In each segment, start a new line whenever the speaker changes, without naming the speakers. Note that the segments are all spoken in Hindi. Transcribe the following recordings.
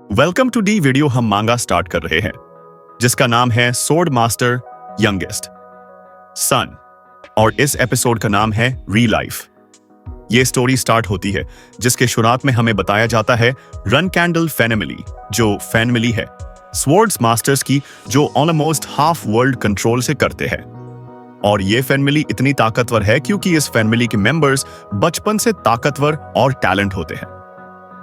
Welcome to D video. हम मांगा स्टार्ट कर रहे हैं जिसका नाम है सोर्ड मास्टर यंगेस्ट सन, और इस एपिसोड का नाम है री लाइफ। ये स्टोरी स्टार्ट होती है जिसके शुरुआत में हमें बताया जाता है रनकैंडल फैमिली, जो फैमिली है स्वॉर्ड्स मास्टर्स की, जो ऑलमोस्ट हाफ वर्ल्ड कंट्रोल से करते हैं। और ये फैमिली इतनी ताकतवर है क्योंकि इस फैमिली के मेंबर्स बचपन से ताकतवर और टैलेंट होते हैं।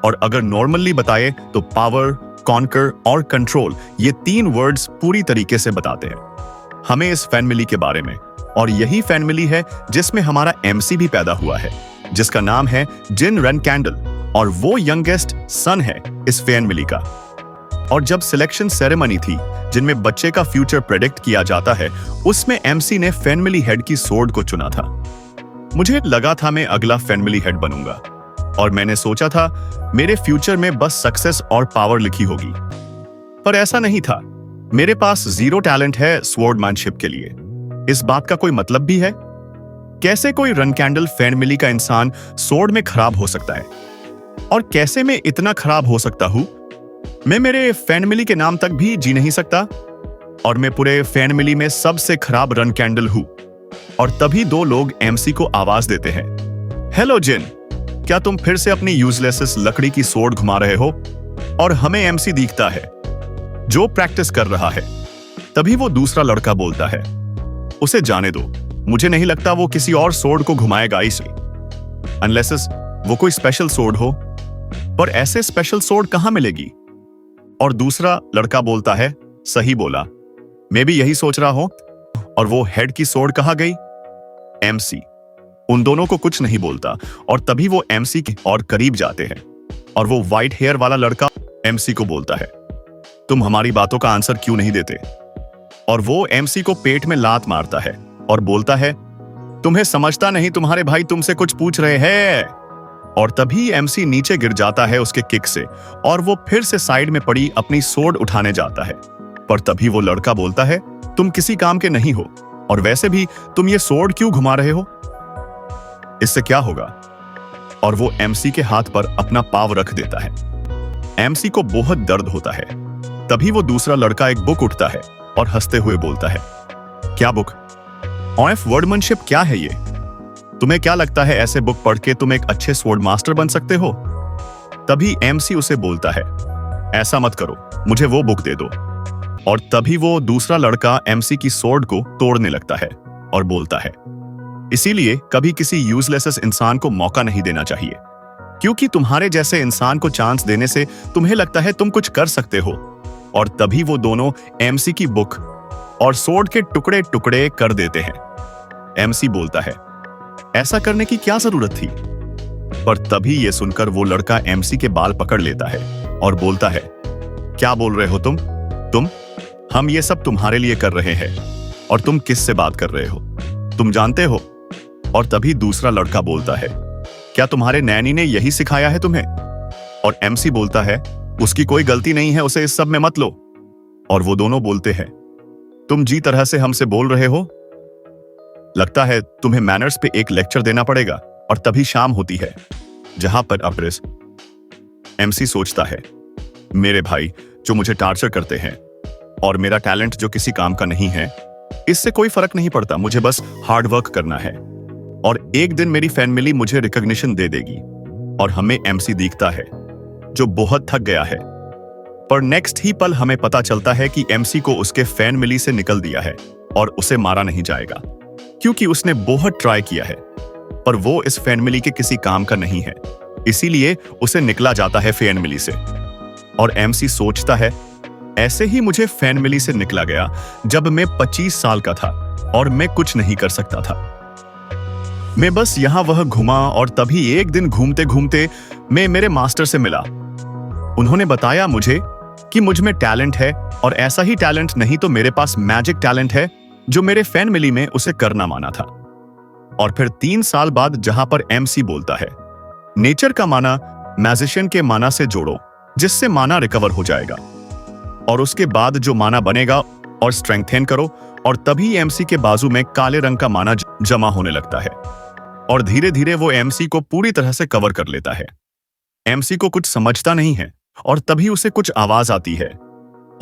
और अगर नॉर्मली बताए तो पावर, कॉन्कर और कंट्रोल, ये तीन वर्ड्स पूरी तरीके से बताते हैं हमें इस फैमिली के बारे में। और यही फैमिली है जिसमें हमारा एमसी भी पैदा हुआ है, जिसका नाम है जिन रनकैंडल, और वो यंगेस्ट सन है इस फैमिली का। और जब सिलेक्शन सेरेमनी थी जिनमें बच्चे का फ्यूचर प्रेडिक्ट किया जाता है, उसमें एमसी ने फैमिली हेड की सोर्ड को चुना था। मुझे लगा था मैं अगला फैमिली हेड बनूंगा, और मैंने सोचा था मेरे फ्यूचर में बस सक्सेस और पावर लिखी होगी। पर ऐसा नहीं था। मेरे पास जीरो टैलेंट है स्वॉर्डमैनशिप के लिए। इस बात का कोई मतलब भी है? कैसे कोई रनकैंडल फैमिली का इंसान सोर्ड में खराब हो सकता है? और कैसे मैं इतना खराब हो सकता हूं? मैं मेरे फैमिली के नाम तक भी जी नहीं सकता, और मैं पूरे फैमिली में सबसे खराब रनकैंडल हूं। और तभी दो लोग एमसी को आवाज देते हैं, हेलो जिन, क्या तुम फिर से अपनी यूजलेस लकड़ी की सोर्ड घुमा रहे हो? और हमें एमसी दिखता है जो प्रैक्टिस कर रहा है। तभी वो दूसरा लड़का बोलता है, उसे जाने दो, मुझे नहीं लगता वो किसी और सोर्ड को घुमाएगा इसे, अनलेस वो कोई स्पेशल सोर्ड हो। पर ऐसे स्पेशल सोर्ड कहां मिलेगी? और दूसरा लड़का बोलता है, सही बोला, मैं भी यही सोच रहा हूं। और वो हेड की सोर्ड कहां गई? एमसी उन दोनों को कुछ नहीं बोलता, और तभी वो एमसी के और करीब जाते हैं। और वो व्हाइट हेयर वाला लड़का एमसी को बोलता है, तुम हमारी बातों का आंसर क्यों नहीं देते? और वो एमसी को पेट में लात मारता है और बोलता है, तुम्हें समझता नहीं, तुम्हारे भाई तुमसे कुछ पूछ रहे हैं। और तभी एमसी नीचे गिर जाता है उसके किक से, और वो फिर से साइड में पड़ी अपनी सोर्ड उठाने जाता है। पर तभी वो लड़का बोलता है, तुम किसी काम के नहीं हो, और वैसे भी तुम ये सोर्ड क्यों घुमा रहे हो? इससे क्या होगा? और वो एमसी के हाथ पर अपना पाव रख देता है। एमसी को बहुत दर्द होता है। तभी वो दूसरा लड़का एक बुक उठता है और हंसते हुए बोलता है, क्या बुक? ऑफ वर्डमैनशिप क्या है ये? तुम्हें क्या लगता है ऐसे बुक पढ़ के तुम एक अच्छे स्वॉर्ड मास्टर बन सकते हो? तभी एमसी उसे बोलता है, ऐसा मत करो, मुझे वो बुक दे दो। और तभी वो दूसरा लड़का एमसी की सोर्ड को तोड़ने लगता है और बोलता है, इसीलिए कभी किसी यूजलेस इंसान को मौका नहीं देना चाहिए, क्योंकि तुम्हारे जैसे इंसान को चांस देने से तुम्हें लगता है तुम कुछ कर सकते हो। और तभी वो दोनों एमसी की बुक और सोर्ड के टुकड़े टुकड़े कर देते हैं। एमसी बोलता है, ऐसा करने की क्या जरूरत थी? पर तभी ये सुनकर वो लड़का एमसी के बाल पकड़ लेता है और बोलता है, क्या बोल रहे हो तुम? हम ये सब तुम्हारे लिए कर रहे हैं, और तुम किससे बात कर रहे हो? तुम जानते हो? और तभी दूसरा लड़का बोलता है, क्या तुम्हारे नैनी ने यही सिखाया है तुम्हें? और एमसी बोलता है, उसकी कोई गलती नहीं है, उसे इस सब में मत लो। और वो दोनों बोलते हैं, तुम जी तरह से हमसे बोल रहे हो, लगता है तुम्हें मैनर्स पे एक लेक्चर देना पड़ेगा। और तभी शाम होती है जहां पर अप्रेस एमसी सोचता है, मेरे भाई जो मुझे टार्चर करते हैं, और मेरा टैलेंट जो किसी काम का नहीं है, इससे कोई फर्क नहीं पड़ता, मुझे बस हार्ड वर्क करना है, और एक दिन मेरी फैमिली मुझे रिकॉग्निशन दे देगी। और हमें एमसी दिखता है जो बहुत थक गया है। पर नेक्स्ट ही पल हमें पता चलता है कि एमसी को उसके फैमिली से निकल दिया है, और उसे मारा नहीं जाएगा, क्योंकि उसने बहुत ट्राई किया है, पर वो इस फैमिली के किसी काम का नहीं है, इसीलिए उसे निकला जाता है फैमिली से। और एमसी सोचता है, ऐसे ही मुझे फैमिली से निकला गया जब मैं 25 साल का था, और मैं कुछ नहीं कर सकता था। मैं बस यहां वह घुमा, और तभी एक दिन घूमते घूमते मैं मेरे मास्टर से मिला। उन्होंने बताया मुझे कि मुझ में टैलेंट है, और ऐसा ही टैलेंट नहीं तो मेरे पास मैजिक टैलेंट है, जो मेरे फैमिली में उसे करना माना था। और फिर 3 साल बाद जहां पर एमसी बोलता है, नेचर का माना मैजिशियन के माना से जोड़ो, जिससे माना रिकवर हो जाएगा, और उसके बाद जो माना बनेगा और स्ट्रेंथेन करो। और तभी एमसी के बाजू में काले रंग का माना जमा होने लगता है, और धीरे धीरे वो एमसी को पूरी तरह से कवर कर लेता है। एमसी को कुछ समझता नहीं है, और तभी उसे कुछ आवाज आती है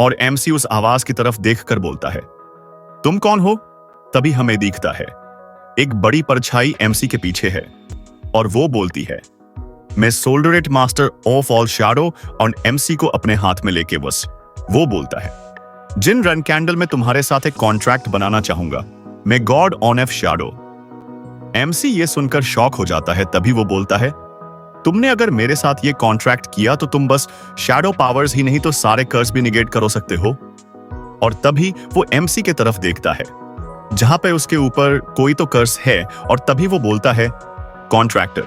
और एमसी उस आवाज की तरफ देखकर बोलता है, तुम कौन हो? तभी हमें दिखता है एक बड़ी परछाई एमसी के पीछे है और वो बोलती है, मैं सोल्डरेट मास्टर ऑफ ऑल शैडो और एमसी को अपने हाथ में लेके बस वो बोलता है, जिन रन कैंडल में तुम्हारे साथ एक कॉन्ट्रैक्ट बनाना चाहूंगा, मैं God on F shadow. MC ये सुनकर शॉक हो जाता है। तभी वो बोलता है, तुमने अगर मेरे साथ ये कॉन्ट्रैक्ट किया तो तुम बस शैडो पावर्स ही नहीं तो सारे कर्स भी निगेट करो सकते हो। और तभी वो एमसी के तरफ देखता है जहां पे उसके ऊपर कोई तो कर्स है और तभी वो बोलता है, कॉन्ट्रैक्टर,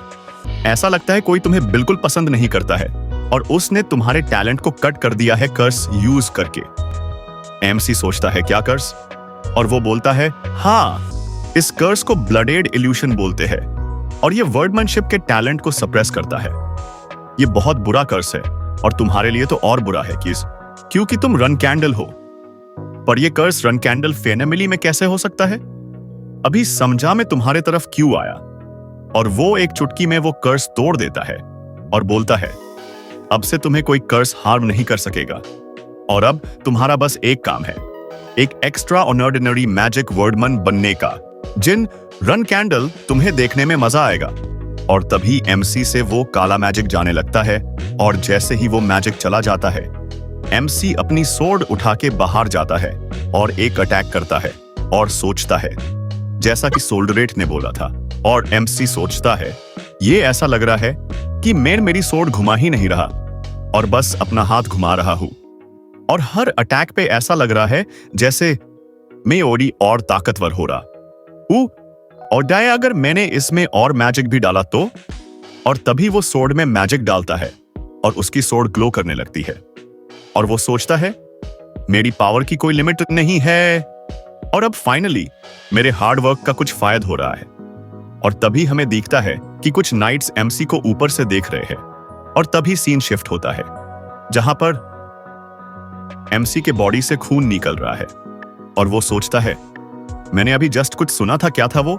ऐसा लगता है कोई तुम्हें बिल्कुल पसंद नहीं करता है और उसने तुम्हारे टैलेंट को कट कर दिया है कर्स यूज करके। एमसी सोचता है, क्या कर्स? और वो बोलता है, हाँ, इस कर्स को ब्लडेड इल्यूशन बोलते हैं और ये वर्डमैनशिप के टैलेंट को सप्रेस करता है। ये बहुत बुरा कर्स है और तुम्हारे लिए तो और बुरा है क्योंकि तुम रन कैंडल हो। पर ये कर्स रन कैंडल फेनेमिली में कैसे हो सकता है? अभी समझा मैं तुम्हारे तरफ क्यों आया। और वो एक चुटकी में वो कर्स तोड़ देता है और बोलता है, अब से तुम्हें कोई कर्स हार्म नहीं कर सकेगा और अब तुम्हारा बस एक काम है, एक एक्स्ट्रा ऑर्डिनरी मैजिक वर्डमन बनने का, जिन रन कैंडल तुम्हें देखने में मजा आएगा। और तभी एमसी से वो काला मैजिक जाने लगता है और जैसे ही वो मैजिक चला जाता है, एमसी अपनी सोर्ड उठा के बाहर जाता है और एक अटैक करता है और सोचता है जैसा कि सोल्डरेट ने बोला था। और एमसी सोचता है, ये ऐसा लग रहा है कि मैं मेरी सोर्ड घुमा ही नहीं रहा और बस अपना हाथ घुमा रहा हूं और हर अटैक पे ऐसा लग रहा है जैसे मैं और ताकतवर हो रहा हूं। और डाय अगर मैंने इसमें और मैजिक भी डाला तो? और तभी वो सोर्ड में मैजिक डालता है और उसकी सोर्ड ग्लो करने लगती है और वो सोचता है, मेरी पावर की कोई लिमिट नहीं है और अब फाइनली मेरे हार्ड वर्क का कुछ फायदा हो रहा है। और तभी हमें दिखता है कि कुछ नाइट्स एमसी को ऊपर से देख रहे हैं और तभी सीन शिफ्ट होता है जहां पर एमसी के बॉडी से खून निकल रहा है और वो सोचता है, मैंने अभी जस्ट कुछ सुना था, क्या था वो?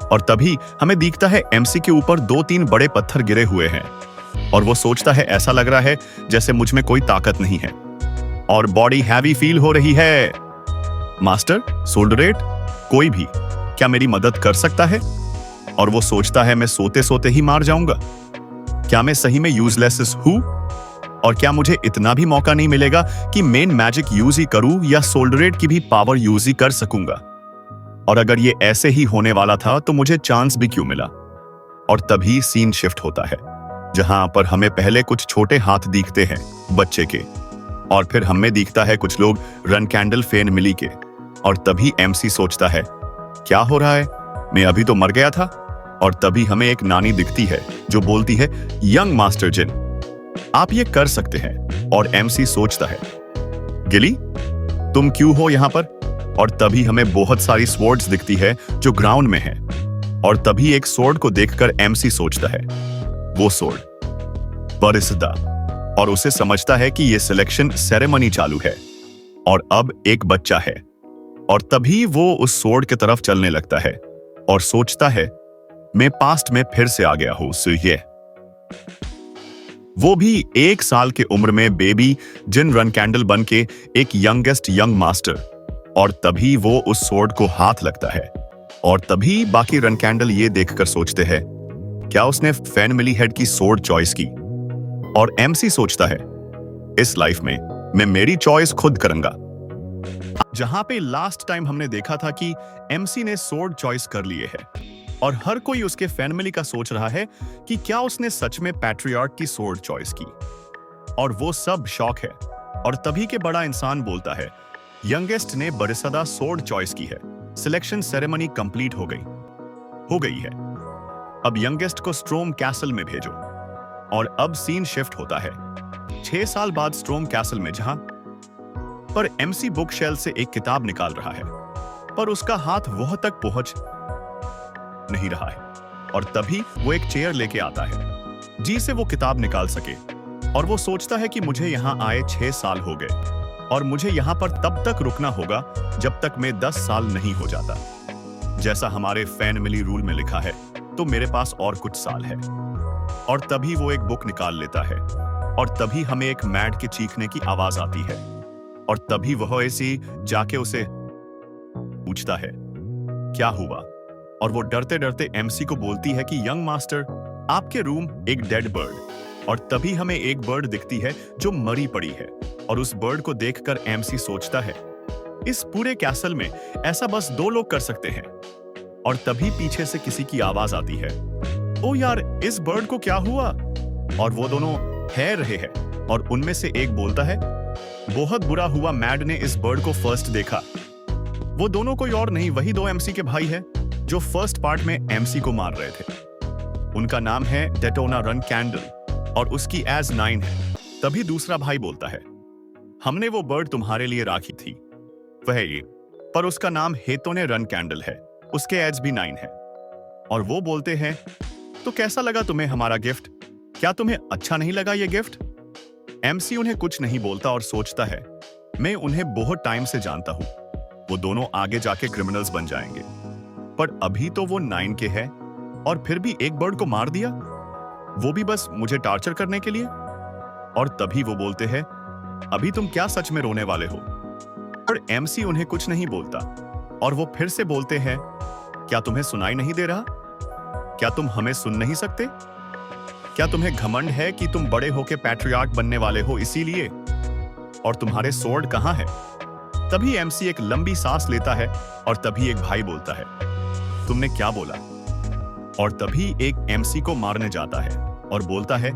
और तभी हमें दिखता है एमसी के ऊपर 2-3 बड़े पत्थर गिरे हुए हैं और वो सोचता है, ऐसा लग रहा है जैसे मुझ में कोई ताकत नहीं है और बॉडी हैवी फील हो रही है। मास्टर, सोल्डरेट, कोई भी क्या मेरी मदद कर सकता है? और वो सोचता है, मैं सोते सोते ही मार जाऊंगा। क्या मैं सही में यूजलेस हूं? और क्या मुझे इतना भी मौका नहीं मिलेगा कि मेन मैजिक यूज ही करूं या सोल्डरेट की भी पावर यूज ही कर सकूंगा? और अगर ये ऐसे ही होने वाला था तो मुझे चांस भी क्यों मिला? और तभी सीन शिफ्ट होता है जहां पर हमें पहले कुछ छोटे हाथ दिखते हैं बच्चे के और फिर हमें दिखता है कुछ लोग रन कैंडल फेन मिली के। और तभी एमसी सोचता है, क्या हो रहा है? मैं अभी तो मर गया था। और तभी हमें एक नानी दिखती है जो बोलती है, यंग मास्टर जिन, आप ये कर सकते हैं। और एमसी सोचता है, गिली, तुम क्यों हो यहां पर? और तभी हमें बहुत सारी स्वॉर्ड्स दिखती है जो ग्राउंड में है और तभी एक स्वॉर्ड को देखकर एमसी सोचता है, वो स्वॉर्ड बरिसदा, और उसे समझता है कि ये सिलेक्शन सेरेमनी चालू है और अब एक बच्चा है। और तभी वो उस स्वॉर्ड की तरफ चलने लगता है और सोचता है, मैं पास्ट में फिर से आ गया हूं। सो ये वो भी 1 साल के उम्र में बेबी जिन रन कैंडल बन के एक यंगेस्ट यंग मास्टर। और तभी वो उस स्वॉर्ड को हाथ लगता है और तभी बाकी रन कैंडल ये देखकर सोचते हैं, क्या उसने फैन मिली हेड की स्वॉर्ड चॉइस की? और एमसी सोचता है, इस लाइफ में मैं मेरी चॉइस खुद करूंगा। जहां पे लास्ट टाइम हमने देखा था कि एमसी ने स्वॉर्ड चॉइस कर लिए है और हर कोई उसके फैमिली का सोच रहा है कि क्या उसने सच में पैट्रियार्क की स्वॉर्ड चॉइस की, और वो सब शॉक है। और तभी के बड़ा इंसान बोलता है, यंगेस्ट ने बरिसदा स्वॉर्ड चॉइस की है, सिलेक्शन सेरेमनी कंप्लीट हो गई है। अब यंगेस्ट को स्ट्रोम कैसल में भेजो। और अब सीन शिफ्ट होता है 6 साल बाद स्ट्रोम कैसल में, जहां पर एमसी बुक शेल्फ से एक किताब निकाल रहा है पर उसका हाथ वह तक पहुंच नहीं रहा है। और तभी वो एक चेयर लेके आता है जिसे वो किताब निकाल सके और वो सोचता है कि मुझे यहां आए 6 साल हो गए और मुझे यहां पर तब तक रुकना होगा जब तक मैं 10 साल नहीं हो जाता, जैसा हमारे फैन मिली रूल में लिखा है। तो मेरे पास और कुछ साल है। और तभी वो एक बुक निकाल लेता है और तभी हमें एक मैड के चीखने की आवाज आती है और तभी वह ऐसी जाके उसे पूछता है क्या हुआ। और वो डरते डरते एमसी को बोलती है कि यंग मास्टर, आपके रूम एक डेड बर्ड। और तभी हमें एक बर्ड दिखती है जो मरी पड़ी है और उस बर्ड को देखकर एमसी सोचता है इस पूरे कैसल में ऐसा बस 2 लोग कर सकते हैं। और तभी पीछे से किसी की आवाज आती है, ओ यार इस बर्ड को क्या हुआ। और वो दोनों है रहे हैं और उनमें से एक बोलता है बहुत बुरा हुआ मैड ने इस बर्ड को फर्स्ट देखा। वो दोनों कोई और नहीं, वही 2 एमसी के भाई है जो फर्स्ट पार्ट में एमसी को मार रहे थे। उनका नाम है डेटोना रन कैंडल और उसकी एज 9 है। तभी दूसरा भाई बोलता है हमने वो बर्ड तुम्हारे लिए राखी थी, वह ये, पर उसका नाम हेतोने रन कैंडल है, उसके एज भी 9 है। और वो बोलते हैं तो कैसा लगा तुम्हें हमारा गिफ्ट, क्या तुम्हें अच्छा नहीं लगा ये गिफ्ट। एमसी उन्हें कुछ नहीं बोलता और सोचता है मैं उन्हें बहुत टाइम से जानता हूं, वो दोनों आगे जाके क्रिमिनल्स बन जाएंगे, पर अभी तो वो 9 के हैं और फिर भी एक बर्ड को मार दिया, वो भी बस मुझे टार्चर करने के लिए। और तभी वो बोलते हैं अभी तुम क्या सच में रोने वाले हो। पर एमसी उन्हें कुछ नहीं बोलता और वो फिर से बोलते हैं क्या तुम्हें सुनाई नहीं दे रहा, क्या तुम हमें सुन नहीं सकते, क्या तुम्हें घमंड है कि तुम बड़े होके पैट्रियार्क बनने वाले हो इसीलिए, और तुम्हारे सोर्ड कहां है। तभी एमसी एक लंबी सांस लेता है और तभी एक भाई बोलता है तुमने क्या बोला। और तभी एक एमसी को मारने जाता है और बोलता है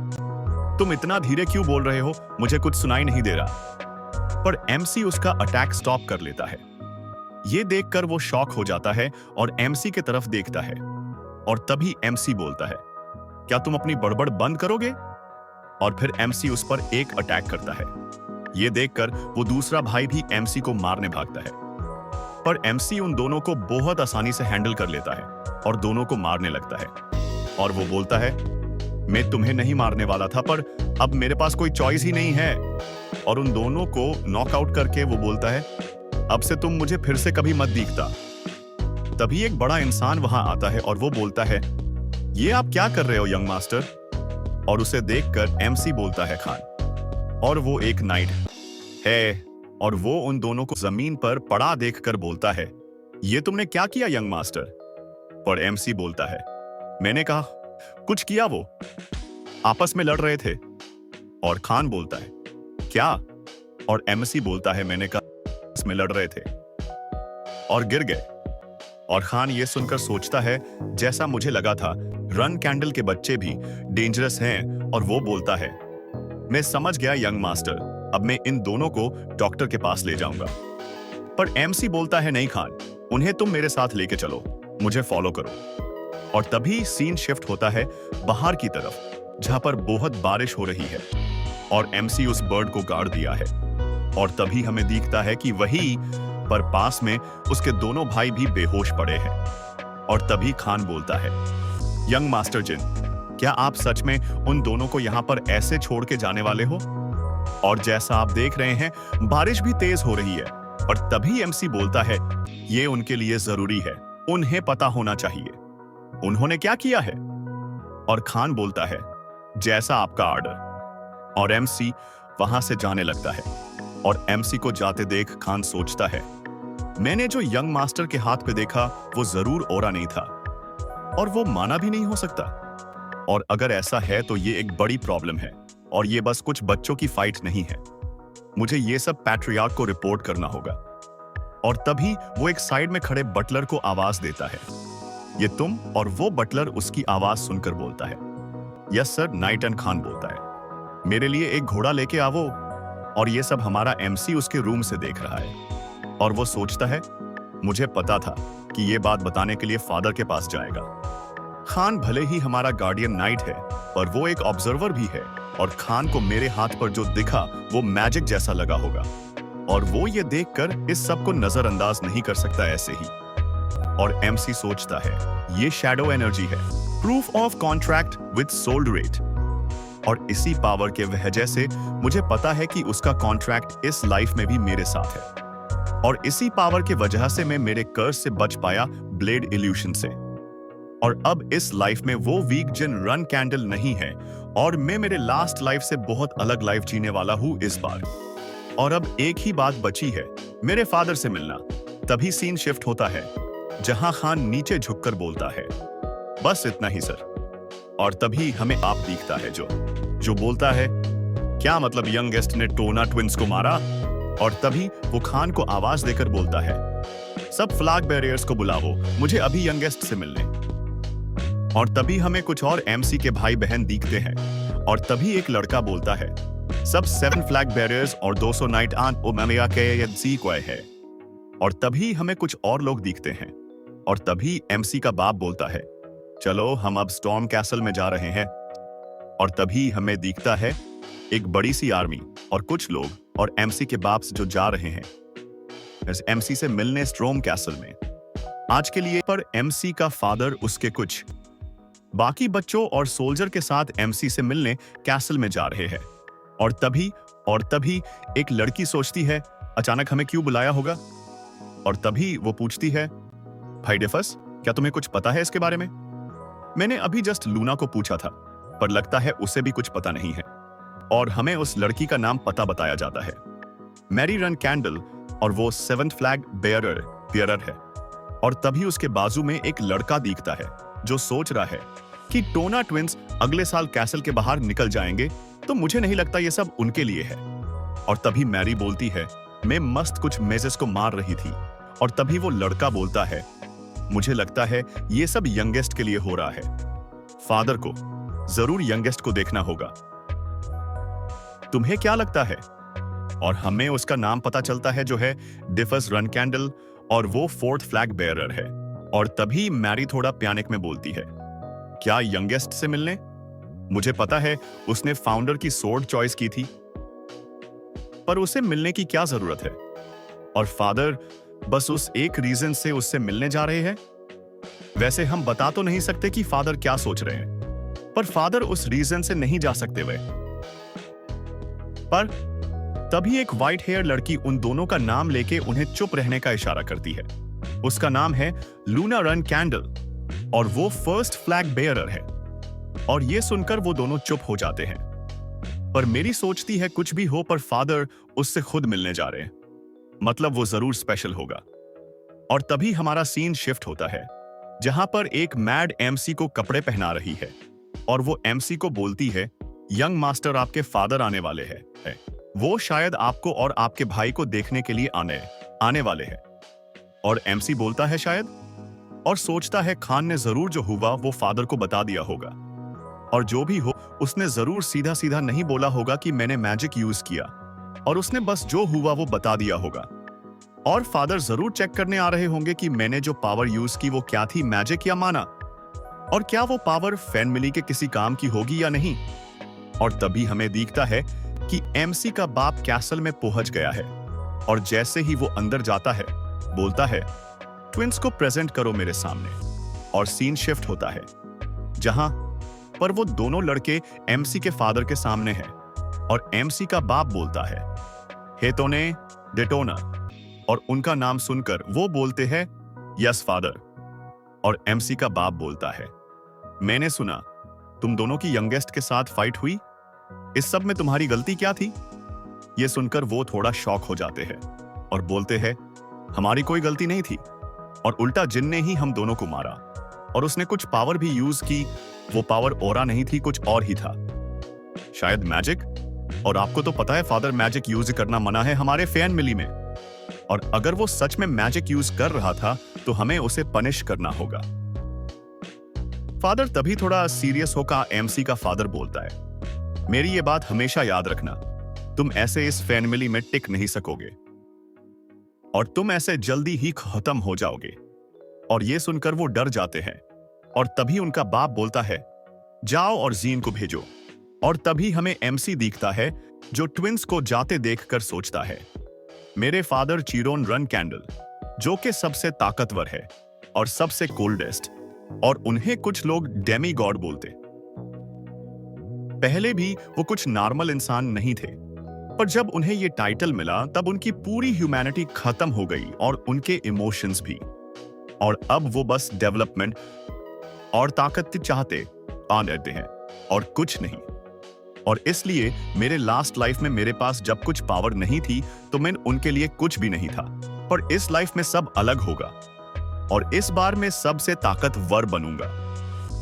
तुम इतना धीरे क्यों बोल रहे हो, मुझे कुछ सुनाई नहीं दे रहा। पर एमसी उसका अटैक स्टॉप कर लेता है। ये देखकर वो शॉक हो जाता है और एमसी की तरफ देखता है और तभी एमसी बोलता है क्या तुम अपनी बड़बड़ बंद करोगे। और फिर एमसी उस पर एक अटैक करता है। ये देखकर वो दूसरा भाई भी एमसी को मारने भागता है, पर एमसी उन दोनों को बहुत आसानी से हैंडल कर लेता है और दोनों को मारने लगता है। और वो बोलता है मैं तुम्हें नहीं मारने वाला था, पर अब मेरे पास कोई चॉइस ही नहीं है। और उन दोनों को नॉकआउट करके वो बोलता है अब से तुम मुझे फिर से कभी मत दिखता। तभी एक बड़ा इंसान वहां आता है और वो बोलता है ये आप क्या कर रहे हो यंग मास्टर। और उसे देखकर एमसी बोलता है खान, और वो एक नाइट है। और वो उन दोनों को जमीन पर पड़ा देखकर बोलता है ये तुमने क्या किया यंग मास्टर। पर एमसी बोलता है मैंने कहा कुछ किया, वो आपस में लड़ रहे थे। और खान बोलता है क्या। और एमसी बोलता है मैंने कहा इसमें लड़ रहे थे और गिर गए। और खान ये सुनकर सोचता है जैसा मुझे लगा था, रन कैंडल के बच्चे भी डेंजरस हैं। और वो बोलता है मैं समझ गया यंग मास्टर, अब मैं इन दोनों को डॉक्टर के पास ले जाऊंगा। पर एमसी बोलता है नहीं खान, उन्हें तुम मेरे साथ लेके चलो, मुझे फॉलो करो। और तभी सीन शिफ्ट होता है बाहर की तरफ जहां पर बहुत बारिश हो रही है और एमसी उस बर्ड को गाड़ दिया है। और तभी हमें दिखता है कि वही पर पास में उसके दोनों भाई भी बेहोश पड़े हैं। और तभी खान बोलता है यंग मास्टर जिन, क्या आप सच में उन दोनों को यहां पर ऐसे छोड़ के जाने वाले हो। और जैसा आप देख रहे हैं बारिश भी तेज हो रही है। और तभी एमसी बोलता है ये उनके लिए जरूरी है, उन्हें पता होना चाहिए उन्होंने क्या किया है। और खान बोलता है जैसा आपका ऑर्डर। और एमसी वहां से जाने लगता है। और एमसी को जाते देख खान सोचता है मैंने जो यंग मास्टर के हाथ पे देखा वो जरूर ओरा नहीं था, और वो माना भी नहीं हो सकता। और अगर ऐसा है तो ये एक बड़ी प्रॉब्लम है और ये बस कुछ बच्चों की फाइट नहीं है, मुझे ये सब पैट्रियार्क को रिपोर्ट करना होगा। और तभी वो एक साइड में खड़े बटलर को आवाज देता है ये तुम। और वो बटलर उसकी आवाज सुनकर बोलता है yes sir. Night and Khan बोलता है मेरे लिए एक घोड़ा लेके आवो। और ये सब हमारा एमसी उसके रूम से देख रहा है और वो सोचता है मुझे पता था कि ये बात बताने के लिए फादर के पास जाएगा। खान भले ही हमारा गार्डियन नाइट है, पर वो एक ऑब्जर्वर भी है और खान को मेरे हाथ पर जो दिखा वो मैजिक जैसा लगा होगा और वो ये देखकर इस सब को नजरअंदाज नहीं कर सकता ऐसे ही। और एमसी सोचता है ये शैडो एनर्जी है, proof of contract with sold rate. और इसी पावर के वजह से मुझे पता है कि उसका कॉन्ट्रैक्ट इस लाइफ में भी मेरे साथ है। और इसी पावर के वजह से मैं मेरे कर्स से बच पाया ब्लेड इल्यूशन से। और अब इस लाइफ में वो वीक जिन रन कैंडल नहीं है और मैं मेरे लास्ट लाइफ से बहुत अलग लाइफ जीने वाला हूं इस बार। और अब एक ही बात बची है, मेरे फादर से मिलना। तभी सीन शिफ्ट होता है, जहां खान नीचे झुककर बोलता है, बस इतना ही सर। और तभी हमें आप दिखता है जो बोलता है, क्या मतलब यंगेस्ट ने टोना ट्विंस को मारा? और तभी वो खान को आवाज देकर बोलता है, सब फ्लैग बैरियर्स को बुलाओ, मुझे अभी यंगेस्ट से मिलने। और तभी हमें कुछ और एमसी के भाई बहन दिखते हैं। और तभी एक लड़का बोलता है, सब 7 फ्लैग बैरियर्स और 200 नाइट आन ओमेगा के जी को है। और तभी हमें कुछ और लोग दिखते हैं। और तभी एमसी का बाप बोलता है, चलो हम अब स्टॉर्म कैसल में जा रहे हैं। और तभी हमें दिखता है एक बड़ी सी आर्मी और कुछ लोग और एमसी के बाप जो जा रहे हैं एमसी से मिलने स्टॉर्म कैसल में। आज के लिए पर एमसी का फादर उसके कुछ बाकी बच्चों और सोल्जर के साथ एमसी से मिलने कैसल में जा रहे हैं। और तभी एक लड़की सोचती है, अचानक हमें क्यों बुलाया होगा? और तभी वो पूछती है, भाई डेफस, क्या तुम्हें कुछ पता है इसके बारे में? मैंने अभी जस्ट लूना को पूछा था, पर लगता है उसे भी कुछ पता नहीं है। और हमें उस लड़की का नाम पता बताया जाता है, मैरी रन कैंडल, और वो 7th फ्लैग बेयरर है। और तभी उसके बाजू में एक लड़का दिखता है जो सोच रहा है कि टोना ट्विंस अगले साल कैसल के बाहर निकल जाएंगे, तो मुझे नहीं लगता ये सब उनके लिए है। और तभी मैरी बोलती है, मैं मस्त कुछ मेजेस को मार रही थी। और तभी वो लड़का बोलता है, मुझे लगता है ये सब यंगेस्ट के लिए हो रहा है। फादर को जरूर यंगेस्ट को देखना होगा। तुम्हें क्या लगता है? और हमें उसका नाम पता चलता है जो है डिफस रन कैंडल, और वो 4th फ्लैग बेयरर है। और तभी मैरी थोड़ा पैनिक में बोलती है, क्या यंगेस्ट से मिलने? मुझे पता है उसने फाउंडर की सोर्ड चॉइस की थी, पर उसे मिलने की क्या जरूरत है? और फादर बस उस एक रीजन से उससे मिलने जा रहे हैं। वैसे हम बता तो नहीं सकते कि फादर क्या सोच रहे हैं, पर फादर उस रीजन से नहीं जा सकते वे। पर तभी एक व्हाइट हेयर लड़की उन दोनों का नाम लेके उन्हें चुप रहने का इशारा करती है। उसका नाम है लूना रन कैंडल, और वो 1st फ्लैग बेयरर है। और ये सुनकर वो दोनों चुप हो जाते हैं। पर मेरी सोचती है कुछ भी हो, पर फादर उससे खुद मिलने जा रहे हैं, मतलब वो जरूर स्पेशल होगा। और तभी हमारा सीन शिफ्ट होता है, जहां पर एक मैड एमसी को कपड़े पहना रही है। और वो एमसी को बोलती है, यंग मास्टर आपके फादर आने वाले हैं। वो शायद आपको और आपके भाई को देखने के लिए आने वाले हैं। और एमसी बोलता है शायद, और सोचता है खान ने जरूर जो हुआ वो फादर को बता दिया होगा। और जो भी हो, उसने जरूर सीधा सीधा नहीं बोला होगा कि मैंने मैजिक यूज किया, और उसने बस जो हुआ वो बता दिया होगा। और फादर जरूर चेक करने आ रहे होंगे कि मैंने जो पावर यूज की वो क्या थी, मैजिक या माना, और क्या वो पावर फैमिली के किसी काम की होगी या नहीं। और तभी हमें दिखता है कि एमसी का बाप कैसल में पहुंच गया है। और जैसे ही वो अंदर जाता है, बोलता है, ट्विंस को प्रेजेंट करो मेरे सामने। और सीन शिफ्ट होता है, जहां पर वो दोनों लड़के एमसी के फादर के सामने हैं। और एमसी का बाप बोलता है, हेतोने डेटोना, और उनका नाम सुनकर वो बोलते हैं, यस फादर। और एमसी का बाप बोलता है, मैंने सुना तुम दोनों की यंगेस्ट के साथ फाइट हुई, इस सब में तुम्हारी गलती क्या थी? ये सुनकर वो थोड़ा शॉक हो जाते हैं और बोलते हैं, हमारी कोई गलती नहीं थी, और उल्टा जिन ने ही हम दोनों को मारा। और उसने कुछ पावर भी यूज की, वो पावर ओरा नहीं थी, कुछ और ही था, शायद मैजिक। और आपको तो पता है फादर मैजिक यूज करना मना है हमारे फैमिली में। और अगर वो सच में मैजिक यूज कर रहा था तो हमें उसे पनिश करना होगा। फादर तभी थोड़ा सीरियस होकर एमसी का फादर बोलता है, मेरी ये बात हमेशा याद रखना, तुम ऐसे इस फैमिली में टिक नहीं सकोगे, और तुम ऐसे जल्दी ही खत्म हो जाओगे। और ये सुनकर वो डर जाते हैं। और तभी उनका बाप बोलता है, जाओ और जीन को भेजो। और तभी हमें एमसी दिखता है जो ट्विंस को जाते देखकर सोचता है, मेरे फादर चिरोन रन कैंडल, जो कि सबसे ताकतवर है और सबसे कोल्डेस्ट, और उन्हें कुछ लोग डेमी गॉड बोलते। पहले भी वो कुछ नॉर्मल इंसान नहीं थे, पर जब उन्हें ये टाइटल मिला तब उनकी पूरी ह्यूमैनिटी खत्म हो गई और उनके इमोशंस भी। और अब वो बस डेवलपमेंट और ताकत चाहते आ रहते हैं और कुछ नहीं। और इसलिए मेरे लास्ट लाइफ में मेरे पास जब कुछ पावर नहीं थी तो मैं उनके लिए कुछ भी नहीं था। पर इस लाइफ में सब अलग होगा और इस बार मैं सबसे ताकतवर बनूंगा।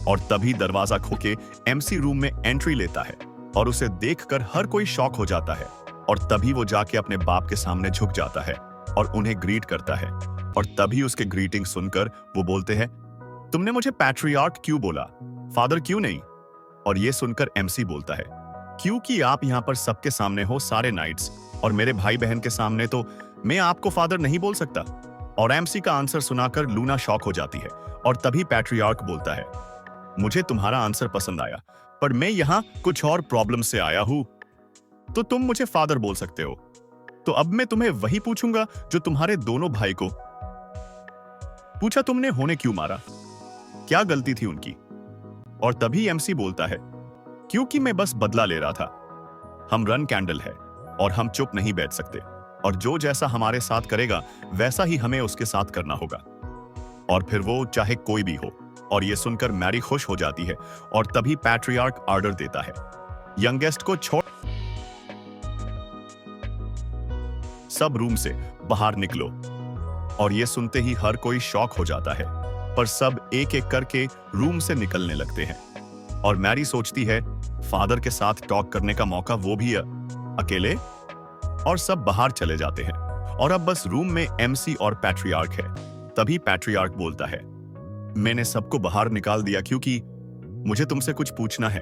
और तभी दरवाजा खोके एमसी रूम में एंट्री लेता है और उसे देखकर हर कोई शॉक हो जाता है। और तभी वो जाके अपने बाप के सामने झुक जाता है और उन्हें ग्रीट करता है। और तभी उसके ग्रीटिंग सुनकर वो बोलते हैं, तुमने मुझे पैट्रियार्क क्यों बोला, फादर क्यों नहीं? और ये सुनकर एमसी बोलता है, क्योंकि आप यहाँ पर सबके सामने हो, सारे नाइट्स, और मेरे भाई बहन के सामने तो मैं आपको फादर नहीं बोल सकता। और एमसी का आंसर सुनाकर लूना शॉक हो जाती है। और तभी पैट्रियार्क बोलता है, मुझे तुम्हारा आंसर पसंद आया, पर मैं यहाँ कुछ और प्रॉब्लम से आया हूं। तो तुम मुझे फादर बोल सकते हो। तो अब मैं तुम्हें वही पूछूंगा जो तुम्हारे दोनों भाई को पूछा, तुमने होने क्यों मारा, क्या गलती थी उनकी? और तभी एमसी बोलता है, क्योंकि मैं बस बदला ले रहा था। हम रन कैंडल है और हम चुप नहीं बैठ सकते, और जो जैसा हमारे साथ करेगा वैसा ही हमें उसके साथ करना होगा, और फिर वो चाहे कोई भी हो। और ये सुनकर मैरी खुश हो जाती है। और तभी पैट्रियार्क ऑर्डर देता है, यंगेस्ट को छोड़ सब रूम से बाहर निकलो। और ये सुनते ही हर कोई शॉक हो जाता है, पर सब एक एक करके रूम से निकलने लगते हैं। और मैरी सोचती है, फादर के साथ टॉक करने का मौका, वो भी अकेले। और सब बाहर चले जाते हैं और अब बस रूम में एमसी और पैट्रियार्क है। तभी पैट्रियार्क बोलता है, मैंने सबको बाहर निकाल दिया क्योंकि मुझे तुमसे कुछ पूछना है।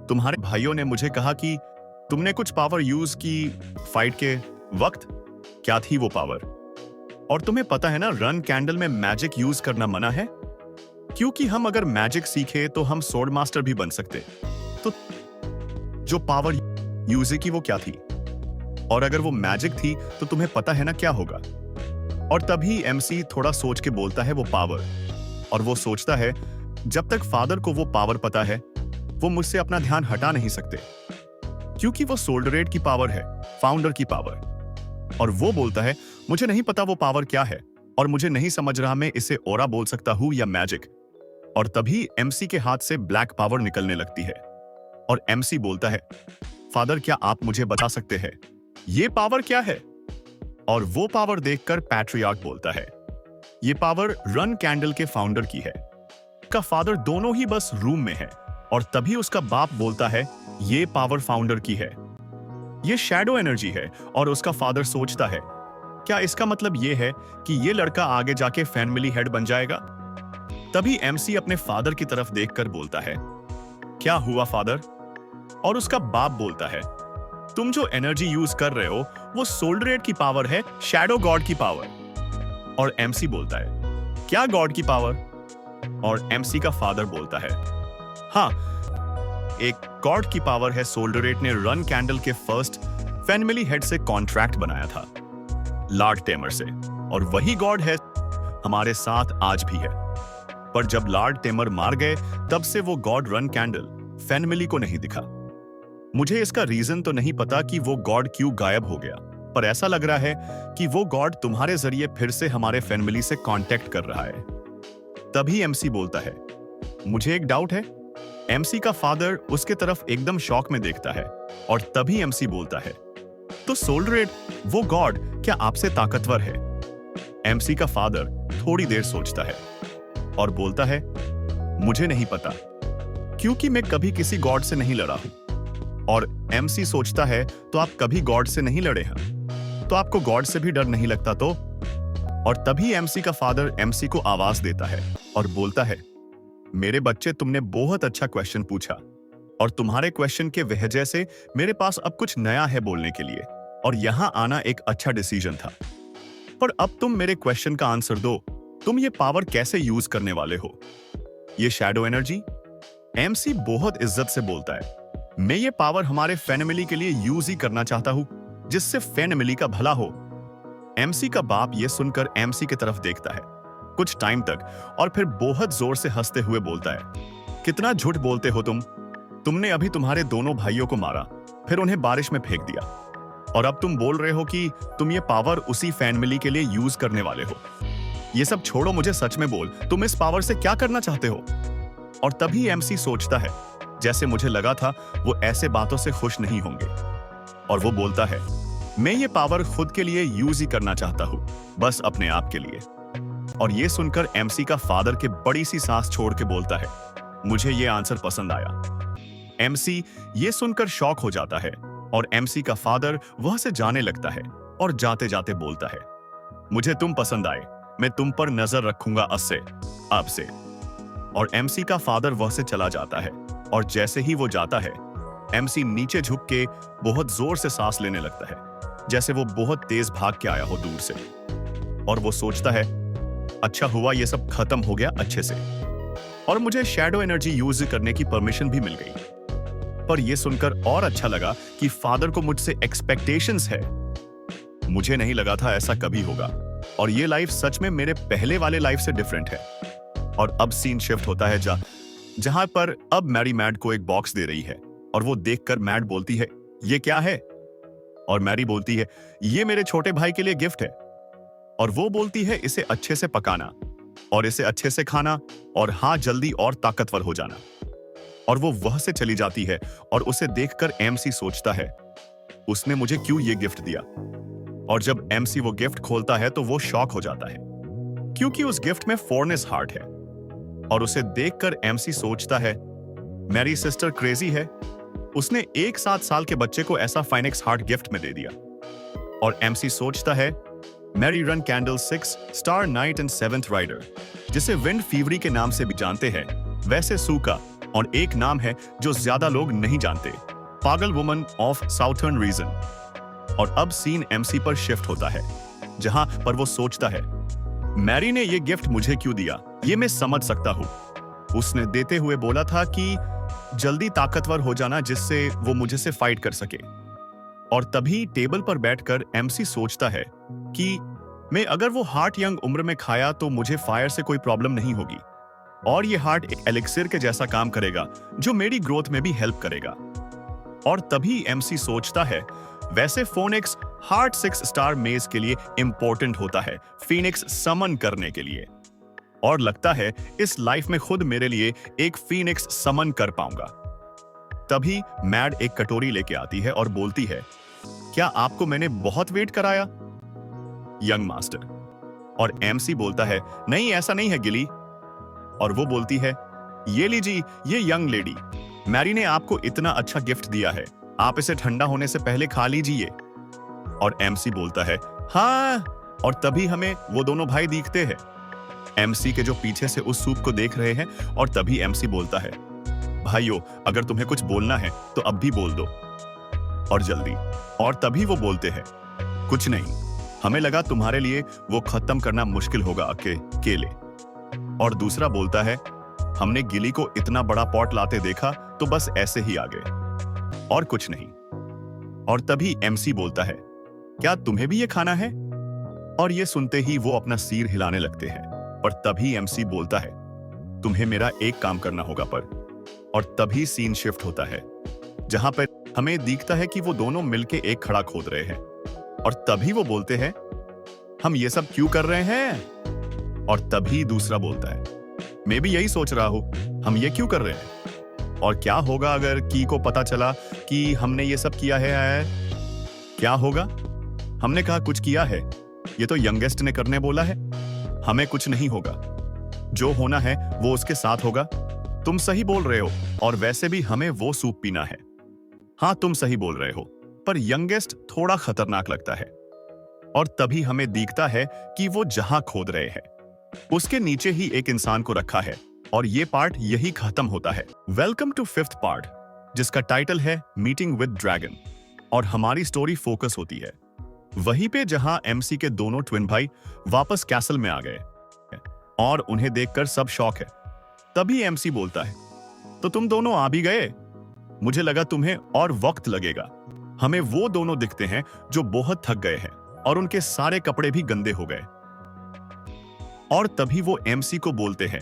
तुम्हारे भाइयों ने मुझे कहा कि तुमने कुछ पावर यूज की फाइट के वक्त, क्या थी वो पावर? और तुम्हें पता है ना, रन कैंडल में मैजिक यूज करना मना है, क्योंकि हम अगर मैजिक सीखे तो हम सोर्ड मास्टर भी बन सकते। तो जो पावर यूज की वो क्या थी? और अगर वो मैजिक थी तो तुम्हें पता है ना क्या होगा? और तभी एमसी थोड़ा सोच के बोलता है, वो पावर। और वो सोचता है, जब तक फादर को वो पावर पता है वो मुझसे अपना ध्यान हटा नहीं सकते, क्योंकि वो सोल्डरेट की पावर है, फाउंडर की पावर। और वो बोलता है, मुझे नहीं पता वो पावर क्या है और मुझे नहीं समझ रहा मैं इसे ओरा बोल सकता हूं या मैजिक। और तभी एमसी के हाथ से ब्लैक पावर निकलने लगती है और एमसी बोलता है, फादर क्या आप मुझे बता सकते हैं ये पावर क्या है? और वो पावर देखकर पैट्रियार्क बोलता है, ये पावर रन कैंडल के फाउंडर की है। का फादर दोनों ही बस रूम में है। और तभी उसका बाप बोलता है, ये पावर फाउंडर की है, ये शैडो एनर्जी है। और उसका फादर सोचता है, क्या इसका मतलब ये है कि ये लड़का आगे जाके फैमिली हेड बन जाएगा? तभी एमसी अपने फादर की तरफ देखकर बोलता है, क्या हुआ फादर? और उसका बाप बोलता है, तुम जो एनर्जी यूज कर रहे हो वो सोल्डरेट की पावर है, शैडो गॉड की पावर। और एमसी बोलता है, क्या गॉड की पावर? और एमसी का फादर बोलता है, हाँ, एक गॉड की पावर है। सोल्डरेट ने रन कैंडल के फर्स्ट फैमिली हेड से कॉन्ट्रैक्ट बनाया था, लॉर्ड टेमर से, और वही गॉड है हमारे साथ आज भी है। पर जब लॉर्ड टेमर मार गए तब से वो गॉड रन कैंडल फैमिली को नहीं दिखा। मुझे इसका रीजन तो नहीं पता कि वो गॉड क्यों गायब हो गया, पर ऐसा लग रहा है कि वो गॉड तुम्हारे जरिए फिर से हमारे फैमिली से कांटेक्ट कर रहा है। तभी एमसी बोलता है, मुझे एक डाउट है। एमसी का फादर उसके तरफ एकदम शॉक में देखता है और तभी एमसी बोलता है, तो सोल्डरेट वो गॉड क्या आपसे ताकतवर है? एमसी का फादर थोड़ी देर सोचता है और बोलता है, मुझे नहीं पता, क्योंकि मैं कभी किसी गॉड से नहीं लड़ा हूं। और एमसी सोचता है, तो आप कभी गॉड से नहीं लड़े हैं, तो आपको गॉड से भी डर नहीं लगता तो? और तभी एमसी का फादर एमसी को आवाज देता है और बोलता है, मेरे बच्चे, तुमने बहुत अच्छा क्वेश्चन पूछा और तुम्हारे क्वेश्चन के वजह से मेरे पास अब कुछ नया है बोलने के लिए, और यहां आना एक अच्छा डिसीजन था। पर अब तुम मेरे क्वेश्चन का आंसर दो, तुम ये पावर कैसे यूज करने वाले हो, ये शैडो एनर्जी? एमसी बहुत इज्जत से बोलता है, मैं ये पावर हमारे फैमिली के लिए यूज ही करना चाहता हूं, जिससे फैमिली का भला हो। एमसी का बाप ये सुनकर एमसी की तरफ देखता है कुछ टाइम तक और फिर बहुत जोर से हंसते हुए बोलता है, कितना झूठ बोलते हो तुम। तुमने अभी तुम्हारे दोनों भाइयों को मारा, फिर उन्हें बारिश में फेंक दिया, और अब तुम बोल रहे हो कि तुम ये पावर उसी फैमिली के लिए यूज करने वाले हो। ये सब छोड़ो, मुझे सच में बोल, तुम इस पावर से क्या करना चाहते हो? और तभी एमसी सोचता है, जैसे मुझे लगा था वो ऐसे बातों से खुश नहीं होंगे। और वो बोलता है, मैं ये पावर खुद के लिए यूज ही करना चाहता हूँ, बस अपने आप के लिए। और ये सुनकर एमसी का फादर के बड़ी सी सांस छोड़ के बोलता है, मुझे ये आंसर पसंद आया। एमसी ये सुनकर शॉक हो जाता है और एमसी का फादर वह से जाने लगता है और जाते जाते बोलता है, मुझे तुम पसंद आए, मैं तुम पर नजर रखूंगा अब से। और एमसी का फादर वह से चला जाता है और जैसे ही वो जाता है, एमसी नीचे झुक के बहुत जोर से सांस लेने लगता है, जैसे वो बहुत तेज भाग के आया हो दूर से। और वो सोचता है, अच्छा हुआ ये सब खत्म हो गया अच्छे से, और मुझे शैडो एनर्जी यूज करने की परमिशन भी मिल गई। पर यह सुनकर और अच्छा लगा कि फादर को मुझसे एक्सपेक्टेशंस है। मुझे नहीं लगा था ऐसा कभी होगा, और ये लाइफ सच में मेरे पहले वाले लाइफ से डिफरेंट है। और अब सीन शिफ्ट होता है जहां पर अब मैरी मैड को एक बॉक्स दे रही है, और वो देखकर मैड बोलती है, ये क्या है? और मैरी बोलती है, ये मेरे छोटे भाई के लिए गिफ्ट है। और वो बोलती है, इसे अच्छे से पकाना और इसे अच्छे से खाना, और हाँ, जल्दी और ताकतवर हो जाना। और वो वह से चली जाती है और उसे देखकर एमसी सोचता है, उसने मुझे क्यों ये गिफ्ट दिया? और जब एमसी वो गिफ्ट खोलता है तो वो शॉक हो जाता है, क्योंकि उस गिफ्ट में फोर्नेस हार्ट है। और उसे देखकर एमसी सोचता है, मेरी सिस्टर क्रेजी है, उसने एक 7 साल के बच्चे को ऐसा फाइनेक्स हार्ट गिफ्ट में दे दिया। और एमसी सोचता है, marry Ran Candle 6 star knight and 7th rider, जिसे विंड फीवरी के नाम से भी जानते हैं, वैसे सूका, और एक नाम है जो ज्यादा लोग नहीं जानते, पागल वुमन ऑफ साउथर्न रीजन। और अब सीन एमसी पर शिफ्ट होता है, जहां पर वो सोचता है, मैरी ने ये गिफ्ट मुझे क्यों दिया? ये मैं समझ सकता हूं। उसने देते हुए बोला था कि जल्दी ताकतवर हो जाना, जिससे वो मुझे से फाइट कर सके। और तभी टेबल पर बैठकर एमसी सोचता है कि मैं अगर वो हार्ट यंग उम्र में खाया तो मुझे फायर से कोई प्रॉब्लम नहीं होगी, और ये हार्ट एक एलिक्सिर के जैसा काम करेगा जो मेरी ग्रोथ में भी हेल्प करेगा। और तभी एमसी सोचता है, वैसे फोनिक्स हार्ट 6 स्टार मेज के लिए इंपॉर्टेंट होता है, फीनिक्स समन करने के लिए, और लगता है इस लाइफ में खुद मेरे लिए एक फीनिक्स समन कर पाऊंगा। तभी मैड एक कटोरी लेके आती है और बोलती है, क्या आपको मैंने बहुत वेट कराया, यंग मास्टर? और एमसी बोलता है, नहीं ऐसा नहीं है गिली। और वो बोलती है, ये लीजिए, ये यंग लेडी, मैरी ने आपको इतना अच्छा गिफ्ट दिया है, आप इसे ठंडा होने से पहले खा लीजिए। और एमसी बोलता है, हाँ। और तभी हमें वो दोनों भाई दिखते हैं, एमसी के जो पीछे से उस सूप को देख रहे हैं। और तभी एमसी बोलता है, भाइयों, अगर तुम्हें कुछ बोलना है तो अब भी बोल दो, और जल्दी। और तभी वो बोलते हैं, कुछ नहीं, हमें लगा तुम्हारे लिए वो खत्म करना मुश्किल होगा अकेले। और दूसरा बोलता है, हमने गिली को इतना बड़ा पॉट लाते देखा तो बस ऐसे ही आ गए, और कुछ नहीं। और तभी एमसी बोलता है, क्या तुम्हें भी ये खाना है? और ये सुनते ही वो अपना सिर हिलाने लगते हैं। और तभी एमसी बोलता है, तुम्हें मेरा एक काम करना होगा पर। और तभी सीन शिफ्ट होता है, जहां पर हमें दिखता है कि वो दोनों मिलके एक खड़ा खोद रहे हैं। और तभी वो बोलते हैं, हम ये सब क्यों कर रहे हैं? और तभी दूसरा बोलता है, मैं भी यही सोच रहा हूं, हम ये क्यों कर रहे हैं? और क्या होगा अगर की को पता चला कि हमने ये सब किया है? क्या होगा? हमने कहा कुछ किया है, ये तो यंगेस्ट ने करने बोला है, हमें कुछ नहीं होगा, जो होना है वो उसके साथ होगा। तुम सही बोल रहे हो, और वैसे भी हमें वो सूप पीना है। हाँ, तुम सही बोल रहे हो, पर यंगेस्ट थोड़ा खतरनाक लगता है। और तभी हमें दिखता है कि वो जहां खोद रहे हैं उसके नीचे ही एक इंसान को रखा है, और ये पार्ट यही खत्म होता है। वेलकम टू 5th पार्ट, जिसका टाइटल है मीटिंग विद ड्रैगन। और हमारी स्टोरी फोकस होती है वहीं पे जहां एमसी के दोनों ट्विन भाई वापस कैसल में आ गए, और उन्हें देखकर सब शॉक है। तभी एमसी बोलता है, तो तुम दोनों आ भी गए, मुझे लगा तुम्हें और वक्त लगेगा। हमें वो दोनों दिखते हैं जो बहुत थक गए हैं, और उनके सारे कपड़े भी गंदे हो गए। और तभी वो एमसी को बोलते हैं,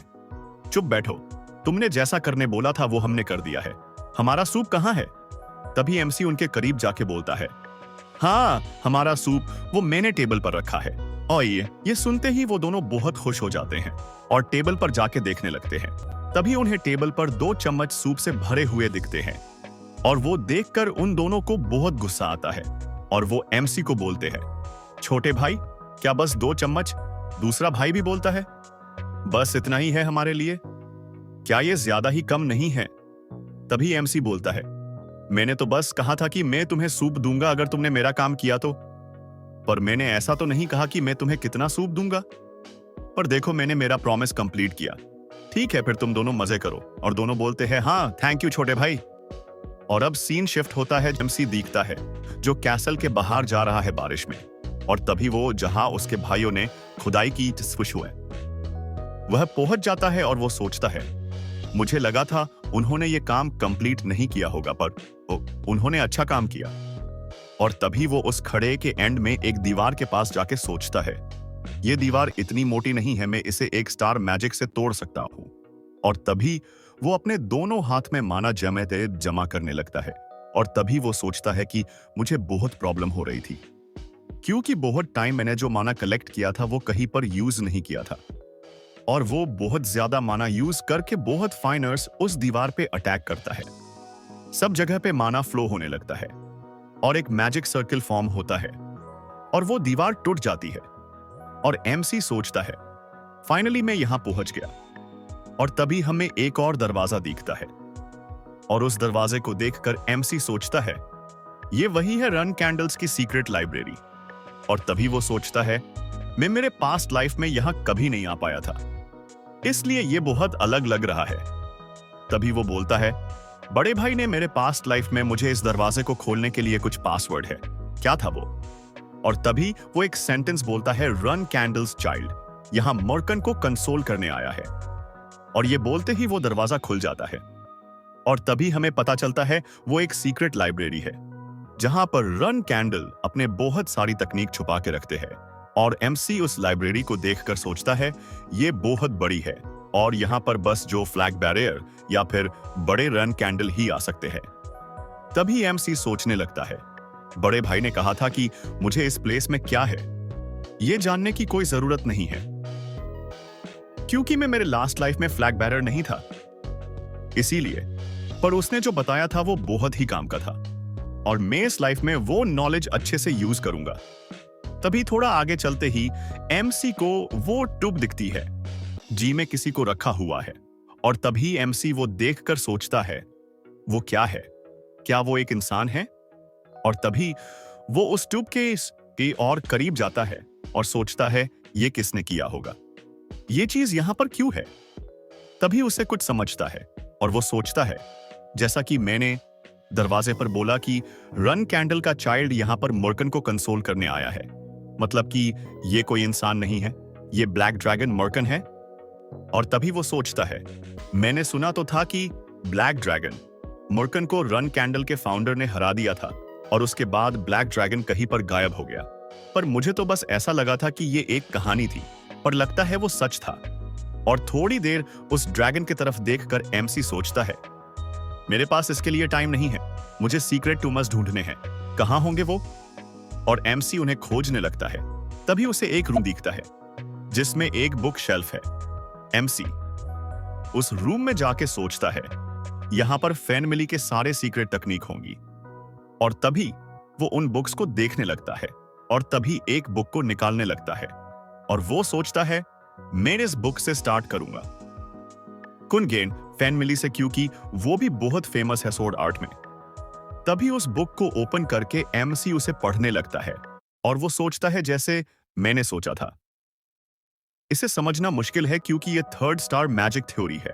चुप बैठो, तुमने जैसा करने बोला था वो हमने कर दिया है, हमारा सूप कहां है? तभी एमसी उनके करीब जाके बोलता है, हाँ, हमारा सूप वो मैंने टेबल पर रखा है। और ये सुनते ही वो दोनों बहुत खुश हो जाते हैं और टेबल पर जाके देखने लगते हैं। तभी उन्हें टेबल पर 2 चम्मच सूप से भरे हुए दिखते हैं और वो देखकर उन दोनों को बहुत गुस्सा आता है और वो एमसी को बोलते हैं, छोटे भाई क्या बस 2 चम्मच? दूसरा भाई भी बोलता है, बस इतना ही है हमारे लिए, क्या ये ज्यादा ही कम नहीं है? तभी एमसी बोलता है, मैंने तो बस कहा था कि मैं तुम्हें सूप दूंगा अगर तुमने मेरा काम किया तो, पर मैंने ऐसा तो नहीं कहा कि मैं तुम्हें कितना सूप दूंगा। पर देखो मैंने मेरा प्रॉमिस कंप्लीट किया, ठीक है फिर तुम दोनों मजे करो। और दोनों बोलते हैं, हाँ थैंक यू छोटे भाई। और अब सीन शिफ्ट होता है, एमसी दिखता है जो कैसल के बाहर जा रहा है बारिश में, और तभी वो जहां उसके भाइयों ने खुदाई की खुश हुए वह पहुंच जाता है और वो सोचता है, मुझे लगा था उन्होंने ये काम कंप्लीट नहीं किया होगा पर उन्होंने अच्छा काम किया। और तभी वो उस खड़े के एंड में एक दीवार के पास जाके सोचता है, ये दीवार इतनी मोटी नहीं है, मैं इसे एक स्टार मैजिक से तोड़ सकता हूं। और तभी वो अपने दोनों हाथ में माना जमा करने लगता है। और तभी वो सोचता है कि मुझे बहुत प्रॉब्लम हो रही थी क्योंकि बहुत टाइम मैंने जो माना कलेक्ट किया था वो कहीं पर यूज नहीं किया था, और वो बहुत ज्यादा माना यूज करके बहुत फाइनर्स उस दीवार पे अटैक करता है। सब जगह पे माना फ्लो होने लगता है और एक मैजिक सर्कल फॉर्म होता है और वो दीवार टूट जाती है। और एमसी सोचता है, फाइनली मैं यहां पहुंच गया। और तभी हमें एक और दरवाजा दिखता है और उस दरवाजे को देखकर एमसी सोचता है, ये वही है रन कैंडल्स की सीक्रेट लाइब्रेरी। और तभी वो सोचता है, मैं मेरे पास्ट लाइफ में यहां कभी नहीं आ पाया था, इसलिए ये बहुत अलग लग रहा है। तभी वो बोलता है, बड़े भाई ने मेरे पास्ट लाइफ में मुझे इस दरवाजे को खोलने के लिए कुछ पासवर्ड है, क्या था वो? और तभी वो एक सेंटेंस बोलता है, रन कैंडल्स चाइल्ड यहां मर्कन को कंसोल करने आया है। और ये बोलते ही वो दरवाजा खुल जाता है और तभी हमें पता चलता है वो एक सीक्रेट लाइब्रेरी है जहां पर रन कैंडल अपने बहुत सारी तकनीक छुपा के रखते हैं। और एमसी उस लाइब्रेरी को देखकर सोचता है, ये बहुत बड़ी है और यहाँ पर बस जो फ्लैग बैरियर या फिर बड़े रन कैंडल ही आ सकते हैं। तभी एमसी सोचने लगता है, बड़े भाई ने कहा था कि मुझे इस प्लेस में क्या है ये जानने की कोई जरूरत नहीं है क्योंकि मैं मेरे लास्ट लाइफ में फ्लैग बैरियर नहीं था, इसीलिए। पर उसने जो बताया था वो बहुत ही काम का था और मैं इस लाइफ में वो नॉलेज अच्छे से यूज करूंगा। तभी थोड़ा आगे चलते ही एमसी को वो ट्यूब दिखती है जी में किसी को रखा हुआ है। और तभी एमसी वो देखकर सोचता है, वो क्या है? क्या वो एक इंसान है? और तभी वो उस ट्यूब के और करीब जाता है और सोचता है, ये किसने किया होगा? ये चीज यहां पर क्यों है? तभी उसे कुछ समझता है और वो सोचता है, जैसा कि मैंने दरवाजे पर बोला कि रन कैंडल का चाइल्ड यहां पर मर्कन को कंसोल करने आया है, मतलब कि ये कोई इंसान नहीं है, ये ब्लैक ड्रैगन मर्कन है। और तभी वो सोचता है, मैंने सुना तो था कि ब्लैक ड्रैगन मर्कन को रन कैंडल के फाउंडर ने हरा दिया था और उसके बाद ब्लैक ड्रैगन कहीं पर गायब हो गया। पर मुझे तो बस ऐसा लगा था कि ये एक कहानी थी, पर लगता है वो सच था। और थोड़ी देर उस ड्रैगन की तरफ देखकर एमसी सोचता है, मेरे पास इसके लिए टाइम नहीं है, मुझे सीक्रेट टूमस ढूंढने हैं, कहां होंगे वो? और एमसी उन्हें खोजने लगता है। तभी उसे एक रूम दिखता है जिसमें एक बुक शेल्फ है। एमसी उस रूम में जाके सोचता है, यहां पर फैमिली के सारे सीक्रेट तकनीक होंगी। और तभी वो उन बुक्स को देखने लगता है और तभी एक बुक को निकालने लगता है और वो सोचता है, मैं इस बुक से स्टार्ट करूंगा। कुनगेन फैमिली से, क्योंकि वो भी बहुत फेमस है सोर्ड आर्ट में। तभी उस बुक को ओपन करके एमसी उसे पढ़ने लगता है और वो सोचता है जैसे मैंने सोचा था। इसे समझना मुश्किल है क्योंकि ये 3rd स्टार मैजिक थ्योरी है।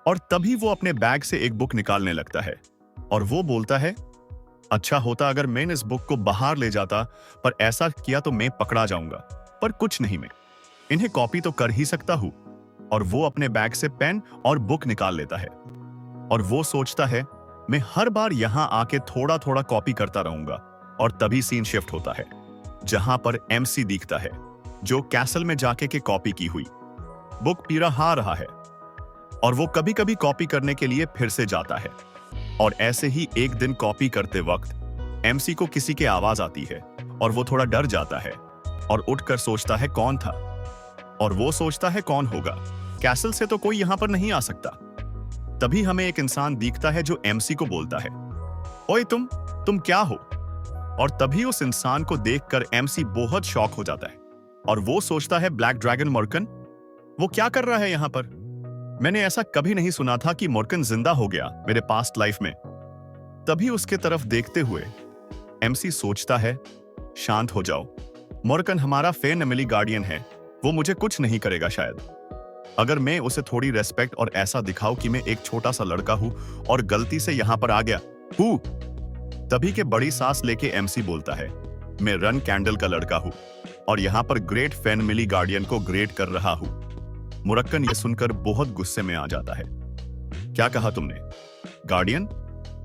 और तभी वो अपने बैग से एक बुक निकालने लगता है और वो बोलता है, अच्छा होता अगर मैं इस बुक को बाहर ले जाता, पर ऐसा किया तो मैं पकड़ा जाऊंगा। पर कुछ नहीं, मैं इन्हें कॉपी तो कर ही सकता हूं। और वो अपने बैग से पेन और बुक निकाल लेता है और वो सोचता है, मैं हर बार यहां आके थोड़ा थोड़ा कॉपी करता रहूंगा। और तभी सीन शिफ्ट होता है जहां पर एमसी दिखता है जो कैसल में जाके के कॉपी की हुई बुक पी रहा है और वो कभी कभी कॉपी करने के लिए फिर से जाता है। और ऐसे ही एक दिन कॉपी करते वक्त एमसी को किसी की आवाज आती है और वो थोड़ा डर जाता है और उठकर सोचता है कौन था। और वो सोचता है कौन होगा, कैसल से तो कोई यहां पर नहीं आ सकता। तभी हमें एक इंसान दिखता है जो एमसी को बोलता है, ओए तुम क्या हो? और तभी उस इंसान को देखकर एमसी बहुत शॉक हो जाता है और वो सोचता है ब्लैक ड्रैगन मोर्कन, वो क्या कर रहा है यहां पर? मैंने ऐसा कभी नहीं सुना था कि मोर्कन जिंदा हो गया मेरे पास्ट लाइफ में। तभी उसके तरफ देखते हुए एमसी सोचता है, शांत हो जाओ, मोर्कन हमारा फेयर नमिली गार्डियन है, वो मुझे कुछ नहीं करेगा शायद। अगर मैं उसे थोड़ी रेस्पेक्ट और ऐसा दिखाऊं कि मैं एक छोटा सा लड़का हूं और गलती से यहां पर आ गया हूं। तभी के बड़ी सांस लेके एमसी बोलता है, मैं रन कैंडल का लड़का हूं और यहां पर ग्रेट फैमिली गार्डियन को ग्रेट कर रहा हूं। मुरक्कन ये सुनकर बहुत गुस्से में आ जाता है। क्या कहा तुमने? गार्डियन?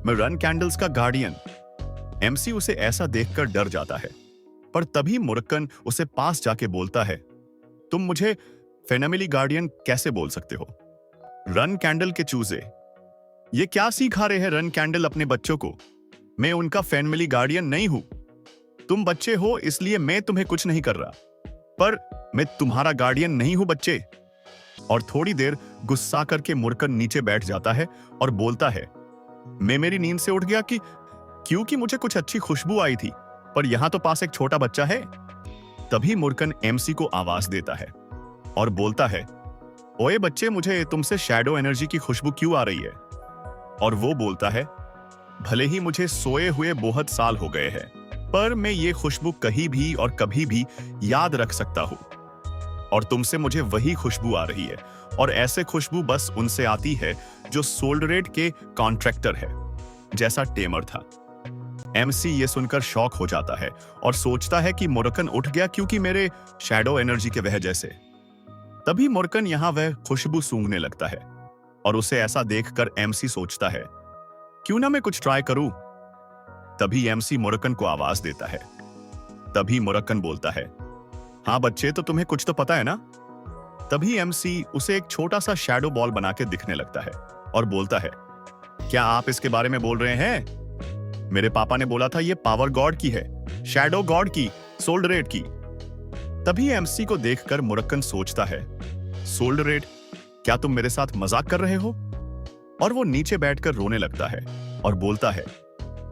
मैं रन कैंडल्स का गार्डियन। एमसी उसे ऐसा देखकर डर जाता है, पर तभी मुरक्कन उसे पास जाके बोलता है, तुम मुझे फैमिली गार्डियन कैसे बोल सकते हो? रन कैंडल के चूजे, ये क्या सिखा रहे हैं रन कैंडल अपने बच्चों को? मैं उनका फैमिली गार्डियन नहीं हूं। तुम बच्चे हो इसलिए मैं तुम्हें कुछ नहीं कर रहा, पर मैं तुम्हारा गार्डियन नहीं हूं बच्चे। और थोड़ी देर गुस्सा करके मुरक्कन नीचे बैठ जाता है और बोलता है, मैं मेरी नींद से उठ गया क्योंकि मुझे कुछ अच्छी खुशबू आई थी, पर यहां तो पास एक छोटा बच्चा है। तभी मुरक्कन एमसी को आवाज देता है और बोलता है, ओए बच्चे, मुझे तुमसे शैडो एनर्जी की खुशबू क्यों आ रही है? और वो बोलता है, भले ही मुझे सोए हुए बहुत साल हो गए हैं, पर मैं ये खुशबू कहीं भी और कभी भी याद रख सकता हूं। और तुमसे मुझे वही खुशबू आ रही है, और ऐसे खुशबू बस उनसे आती है जो सोल्डरेट के कॉन्ट्रैक्टर है, जैसा टेमर था। एमसी ये सुनकर शॉक हो जाता है और सोचता है कि मुरक्कन उठ गया क्योंकि मेरे शैडो एनर्जी के वजह से। तभी मुरक्कन यहां वह खुशबू सूंघने लगता है और उसे ऐसा देखकर एमसी सोचता है, क्यों ना मैं कुछ ट्राई करूं? तभी एमसी मुरक्कन को आवाज देता है। तभी मुरक्कन बोलता है, हाँ बच्चे, तो तुम्हें कुछ तो पता है ना? तभी एमसी उसे एक छोटा सा शैडो बॉल बना के दिखने लगता है और बोलता है, क्या आप इसके बारे में बोल रहे हैं? मेरे पापा ने बोला था ये पावर गॉड की है, शैडो गॉड की, सोल्डरेट की। तभी एमसी को देखकर मुरक्कन सोचता है, सोल्डरेट, क्या तुम मेरे साथ मजाक कर रहे हो? और वो नीचे बैठकर रोने लगता है और बोलता है,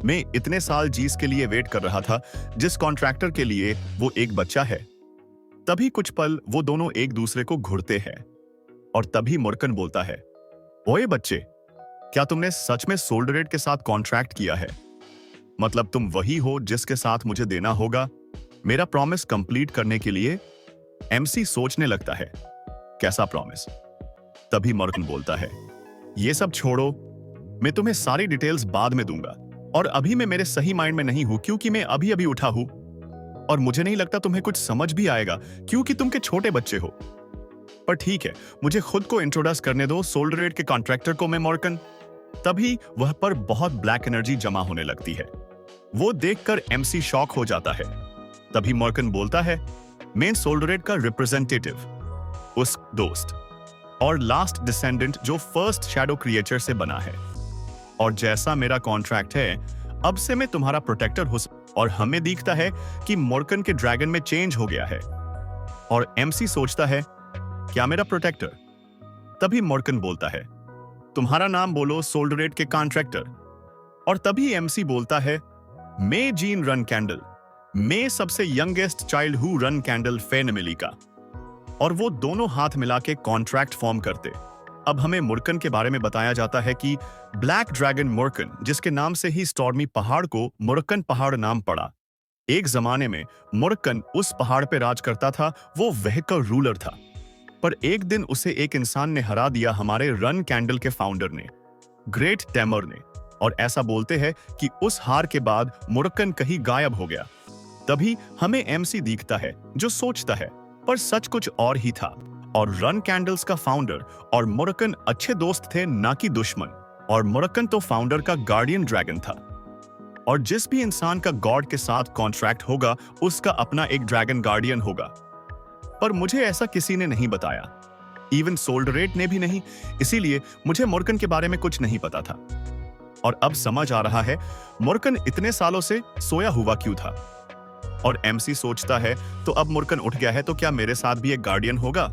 मैं इतने साल जीस के लिए वेट कर रहा था जिस कॉन्ट्रैक्टर के लिए वो एक बच्चा है। तभी कुछ पल वो दोनों एक दूसरे को घूरते हैं और तभी मुरक्कन बोलता है, ओए बच्चे, क्या तुमने सच में सोल्डरेट के साथ कॉन्ट्रैक्ट किया है? मतलब तुम वही हो जिसके साथ मुझे देना होगा मेरा प्रॉमिस कंप्लीट करने के लिए? एमसी सोचने लगता है, कैसा प्रॉमिस? तभी मुरक्कन बोलता है, ये सब छोड़ो, मैं तुम्हें सारी डिटेल्स बाद में दूंगा, और अभी मैं मेरे सही माइंड में नहीं हूं क्योंकि मैं अभी अभी उठा हूं, और मुझे नहीं लगता तुम्हें कुछ समझ भी आएगा क्योंकि तुम के छोटे बच्चे हो। पर ठीक है, मुझे खुद को इंट्रोड्यूस करने दो सोल्डरेट के कॉन्ट्रैक्टर को, मैं मुरक्कन। तभी वह पर बहुत ब्लैक एनर्जी जमा होने लगती है। वो देखकर एमसी शॉक हो जाता है। तभी मुरक्कन बोलता है, मैं सोल्डरेट का रिप्रेजेंटेटिव, उस दोस्त और लास्ट डिसेंडेंट जो फर्स्ट शैडो क्रिएचर से बना है, और जैसा मेरा कॉन्ट्रैक्ट है, अब से मैं तुम्हारा प्रोटेक्टर हो। और हमें दिखता है कि मुरक्कन के ड्रैगन में चेंज हो गया है और एमसी सोचता है, क्या मेरा प्रोटेक्टर? तभी मुरक्कन बोलता है, तुम्हारा नाम बोलो सोल्डरेट के कॉन्ट्रैक्टर। और तभी एमसी बोलता है, मैं जीन रन कैंडल, मैं सबसे यंगेस्ट चाइल्ड हूं रन कैंडल फैमिली का। और वो दोनों हाथ मिला के कॉन्ट्रैक्ट फॉर्म करते। अब हमें मुरक्कन के बारे में बताया जाता है कि ब्लैक ड्रैगन मुरक्कन, जिसके नाम से ही स्टॉर्मी पहाड़ को मुरक्कन पहाड़ नाम पड़ा। एक जमाने में मुरक्कन उस पहाड़ पे राज करता था, वो वह का रूलर था। पर एक दिन उसे एक इंसान ने हरा दिया, हमारे रन कैंडल के फाउंडर ने, ग्रेट टेमर ने। और ऐसा बोलते हैं कि उस हार के बाद मुरक्कन कहीं गायब हो गया। तभी हमें एमसी दिखता है जो सोचता है, पर सच कुछ और ही था। और रन कैंडल्स का फाउंडर और मुरक्कन अच्छे दोस्त थे, ना कि दुश्मन। और मुरक्कन तो फाउंडर का गार्डियन ड्रैगन था, और जिस भी इंसान का गॉड के साथ कॉन्ट्रैक्ट होगा उसका अपना एक ड्रैगन गार्डियन होगा। पर मुझे ऐसा किसी ने नहीं बताया, इवन सोल्डरेट ने भी नहीं, इसीलिए मुझे मुरक्कन के बारे में कुछ नहीं पता था। और अब समझ आ रहा है मुरक्कन इतने सालों से सोया हुआ क्यों था। और एमसी सोचता है, तो अब मुरक्कन उठ गया है तो क्या मेरे साथ भी एक गार्डियन होगा?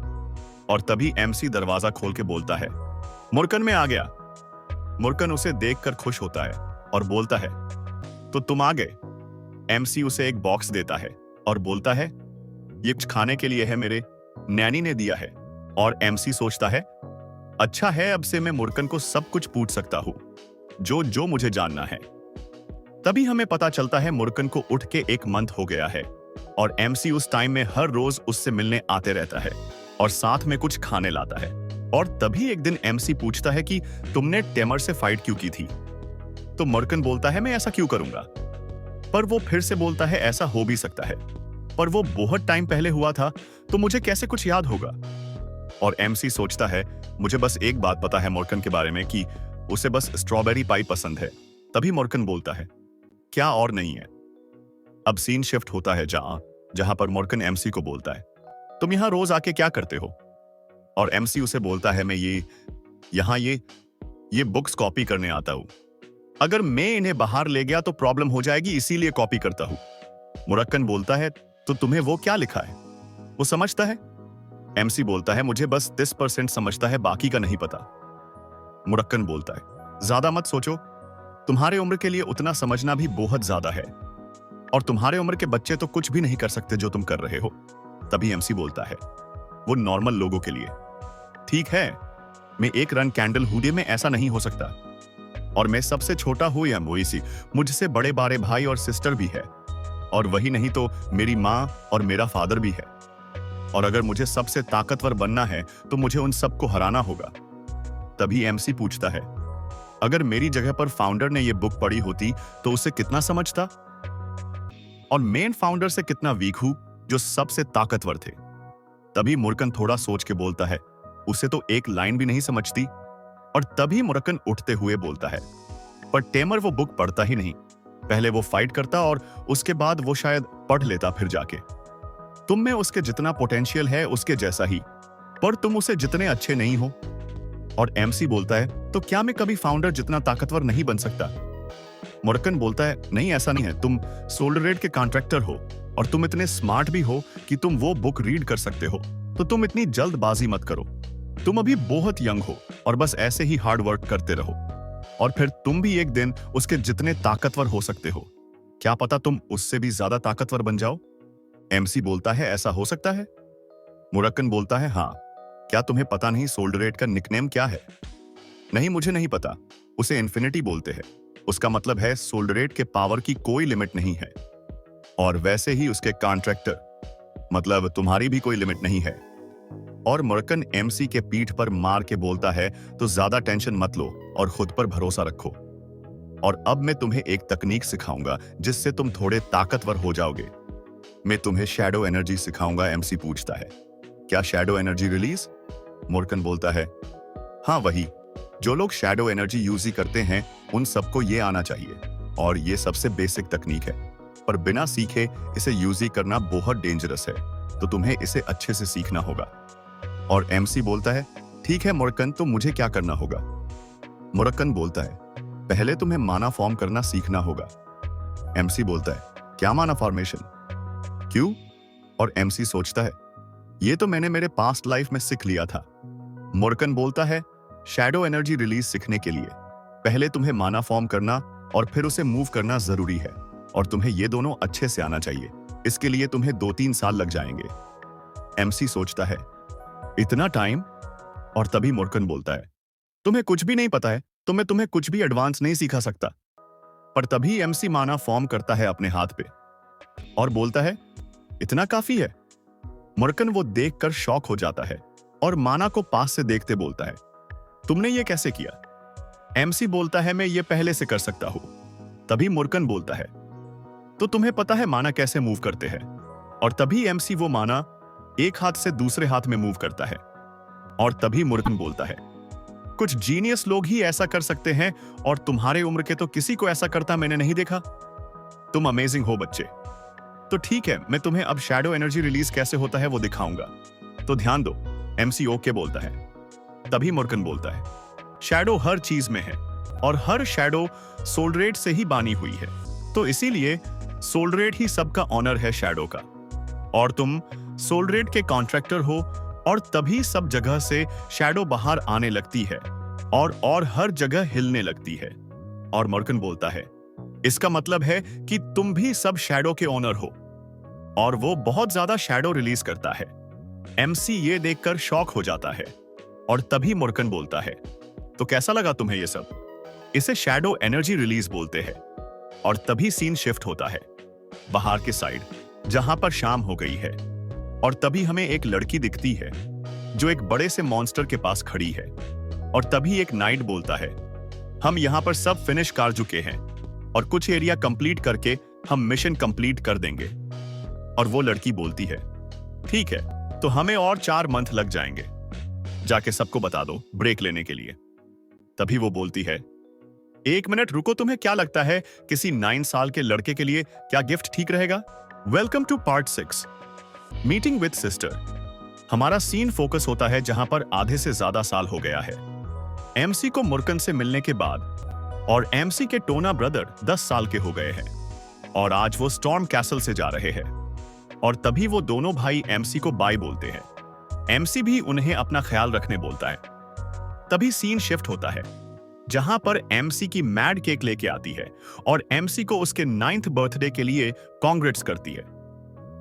और तभी एमसी दरवाजा खोल के बोलता है, मुरक्कन में आ गया। मुर्कन उसे देखकर खुश होता है और बोलता है, तो तुम आ गए। एमसी उसे एक बॉक्स देता है और बोलता है, ये कुछ खाने के लिए है, मेरे नैनी ने दिया है। और एमसी सोचता है, अच्छा है, अब से मैं मुर्कन को सब कुछ पूछ सकता हूं, जो जो मुझे जानना है। तभी हमें पता चलता है मुर्कन को उठ के एक मंथ हो गया है और एमसी उस टाइम में हर रोज उससे मिलने आते रहता है और साथ में कुछ खाने लाता है। और तभी एक दिन एमसी पूछता है कि तुमने टेमर से फाइट क्यों की थी? तो मुर्कन बोलता है, मैं ऐसा क्यों करूंगा? पर वो फिर से बोलता है, ऐसा हो भी सकता है, पर वो बहुत टाइम पहले हुआ था, तो मुझे कैसे कुछ याद होगा? और एमसी सोचता है, मुझे बस एक बात पता है मुर्कन के बारे में कि उसे बस स्ट्रॉबेरी पाई पसंद है। तभी मुर्कन बोलता है, क्या और नहीं है? अब सीन शिफ्ट होता है जहां पर मुर्कन एमसी को बोलता है, तुम यहां रोज आके क्या करते हो? और एमसी उसे बोलता है, मैं ये बुक्स कॉपी करने आता हूं। अगर मैं इन्हें बाहर ले गया तो प्रॉब्लम हो जाएगी, इसीलिए कॉपी करता हूं। मुर्कन बोलता है, तो तुम्हें वो क्या लिखा है, वो समझता है? एमसी बोलता है, मुझे बस 30% समझता है, बाकी का नहीं पता। मुर्कन बोलता है, ज्यादा मत सोचो, तुम्हारे उम्र के लिए उतना समझना भी बहुत ज्यादा है, और तुम्हारे उम्र के बच्चे तो कुछ भी नहीं कर सकते जो तुम कर रहे हो। तभी एमसी बोलता है, वो नॉर्मल लोगों के लिए ठीक है, मैं एक रन कैंडल हुडे में ऐसा नहीं हो सकता, और मैं सबसे छोटा हूं या मोइसी, मुझसे बड़े बारे भाई और सिस्टर भी है, और वही नहीं तो मेरी माँ और मेरा फादर भी है, और अगर मुझे सबसे ताकतवर बनना है तो मुझे उन सबको हराना होगा। तभी एमसी पूछता है, अगर मेरी जगह पर फाउंडर ने यह बुक पढ़ी होती तो उसे कितना समझता, और मेन फाउंडर से कितना वीक हूं जो सबसे ताकतवर थे। तभी मुर्कन थोड़ा सोच के बोलता है, उसे तो एक लाइन भी नहीं समझती। और तभी मुर्कन उठते हुए बोलता है, पर टेमर वो बुक पढ़ता ही नहीं, पहले वो फाइट करता और उसके बाद वो शायद पढ़ लेता फिर जाके। तुम में उसके जितना पोटेंशियल है उसके जैसा ही, पर तुम उसे जितने अच्छे नहीं हो। और एमसी बोलता है, तो क्या मैं कभी फाउंडर जितना ताकतवर नहीं बन सकता? मुर्कन बोलता है, नहीं ऐसा नहीं है, तुम सोल्डरेट के कॉन्ट्रैक्टर हो और तुम इतने स्मार्ट भी हो कि तुम वो बुक रीड कर सकते हो, तो तुम इतनी जल्दबाजी मत करो। तुम अभी बहुत यंग हो और बस ऐसे ही हार्ड वर्क करते रहो, और फिर तुम भी एक दिन उसके जितने ताकतवर हो सकते हो। क्या पता तुम उससे भी ज्यादा ताकतवर बन जाओ। एमसी बोलता है, ऐसा हो सकता है? मुर्कन बोलता है, हाँ। क्या तुम्हें पता नहीं सोल्डरेट का निकनेम क्या है? नहीं, मुझे नहीं पता, उसे इन्फिनिटी बोलते हैं। उसका मतलब है सोल्डरेट के पावर की कोई लिमिट नहीं है, और वैसे ही उसके कॉन्ट्रैक्टर मतलब तुम्हारी भी कोई लिमिट नहीं है। और मुर्कन एमसी के पीठ पर मार के बोलता है, तो ज्यादा टेंशन मत लो और खुद पर भरोसा रखो, और अब मैं तुम्हें एक तकनीक सिखाऊंगा जिससे तुम थोड़े ताकतवर हो जाओगे। मैं तुम्हें शैडो एनर्जी सिखाऊंगा। एमसी पूछता है, क्या शैडो एनर्जी रिलीज? मुर्कन बोलता है, हाँ वही, जो लोग शैडो एनर्जी यूज ही करते हैं उन सबको ये आना चाहिए, और ये सबसे बेसिक तकनीक है, पर बिना सीखे इसे यूज ही करना बहुत डेंजरस है, तो तुम्हें इसे अच्छे से सीखना होगा। और एमसी बोलता है, ठीक है मुर्कन, तो मुझे क्या करना होगा? मुर्कन बोलता है, पहले तुम्हें माना फॉर्म करना सीखना होगा। एमसी बोलता है, क्या माना फॉर्मेशन? क्यों? और एमसी सोचता है, ये तो मैंने मेरे पास्ट लाइफ में सीख लिया था। मुर्कन बोलता है, शैडो एनर्जी रिलीज सीखने के लिए पहले तुम्हें माना फॉर्म करना और फिर उसे मूव करना जरूरी है, और तुम्हें ये दोनों अच्छे से आना चाहिए। इसके लिए तुम्हें 2-3 साल लग जाएंगे। एमसी सोचता है, इतना टाइम? और तभी मुर्कन बोलता है, तुम्हें कुछ भी नहीं पता है, तो मैं तुम्हें कुछ भी एडवांस नहीं सिखा सकता। पर तभी एमसी माना फॉर्म करता है अपने हाथ पे और बोलता है, इतना काफी है? मुर्कन वो देखकर शॉक हो जाता है और माना को पास से देखते बोलता है, तुमने ये कैसे किया? एमसी बोलता है, मैं ये पहले से कर सकता हूं। तभी मुर्कन बोलता है, तो तुम्हें पता है माना कैसे मूव करते हैं? और तभी एमसी वो माना एक हाथ से दूसरे हाथ में मूव करता है। और तभी मुर्कन बोलता है, कुछ जीनियस लोग ही ऐसा कर सकते हैं, और तुम्हारे उम्र के तो किसी को ऐसा करता मैंने नहीं देखा। तुम अमेजिंग हो बच्चे। तो ठीक है, मैं तुम्हें अब शैडो एनर्जी रिलीज कैसे होता है वो दिखाऊंगा, तो ध्यान दो। एमसी ओके बोलता है। तभी मुर्कन बोलता है, शैडो हर चीज में है, और हर शैडो सोल्डरेट से ही बानी हुई है, तो इसीलिए सोल्डरेट ही सबका ऑनर है शैडो का, और तुम सोल्डरेट के कॉन्ट्रैक्टर हो, और तभी सब जगह से शैडो बाहर आने लगती है, और हर जगह हिलने लगती है। और मोर्गन बोलता है, इसका मतलब है कि तुम भी सब शैडो के ओनर हो। और वो बहुत ज्यादा शैडो रिलीज करता है। एमसी ये देखकर शॉक हो जाता है। और तभी मोर्गन बोलता है, तो कैसा लगा तुम्हें ये सब? इसे शैडो एनर्जी रिलीज बोलते हैं। और तभी सीन शिफ्ट होता है बाहर के साइड, जहां पर शाम हो गई है। और तभी हमें एक लड़की दिखती है जो एक बड़े से मॉन्स्टर के पास खड़ी है। और तभी एक नाइट बोलता है, हम यहां पर सब फिनिश कर चुके हैं और कुछ एरिया कंप्लीट करके हम मिशन कंप्लीट कर देंगे। और वो लड़की बोलती है, ठीक है, तो हमें और 4 मंथ लग जाएंगे, जाके सबको बता दो ब्रेक लेने के लिए। तभी वो बोलती है, 1 मिनट रुको, तुम्हें क्या लगता है किसी 9 साल के लड़के के लिए क्या गिफ्ट ठीक रहेगा? Welcome to part 6, meeting with sister. हमारा सीन फोकस होता है जहां पर आधे से ज्यादा साल हो गया है एमसी को मुर्कन से मिलने के बाद। और एमसी के टोना ब्रदर 10 साल के हो गए हैं और आज वो स्टॉर्म कैसल से जा रहे हैं। और तभी वो दोनों भाई एमसी को बाय बोलते हैं। एमसी भी उन्हें अपना ख्याल रखने बोलता है। तभी सीन शिफ्ट होता है जहां पर एमसी की मैड केक लेके आती है और एमसी को उसके 9th बर्थडे के लिए कांग्रेट्स करती है।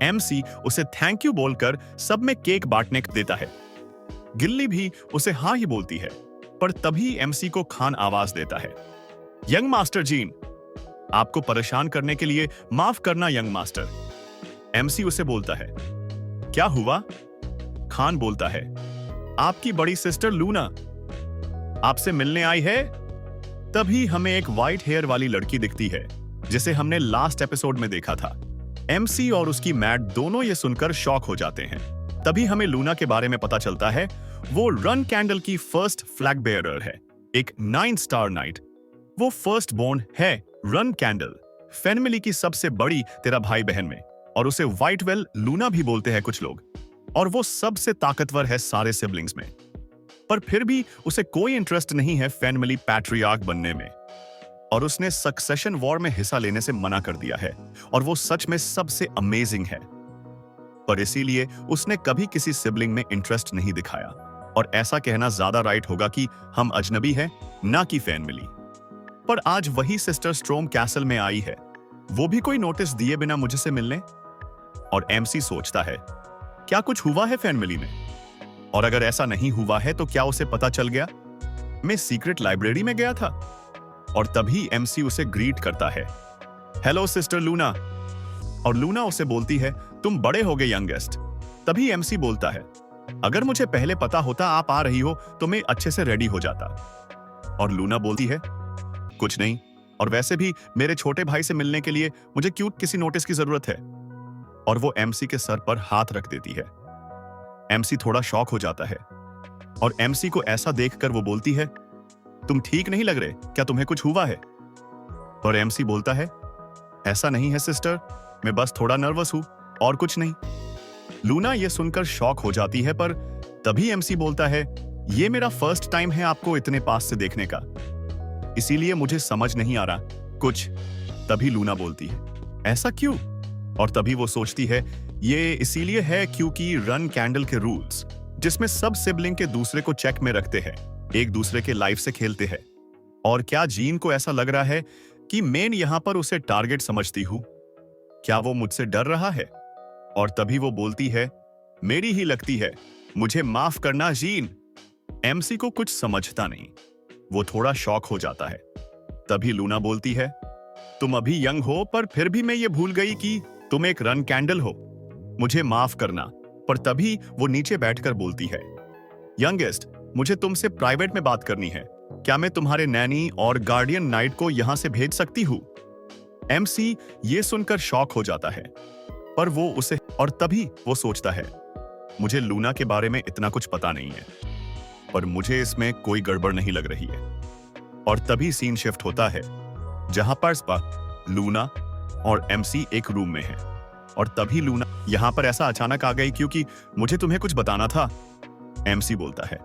एमसी उसे थैंक यू बोलकर सब में केक बांटने देता है। गिल्ली भी उसे हाँ ही बोलती है, पर तभी एमसी को खान आवाज देता है, यंग मास्टर जीन, आपको परेशान करने के लिए माफ करना यंग मास्टर। एमसी उसे बोलता है, क्या हुआ? खान बोलता है, आपकी बड़ी सिस्टर लूना आपसे मिलने आई है। तभी हमें एक व्हाइट हेयर वाली लड़की दिखती है जिसे हमने लास्ट एपिसोड में देखा था। एमसी और उसकी मैट दोनों ये सुनकर शॉक हो जाते हैं। तभी हमें लूना के बारे में पता चलता है। वो रन कैंडल की फर्स्ट फ्लैग बेयरर है, एक 9 स्टार नाइट। वो फर्स्ट बोर्न है रन कैंडल, फैमिली की सबसे बड़ी तेरा भाई बहन में। और उसे व्हाइटवेल लूना भी बोलते हैं कुछ लोग। और वो सबसे ताकतवर है सारे सिबलिंग्स में। पर फिर भी उसे कोई इंटरेस्ट नहीं है फैमिली पैट्रियार्क बनने में। और उसने सक्सेशन वॉर में हिस्सा लेने से मना कर दिया है। और वो सच में सबसे अमेजिंग है, पर इसीलिए उसने कभी किसी सिबलिंग में इंटरेस्ट नहीं दिखाया। और ऐसा कहना ज्यादा राइट होगा कि हम अजनबी हैं, ना कि फैमिली। पर आज वही सिस्टर स्ट्रोम कैसल में आई है, वो भी कोई नोटिस दिए बिना मुझसे मिलने। और एमसी सोचता है, क्या कुछ हुआ है फैमिली में? और अगर ऐसा नहीं हुआ है तो क्या उसे पता चल गया? मैं सीक्रेट लाइब्रेरी में गया था। और तभी एमसी उसे ग्रीट करता है, हेलो सिस्टर लूना। और लूना उसे बोलती है, तुम बड़े हो गए यंगेस्ट। तभी एमसी बोलता है, अगर मुझे पहले पता होता आप आ रही हो तो मैं अच्छे से रेडी हो जाता। और लूना बोलती है, कुछ नहीं, और वैसे भी मेरे छोटे भाई से मिलने के लिए मुझे क्यों किसी नोटिस की जरूरत है? और वो एमसी के सर पर हाथ रख देती है। एमसी थोड़ा शॉक हो जाता है। और एमसी को ऐसा देखकर वो बोलती है, तुम ठीक नहीं लग रहे, क्या तुम्हें कुछ हुआ है? पर एमसी बोलता है, ऐसा नहीं है सिस्टर, मैं बस थोड़ा नर्वस हूं और कुछ नहीं। लूना ये सुनकर शॉक हो जाती है, पर तभी एमसी बोलता है, ये मेरा फर्स्ट टाइम है आपको इतने पास से देखने का, इसीलिए मुझे समझ नहीं आ रहा कुछ। तभी लूना बोलती है, ऐसा क्यों? और तभी वो सोचती है, ये इसीलिए है क्योंकि रन कैंडल के रूल्स, जिसमें सब सिबलिंग के दूसरे को चेक में रखते हैं, एक दूसरे के लाइफ से खेलते हैं। और क्या जीन को ऐसा लग रहा है कि मैं यहां पर उसे टारगेट समझती हूं? क्या वो मुझसे डर रहा है? और तभी वो बोलती है, मेरी ही लगती है, मुझे माफ करना जीन। एमसी को कुछ समझता नहीं, वो थोड़ा शॉक हो जाता है। तभी लूना बोलती है, तुम अभी यंग हो, पर फिर भी मैं ये भूल गई कि तुम एक रन कैंडल हो, मुझे माफ करना। पर तभी वो नीचे बैठकर बोलती है, यंगेस्ट, मुझे तुमसे प्राइवेट में बात करनी है, क्या मैं तुम्हारे नैनी और गार्डियन नाइट को यहां से भेज सकती हूं? एमसी ये सुनकर शॉक हो जाता है, पर वो उसे, और तभी वो सोचता है, मुझे लूना के बारे में इतना कुछ पता नहीं है, पर मुझे इसमें कोई गड़बड़ नहीं लग रही है। और तभी सीन शिफ्ट होता है जहां पर लूना और एमसी एक रूम में है। और तभी लूना, यहां पर ऐसा अचानक आ गई क्योंकि मुझे तुम्हें कुछ बताना था। एमसी बोलता है,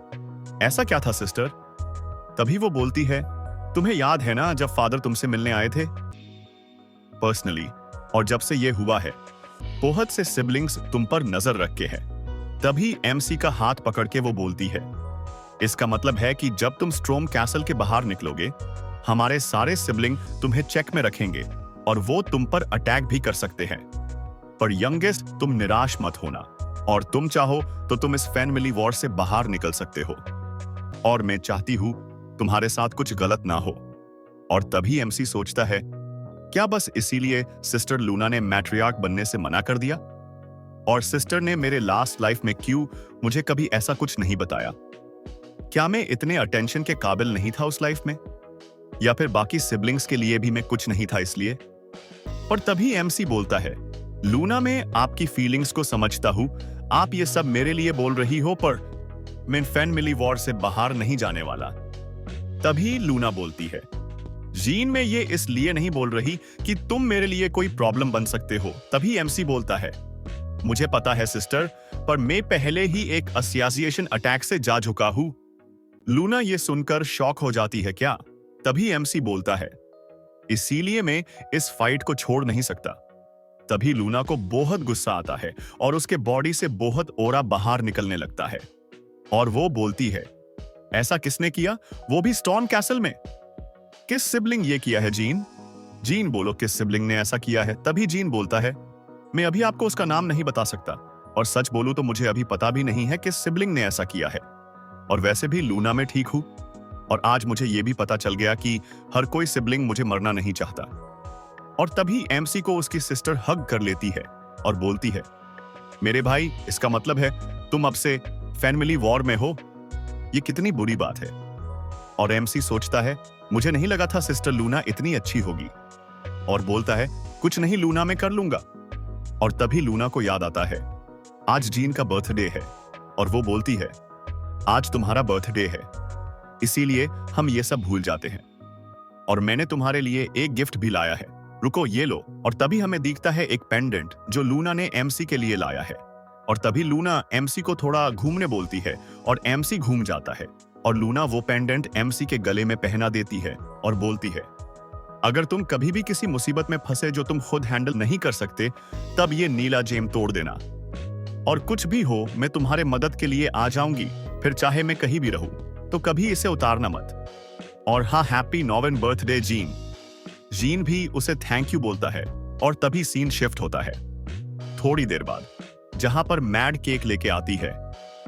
ऐसा क्या था सिस्टर? तभी वो बोलती है, तुम्हें याद है ना जब फादर तुमसे मिलने आए थे पर्सनली, और जब से ये हुआ है बहुत से सिबलिंग्स तुम पर नजर रख के हैं। तभी एमसी का हाथ पकड़ के वो बोलती है, इसका मतलब है कि जब तुम स्ट्रोम कैसल के बाहर निकलोगे, हमारे सारे सिबलिंग तुम्हें चेक में रखेंगे और वो तुम पर अटैक भी कर सकते हैं। पर यंगेस्ट, तुम निराश मत होना, और तुम चाहो तो तुम इस फैमिली वॉर से बाहर निकल सकते हो। और मैं चाहती हूं तुम्हारे साथ कुछ गलत ना हो। और तभी एमसी सोचता है, क्या बस इसीलिए सिस्टर लूना ने मैट्रियार्क बनने से मना कर दिया? और सिस्टर ने मेरे लास्ट लाइफ में क्यों मुझे कभी ऐसा कुछ नहीं बताया? क्या मैं इतने अटेंशन के काबिल नहीं था उस लाइफ में? या फिर बाकी सिबलिंग्स के लिए भी मैं कुछ नहीं था इसलिए? पर तभी एमसी बोलता है, लूना, मैं आपकी फीलिंग्स को समझता हूं। आप ये सब मेरे लिए बोल रही हो, पर मैं फैमिली वॉर से बाहर नहीं जाने वाला। तभी लूना बोलती है, जीन, मैं ये इसलिए नहीं बोल रही कि तुम मेरे लिए कोई प्रॉब्लम बन सकते हो। तभी एमसी बोलता है, मुझे पता है सिस्टर, पर मैं पहले ही एक एसोसिएशन अटैक से जा झुका हूं। लूना ये सुनकर शॉक हो जाती है क्या? तभी एमसी बोलता है, इसीलिए मैं इस फाइट को छोड़ नहीं सकता। तभी लूना को बहुत गुस्सा आता है और उसके बॉडी से बहुत ओरा बाहर निकलने लगता है, और वो बोलती है, ऐसा किसने किया, वो भी स्टॉर्म कैसल में? किस सिबलिंग ये किया है जीन? जीन, बोलो किस सिबलिंग ने ऐसा किया है? तभी जीन बोलता है, मैं अभी आपको उसका नाम नहीं बता सकता, और सच बोलूं तो मुझे अभी पता भी नहीं है किस सिबलिंग ने ऐसा किया है। और वैसे भी लूना मैं ठीक हूं, और आज मुझे यह भी पता चल गया कि हर कोई सिबलिंग मुझे मरना नहीं चाहता। और तभी एमसी को उसकी सिस्टर हग कर लेती है और बोलती है, मेरे भाई, इसका मतलब है तुम अब से फैमिली वॉर में हो। ये कितनी बुरी बात है। और एमसी सोचता है, मुझे नहीं लगा था सिस्टर लूना इतनी अच्छी होगी, और बोलता है, कुछ नहीं लूना, मैं कर लूंगा। और तभी लूना को याद आता है, आज जीन का बर्थडे है, और वो बोलती है, आज तुम्हारा बर्थडे है, इसीलिए हम ये सब भूल जाते हैं, और मैंने तुम्हारे लिए एक गिफ्ट भी लाया है, रुको ये लो। और तभी हमें दिखता है एक पेंडेंट जो लूना ने एमसी के लिए लाया है। और तभी लूना एमसी को थोड़ा घूमने बोलती है, और एमसी घूम जाता है, और लूना वो पेंडेंट एमसी के गले में पहना देती है और बोलती है, अगर तुम कभी भी किसी मुसीबत में फंसे जो तुम खुद हैंडल नहीं कर सकते, तब ये नीला जेम तोड़ देना, और कुछ भी हो मैं तुम्हारे मदद के लिए आ जाऊंगी, फिर चाहे मैं कहीं भी रहूं, तो कभी इसे उतारना मत। और हाँ, happy 9th birthday gene. Gene भी उसे थैंक यू बोलता है, और तभी सीन शिफ्ट होता है थोड़ी देर बाद, जहां पर मैड केक लेके आती है,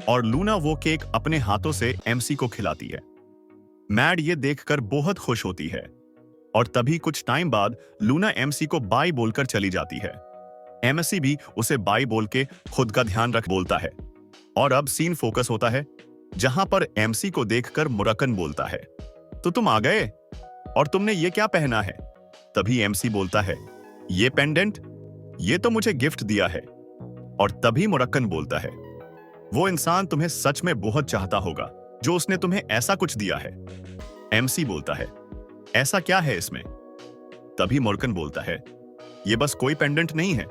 और लूना वो केक अपने हाथों से एमसी को खिलाती है। मैड ये देखकर बहुत खुश होती है, और तभी कुछ टाइम बाद लूना एमसी को बाय बोलकर चली जाती है। एमसी भी उसे बाय बोल के खुद का ध्यान रख बोलता है। और अब सीन फोकस होता है जहां पर एमसी को देखकर मुरक्कन बोलता है, तो तुम आ गए, और तुमने ये क्या पहना है? तभी एमसी बोलता है, ये पेंडेंट, ये तो मुझे गिफ्ट दिया है। और तभी मुरक्कन बोलता है, वो इंसान तुम्हें सच में बहुत चाहता होगा जो उसने तुम्हें ऐसा कुछ दिया है। एमसी बोलता है, ऐसा क्या है इसमें? तभी मुरक्कन बोलता है, ये बस कोई पेंडेंट नहीं है,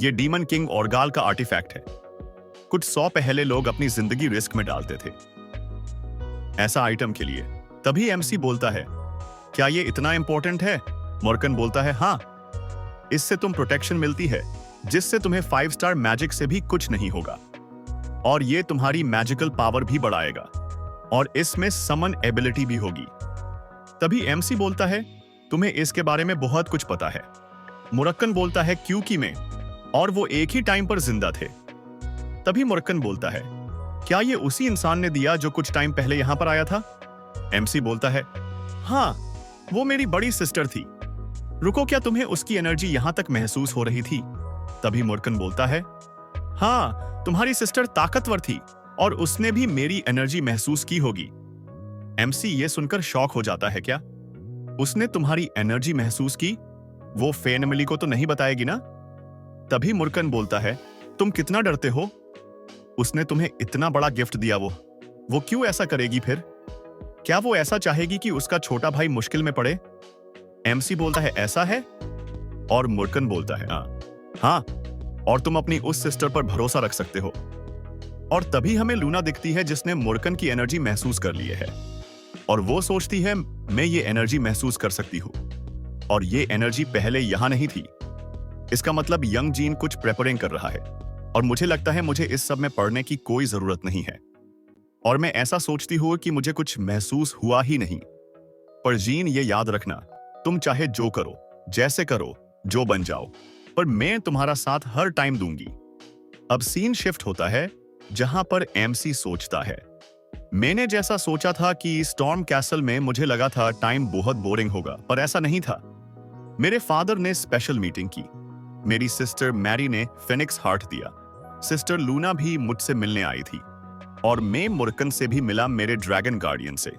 ये डीमन किंग ऑर्गाल का आर्टिफैक्ट है। कुछ 100 पहले लोग अपनी जिंदगी रिस्क में डालते थे ऐसा आइटम के लिए। तभी एमसी बोलता है, क्या ये इतना इंपॉर्टेंट है? मुरक्कन बोलता है, हाँ, इससे तुम प्रोटेक्शन मिलती है जिससे तुम्हें 5 स्टार मैजिक से भी कुछ नहीं होगा, और ये तुम्हारी मैजिकल पावर भी बढ़ाएगा, और इसमें समन एबिलिटी भी होगी। तभी एमसी बोलता है, तुम्हें इसके बारे में बहुत कुछ पता है। मुरक्कन बोलता है, क्योंकि मैं और वो एक ही टाइम पर जिंदा थे। तभी मुरक्कन बोलता है, क्या ये उसी इंसान ने दिया जो कुछ टाइम पहले यहां पर आया था? एमसी बोलता है, हाँ, वो मेरी बड़ी सिस्टर थी। रुको, क्या तुम्हें उसकी एनर्जी यहां तक महसूस हो रही थी? तभी मुरक्कन बोलता है, हाँ, तुम्हारी सिस्टर ताकतवर थी और उसने भी मेरी एनर्जी महसूस की होगी। एमसी ये सुनकर शॉक हो जाता है, क्या उसने तुम्हारी एनर्जी महसूस की? वो फैमिली को तो नहीं बताएगी ना? तभी मुरक्कन बोलता है, तुम कितना डरते हो? उसने तुम्हें इतना बड़ा गिफ्ट दिया, वो क्यों ऐसा करेगी फिर? क्या वो ऐसा चाहेगी कि उसका छोटा भाई मुश्किल में पड़े? एमसी बोलता है, ऐसा है? और मुरक्कन बोलता है, हाँ, और तुम अपनी उस सिस्टर पर भरोसा रख सकते हो। और तभी हमें लूना दिखती है जिसने मुरक्कन की एनर्जी महसूस कर ली है, और वो सोचती है मैं ये एनर्जी महसूस कर सकती हूँ, और ये एनर्जी पहले यहां नहीं थी। इसका मतलब यंग जीन कुछ प्रेपरिंग कर रहा है, और मुझे लगता है मुझे इस सब में पढ़ने की कोई जरूरत नहीं है। और मैं ऐसा सोचती हूँ कि मुझे कुछ महसूस हुआ ही नहीं। पर जीन, ये याद रखना, तुम चाहे जो करो, जैसे करो, जो बन जाओ, पर मैं तुम्हारा साथ हर टाइम दूंगी। अब सीन शिफ्ट होता है जहां पर एमसी सोचता है, मैंने जैसा सोचा था कि स्टॉर्म कैसल में मुझे लगा था टाइम बहुत बोरिंग होगा, पर ऐसा नहीं था। मेरे फादर ने स्पेशल मीटिंग की, मेरी सिस्टर मैरी ने फिनिक्स हार्ट दिया, सिस्टर लूना भी मुझसे मिलने आई थी, और मैं मुर्कन से भी मिला, मेरे ड्रैगन गार्डियन से।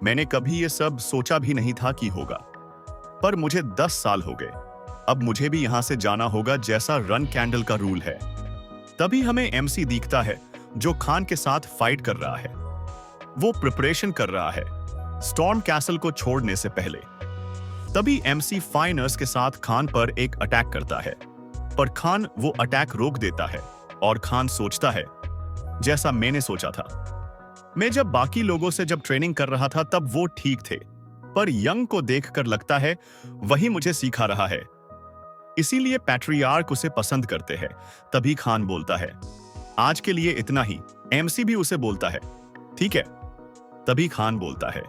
मैंने कभी ये सब सोचा भी नहीं था कि होगा, पर मुझे 10 साल हो गए। अब मुझे भी यहां से जाना होगा जैसा रन कैंडल का रूल है। तभी हमें एमसी दिखता है जो खान के साथ फाइट कर रहा है। वो प्रिपरेशन कर रहा है स्टॉर्म कैसल को छोड़ने से पहले। तभी एमसी फाइनर्स के साथ खान पर एक अटैक करता है, पर खान वो अटैक रोक देता है और खान सोचता है जैसा मैंने सोचा था। मैं जब बाकी लोगों से जब ट्रेनिंग कर रहा था तब वो ठीक थे, पर यंग को देखकर लगता है वही मुझे सिखा रहा है, इसीलिए पैट्रियार्क उसे पसंद करते हैं। तभी खान बोलता है आज के लिए इतना ही। एमसी भी उसे बोलता है ठीक है। तभी खान बोलता है,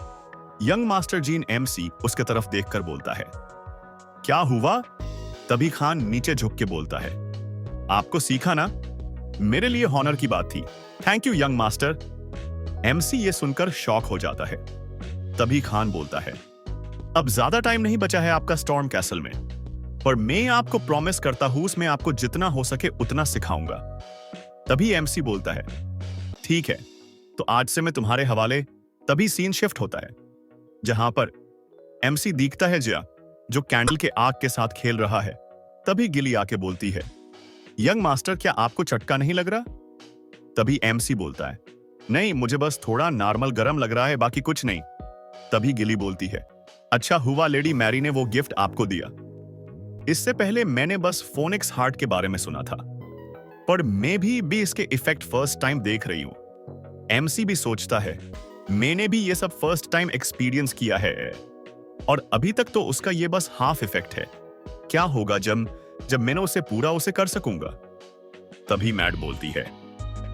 यंग मास्टर जीन। एमसी उसके तरफ देखकर बोलता है क्या हुआ? तभी खान नीचे झुक के बोलता है आपको सीखा ना, मेरे लिए हॉनर की बात थी, thank you young master. MC ये सुनकर शॉक हो जाता है। तभी खान बोलता है अब ज्यादा टाइम नहीं बचा है आपका स्टॉर्म कैसल में, पर मैं आपको प्रॉमिस करता हूं उसमें आपको जितना हो सके उतना सिखाऊंगा। तभी एमसी बोलता है ठीक है, तो आज से मैं तुम्हारे हवाले। तभी सीन शिफ्ट होता है जहां पर एमसी दिखता है जिया जो कैंडल के आग के साथ खेल रहा है। तभी गिली आके बोलती है यंग मास्टर क्या आपको चटका नहीं लग रहा? तभी एमसी बोलता है नहीं, मुझे बस थोड़ा नॉर्मल गरम लग रहा है, बाकी कुछ नहीं। तभी गिली बोलती है अच्छा हुआ लेडी मैरी ने वो गिफ्ट आपको दिया, इससे पहले मैंने बस फोनिक्स हार्ट के बारे में सुना था, पर मैं भी इसके इफेक्ट फर्स्ट टाइम देख रही हूं। एमसी भी सोचता है मैंने भी ये सब फर्स्ट टाइम एक्सपीरियंस किया है, और अभी तक तो उसका ये बस हाफ इफेक्ट है। क्या होगा जब मैंने उसे पूरा उसे कर सकूंगा? तभी मैड बोलती है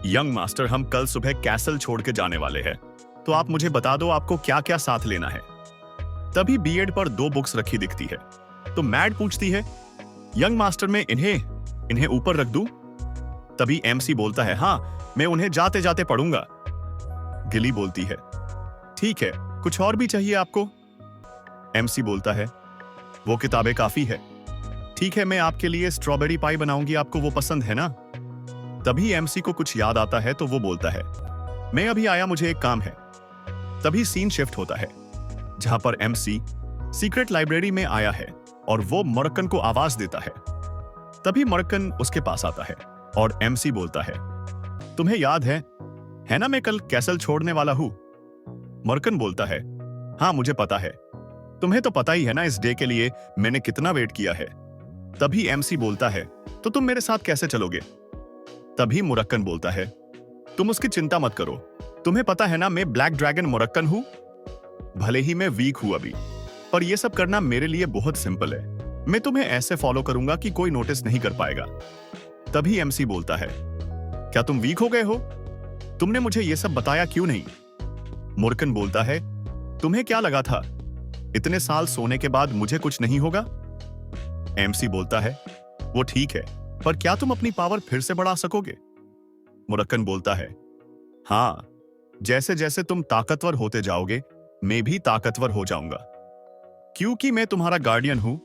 यंग मास्टर हम कल सुबह कैसल छोड़ के जाने वाले हैं, तो आप मुझे बता दो आपको क्या क्या साथ लेना है। तभी बीएड पर 2 बुक्स रखी दिखती है, तो मैड पूछती है यंग मास्टर मैं इन्हें ऊपर रख दूं? तभी एमसी बोलता है हाँ, मैं उन्हें जाते जाते पढ़ूंगा। गिली बोलती है ठीक है, कुछ और भी चाहिए आपको? एमसी बोलता है वो किताबें काफी है, ठीक है मैं आपके लिए स्ट्रॉबेरी पाई बनाऊंगी, आपको वो पसंद है ना? तभी एमसी को कुछ याद आता है तो वो बोलता है मैं अभी आया, मुझे एक काम है। तभी सीन शिफ्ट होता है जहां पर एमसी सीक्रेट लाइब्रेरी में आया है और वो मोरक्कन को आवाज देता है। तभी मोरक्कन उसके पास आता है और एमसी बोलता है तुम्हें याद है ना मैं कल कैसल छोड़ने वाला हूं? मोरक्कन बोलता है हाँ मुझे पता है, तुम्हें तो पता ही है ना इस डे के लिए मैंने कितना वेट किया है। तभी एमसी बोलता है तो तुम मेरे साथ कैसे चलोगे? तभी मोरक्कन बोलता है तुम उसकी चिंता मत करो, तुम्हें पता है ना मैं ब्लैक ड्रैगन मोरक्कन हूं, भले ही मैं वीक हूं अभी, पर यह सब करना मेरे लिए बहुत सिंपल है, मैं तुम्हें ऐसे फॉलो करूंगा कि कोई नोटिस नहीं कर पाएगा। तभी एमसी बोलता है क्या तुम वीक हो गए हो? तुमने मुझे यह सब बताया क्यों नहीं? मोरक्कन बोलता है तुम्हें क्या लगा था इतने साल सोने के बाद मुझे कुछ नहीं होगा? एमसी बोलता है वो ठीक है, पर क्या तुम अपनी पावर फिर से बढ़ा सकोगे? मोरक्कन बोलता है हाँ, जैसे जैसे तुम ताकतवर होते जाओगे मैं भी ताकतवर हो जाऊंगा, क्योंकि मैं तुम्हारा गार्डियन हूं,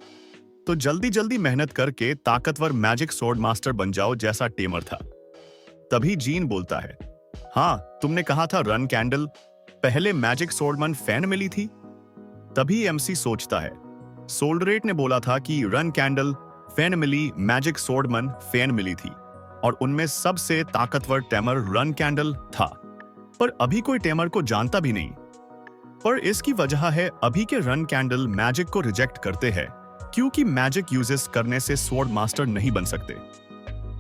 तो जल्दी जल्दी मेहनत करके ताकतवर मैजिक सोर्ड मास्टर बन जाओ जैसा टेमर था। तभी जीन बोलता है हाँ, तुमने कहा था रन कैंडल पहले मैजिक सोर्डमैन फैन मिली थी। तभी एमसी सोचता है सोल्डरेट ने बोला था कि रन कैंडल फैन मिली, मैजिक सोर्डमैन फैन मिली थी, और उनमें सबसे ताकतवर टेमर रन कैंडल था, पर अभी कोई टेमर को जानता भी नहीं। पर इसकी वजह है अभी के रन कैंडल मैजिक को रिजेक्ट करते हैं, क्योंकि मैजिक यूजेस करने से स्वॉर्ड मास्टर नहीं बन सकते।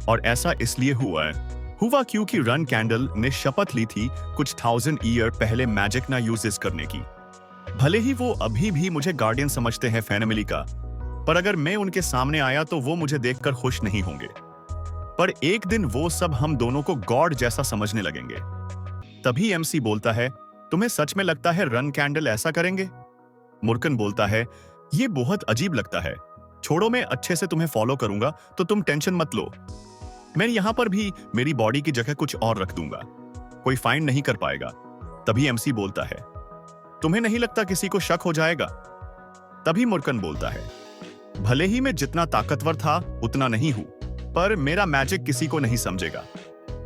और ऐसा इसलिए हुआ क्योंकि रन कैंडल ने शपथ ली थी कुछ 1000 ईयर पहले मैजिक ना यूजेस करने की। भले ही वो अभी भी मुझे गार्डियन समझते हैं फैमिली का, पर अगर मैं उनके सामने आया तो वो मुझे देखकर खुश नहीं होंगे, पर एक दिन वो सब हम दोनों को गॉड जैसा समझने लगेंगे। तभी एमसी बोलता है, तुम्हें सच में लगता है रन कैंडल ऐसा करेंगे? मुर्कन बोलता है, ये बहुत अजीब लगता है, छोड़ो मैं अच्छे से तुम्हें फॉलो करूंगा तो तुम टेंशन मत लो। मैं यहां पर भी मेरी बॉडी की जगह कुछ और रख दूंगा, कोई फाइंड नहीं कर पाएगा। तभी एमसी बोलता है, तुम्हें नहीं लगता किसी को शक हो जाएगा? तभी मुर्कन बोलता है, भले ही मैं जितना ताकतवर था उतना नहीं हूं, पर मेरा मैजिक किसी को नहीं समझेगा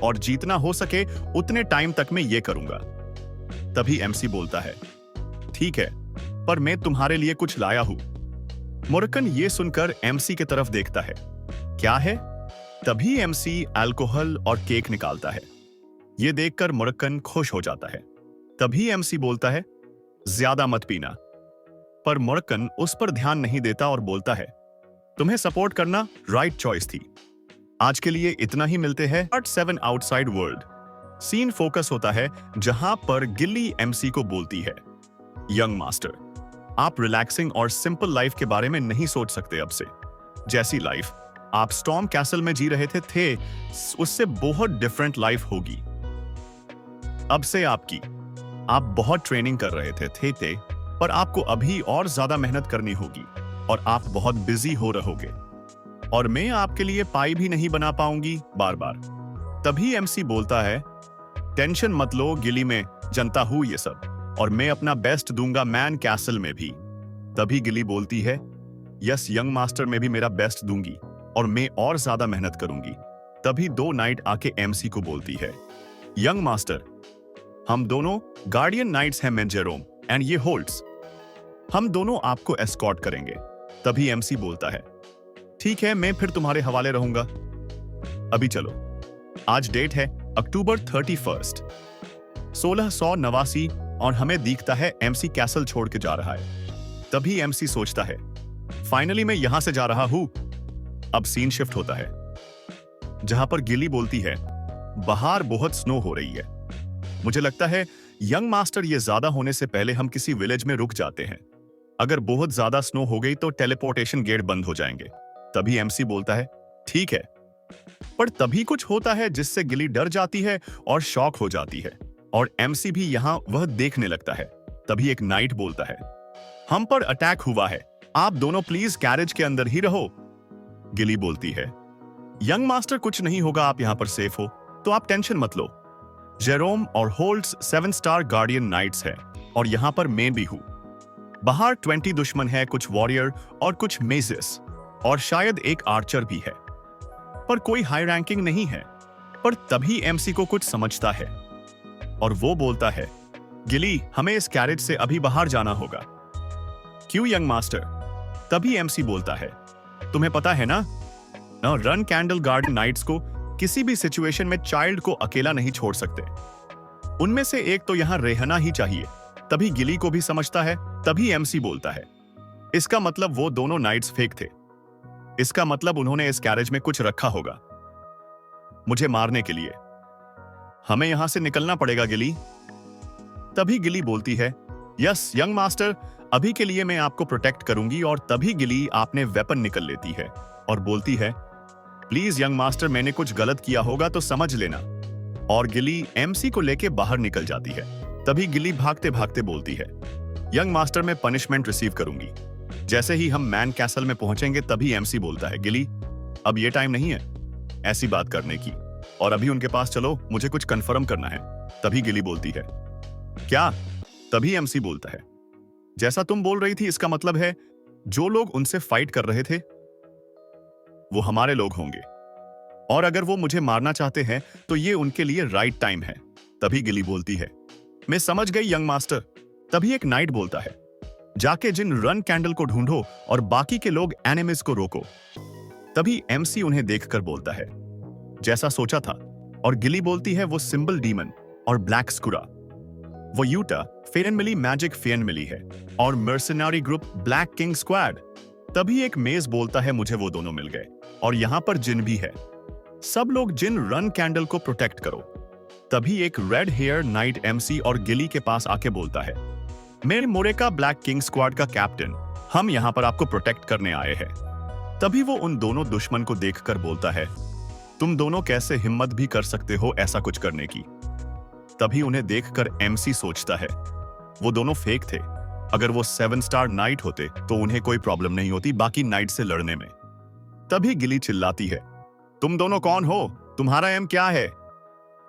और जीतना हो सके उतने टाइम तक मैं ये करूंगा। तभी एमसी बोलता है, ठीक है, पर मैं तुम्हारे लिए कुछ लाया हूं। मुर्कन ये सुनकर एमसी की तरफ देखता है, क्या है? तभी एमसी अल्कोहल और केक निकालता है। यह देखकर मुर्कन खुश हो जाता है। तभी एमसी बोलता है, ज्यादा मत पीना। पर मुर्कन उस पर ध्यान नहीं देता और बोलता है, तुम्हें सपोर्ट करना राइट चॉइस थी। आज के लिए इतना ही, मिलते हैं part 7 outside world. Scene focus होता है जहां पर गिल्ली एमसी को बोलती है, यंग मास्टर, आप रिलैक्सिंग और सिंपल लाइफ के बारे में नहीं सोच सकते अब से। जैसी लाइफ आप स्टॉर्म कैसल में जी रहे थे उससे बहुत डिफरेंट लाइफ होगी अब से आपकी। आप बहुत ट्रेनिंग कर रहे थे पर आपको अभी और ज्यादा मेहनत करनी होगी और आप बहुत बिजी हो रहोगे और मैं आपके लिए पाई भी नहीं बना पाऊंगी बार बार। तभी एमसी बोलता है, टेंशन मत लो गिली, में जनता हूं ये सब और मैं अपना बेस्ट दूंगा मैन कैसल में भी। तभी गिली बोलती है, यस यंग मास्टर, में भी मेरा बेस्ट दूंगी और मैं और ज्यादा मेहनत करूंगी। तभी 2 नाइट आके एमसी को बोलती है, यंग मास्टर, हम दोनों गार्डियन नाइट्स हैं, मैं जेरोम एंड ये होल्ड्स, हम दोनों आपको एस्कॉर्ट करेंगे। तभी एमसी बोलता है, ठीक है, मैं फिर तुम्हारे हवाले रहूंगा। अभी चलो, आज डेट है अक्टूबर 31, 1689 और हमें दिखता है एमसी कैसल छोड़ के जा रहा है। तभी एमसी सोचता है, फाइनली मैं यहां से जा रहा हूं। अब सीन शिफ्ट होता है जहां पर गिली बोलती है, बाहर बहुत स्नो हो रही है, मुझे लगता है यंग मास्टर ये ज्यादा होने से पहले हम किसी विलेज में रुक जाते हैं। अगर बहुत ज्यादा स्नो हो गई तो टेलीपोर्टेशन गेट बंद हो जाएंगे। तभी एमसी बोलता है, ठीक है, पर तभी कुछ होता है जिससे गिली डर जाती है और शॉक हो जाती है और एमसी भी यहां वह देखने लगता है। तभी एक नाइट बोलता है, हम पर अटैक हुआ है, आप दोनों प्लीज कैरेज के अंदर ही रहो। गिली बोलती है, यंग मास्टर कुछ नहीं होगा, आप यहां पर सेफ हो तो आप टेंशन मत लो। जेरोम और होल्ड्स 7 स्टार गार्डियन नाइट्स है और यहां पर मैं भी हूं। बाहर 20 दुश्मन है, कुछ वॉरियर और कुछ मेजेस और शायद एक आर्चर भी है, पर कोई हाई रैंकिंग नहीं है। पर तभी एमसी को कुछ समझता है और वो बोलता है, गिली, हमें इस कैरेज से अभी बाहर जाना होगा। क्यों यंग मास्टर? तभी एमसी बोलता है, तुम्हें पता है ना, रन कैंडल गार्डन नाइट्स को किसी भी सिचुएशन में चाइल्ड को अकेला नहीं छोड़ सकते, उनमें से एक तो यहां रहना ही चाहिए। तभी गिली को भी समझता है। तभी एमसी बोलता है, इसका मतलब वो दोनों नाइट्स फेक थे, इसका मतलब उन्होंने इस कैरेज में कुछ रखा होगा मुझे मारने के लिए, हमें यहां से निकलना पड़ेगा गिली। तभी गिली बोलती है, यस यंग मास्टर, अभी के लिए मैं आपको प्रोटेक्ट करूंगी। और तभी गिली आपने वेपन निकल लेती है और बोलती है, प्लीज यंग मास्टर, मैंने कुछ गलत किया होगा तो समझ लेना। और गिली एमसी को लेके बाहर निकल जाती है। तभी गिली भागते भागते बोलती है, यंग मास्टर, मैं पनिशमेंट रिसीव करूंगी जैसे ही हम मैन कैसल में पहुंचेंगे। तभी एमसी बोलता है, गिली, अब ये टाइम नहीं है ऐसी बात करने की और अभी उनके पास चलो, मुझे कुछ कंफर्म करना है। तभी गिली बोलती है, क्या? तभी एमसी बोलता है, जैसा तुम बोल रही थी, इसका मतलब है जो लोग उनसे फाइट कर रहे थे वो हमारे लोग होंगे और अगर वो मुझे मारना चाहते हैं तो ये उनके लिए राइट टाइम है। तभी गिली बोलती है, मैं समझ गई यंग मास्टर। तभी एक नाइट बोलता है, जाके जिन रन कैंडल को ढूंढो और बाकी के लोग एनिमीज को रोको। तभी एमसी उन्हें देखकर बोलता है, जैसा सोचा था। और गिली बोलती है, वो सिंबल डीमन और ब्लैक स्कुरा, वो यूटा फेरन मिली मैजिक फेन मिली है और मर्सनारी ग्रुप ब्लैक किंग स्क्वाड। तभी एक मेज बोलता है, मुझे वो दोनों मिल गए और यहां पर जिन भी है, सब लोग जिन रन कैंडल को प्रोटेक्ट करो। तभी एक रेड हेयर नाइट एमसी और गिली के पास आके बोलता है, मैं मोरेका ब्लैक किंग स्क्वाड का कैप्टन, हम यहां पर आपको प्रोटेक्ट करने आए हैं। तभी वो उन दोनों दुश्मन को देखकर बोलता है, तुम दोनों कैसे हिम्मत भी कर सकते हो ऐसा कुछ करने की? तभी उन्हें देखकर एमसी सोचता है वो दोनों फेक थे। अगर वो 7 स्टार नाइट होते तो उन्हें कोई प्रॉब्लम नहीं होती बाकी नाइट से लड़ने में। तभी गिली चिल्लाती है, तुम दोनों कौन हो? तुम्हारा एम क्या है?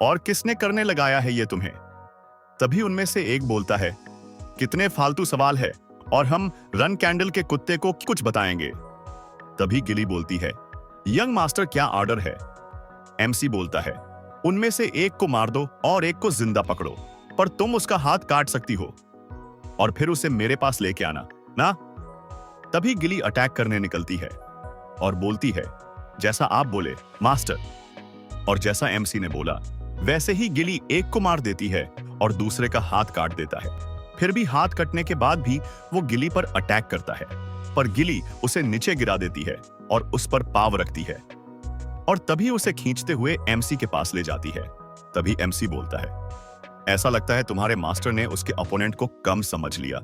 और किसने करने लगाया है ये तुम्हें? तभी उनमें से एक बोलता है, कितने फालतू सवाल है और हम रन कैंडल के कुत्ते को कुछ बताएंगे। तभी गिली बोलती है, यंग मास्टर क्या ऑर्डर है? एमसी बोलता है, उनमें से एक को मार दो और एक को जिंदा पकड़ो, पर तुम उसका हाथ काट सकती हो और फिर उसे मेरे पास लेके आना ना। तभी गिली अटैक करने निकलती है और बोलती है, जैसा आप बोले मास्टर। और जैसा एमसी ने बोला वैसे ही गिली एक को मार देती है और दूसरे का हाथ काट देता है। फिर भी हाथ कटने के बाद भी वो गिली पर अटैक करता है, पर गिली उसे नीचे गिरा देती है और उस पर पाव रखती है और तभी उसे खींचते हुए एमसी के पास ले जाती है। तभी एमसी बोलता है, ऐसा लगता है तुम्हारे मास्टर ने उसके अपोनेंट को कम समझ लिया।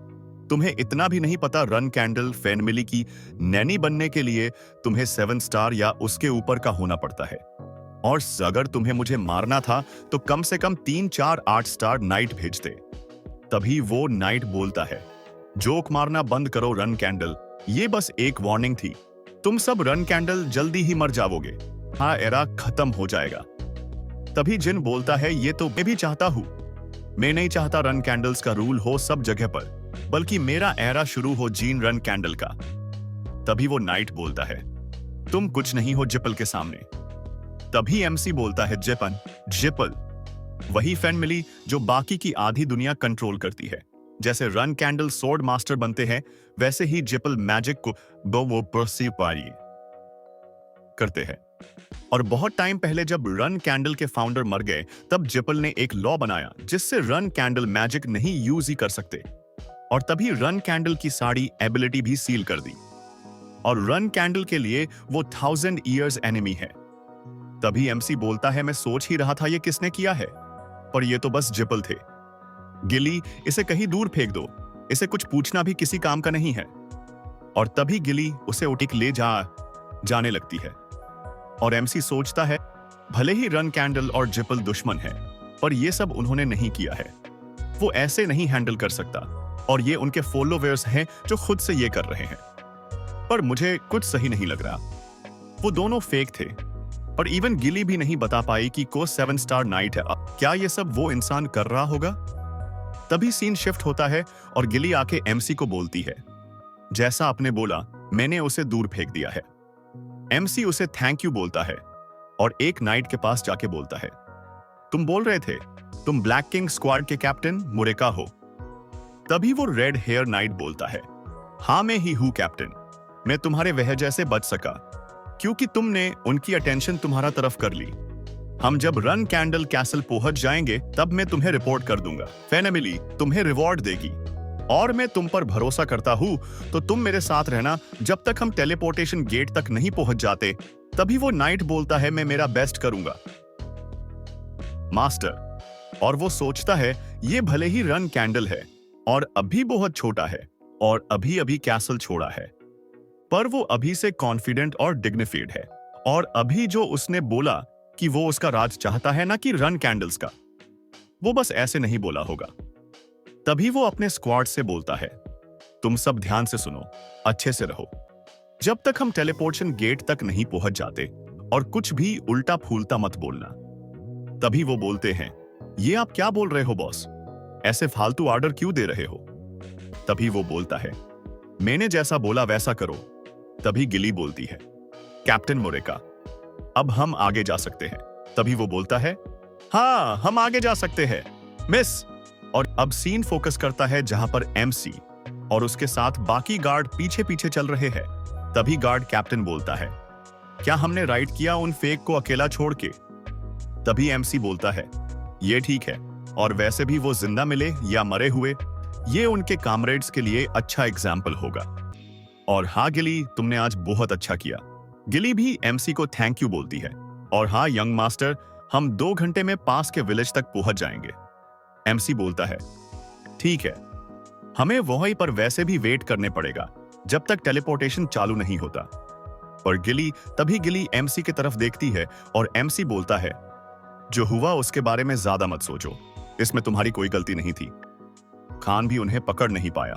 तुम्हें इतना भी नहीं पता रन कैंडल फैमिली की नैनी बनने के लिए तुम्हें 7 स्टार या उसके ऊपर का होना पड़ता है। और अगर तुम्हें मुझे मारना था तो कम से कम 3, 4, 8 स्टार नाइट भेजते। तभी वो नाइट बोलता है, जोक मारना बंद करो रन कैंडल, ये बस एक वार्निंग थी। तुम सब रन कैंडल जल्दी ही मर जाओगे। हाँ, एरा खत्म हो जाएगा। तभी जिन बोलता है, ये तो मैं भी चाहता हूं। मैं नहीं चाहता रन कैंडल्स का रूल हो सब जगह पर, बल्कि मेरा एरा शुरू हो जीन रन कैंडल का। तभी वो नाइट बोलता है, तुम कुछ नहीं हो जिपल के सामने। तभी एमसी बोलता है, जिपल वही फैमिली जो बाकी की आधी दुनिया कंट्रोल करती है। जैसे रन कैंडल सोर्ड मास्टर बनते हैं वैसे ही जिपल मैजिक को वो परसीव करते हैं। और बहुत टाइम पहले जब रन कैंडल के फाउंडर मर गए तब जिपल ने एक लॉ बनाया जिससे रन कैंडल मैजिक नहीं यूज ही कर सकते। और तभी रन कैंडल की सारी एबिलिटी भी सील कर दी और रन कैंडल के लिए वो 1000 ईयर्स एनिमी है। तभी एमसी बोलता है, मैं सोच ही रहा था ये किसने किया है, पर ये तो बस जिपल थे। गिली, इसे कहीं दूर फेंक दो, इसे कुछ पूछना भी किसी काम का नहीं है। और तभी गिली उसे उठिक ले जाने लगती है और एमसी सोचता है, भले ही रन कैंडल और जिपल दुश्मन है, पर ये सब उन्होंने नहीं किया है। वो ऐसे नहीं हैंडल कर सकता और ये उनके फॉलोवर्स हैं जो खुद से ये कर रहे हैं। पर मुझे कुछ सही नहीं लग रहा। वो दोनों फेक थे, पर इवन गिली भी नहीं बता पाई कि को 7 स्टार नाइट है। क्या ये सब वो इंसान कर रहा होगा? तभी सीन शिफ्ट होता है और गिली आके एमसी को बोलती है, जैसा आपने बोला मैंने उसे दूर फेंक दिया है। एमसी उसे थैंक यू बोलता है और एक नाइट के पास जाके बोलता है, तुम बोल रहे थे तुम ब्लैक किंग स्क्वाड के कैप्टन मुरेका हो। तभी वो रेड हेयर नाइट बोलता है, हाँ मैं ही हूं कैप्टन। मैं तुम्हारे वह जैसे बच सका क्योंकि तुमने उनकी अटेंशन तुम्हारा तरफ कर ली। हम जब रन कैंडल कैसल पहुंच जाएंगे तब मैं तुम्हें रिपोर्ट कर दूंगा। फैमिली तुम्हें रिवॉर्ड देगी और मैं तुम पर भरोसा करता हूं, तो तुम मेरे साथ रहना जब तक हम टेलीपोर्टेशन गेट तक नहीं पहुंच जाते। तभी वो नाइट बोलता है, मैं मेरा बेस्ट करूंगा मास्टर। और वो सोचता है, ये भले ही रन कैंडल है और अभी बहुत छोटा है और अभी अभी कैसल छोड़ा है, पर वो अभी से कॉन्फिडेंट और डिग्निफाइड है। और अभी जो उसने बोला कि वो उसका राज चाहता है ना कि रन कैंडल्स का, वो बस ऐसे नहीं बोला होगा। तभी वो अपने स्क्वाड से बोलता है, तुम सब ध्यान से सुनो, अच्छे से रहो, जब तक हम टेलीपोर्टेशन गेट तक नहीं पहुंच जाते, और कुछ भी उल्टा फूलता मत बोलना। तभी वो बोलते हैं, ये आप क्या बोल रहे हो बॉस, ऐसे फालतू ऑर्डर क्यों दे रहे हो? तभी वो बोलता है, मैंने जैसा बोला वैसा करो। तभी गिली बोलती है, कैप्टन मुरेका अब हम आगे जा सकते हैं। तभी वो बोलता है, हाँ हम आगे जा सकते हैं मिस। और अब सीन फोकस करता है जहां पर एमसी और उसके साथ बाकी गार्ड पीछे पीछे चल रहे हैं। तभी गार्ड कैप्टन बोलता है, क्या हमने राइट किया उन फेक को अकेला छोड़ के? तभी एमसी बोलता है, ये ठीक है, और वैसे भी वो जिंदा मिले या मरे हुए, ये उनके कामरेड्स के लिए अच्छा एग्जाम्पल होगा। और हाँ गिली, तुमने आज बहुत अच्छा किया। गिली भी एमसी को थैंक यू बोलती है। और हाँ यंग मास्टर, हम 2 घंटे में पास के विलेज तक पहुंच जाएंगे। एमसी बोलता है, ठीक है, हमें वहीं पर वैसे भी वेट करने पड़ेगा जब तक टेलीपोर्टेशन चालू नहीं होता। और तभी गिली एमसी की तरफ देखती है और एमसी बोलता है, जो हुआ उसके बारे में ज्यादा मत सोचो, इसमें तुम्हारी कोई गलती नहीं थी। खान भी उन्हें पकड़ नहीं पाया।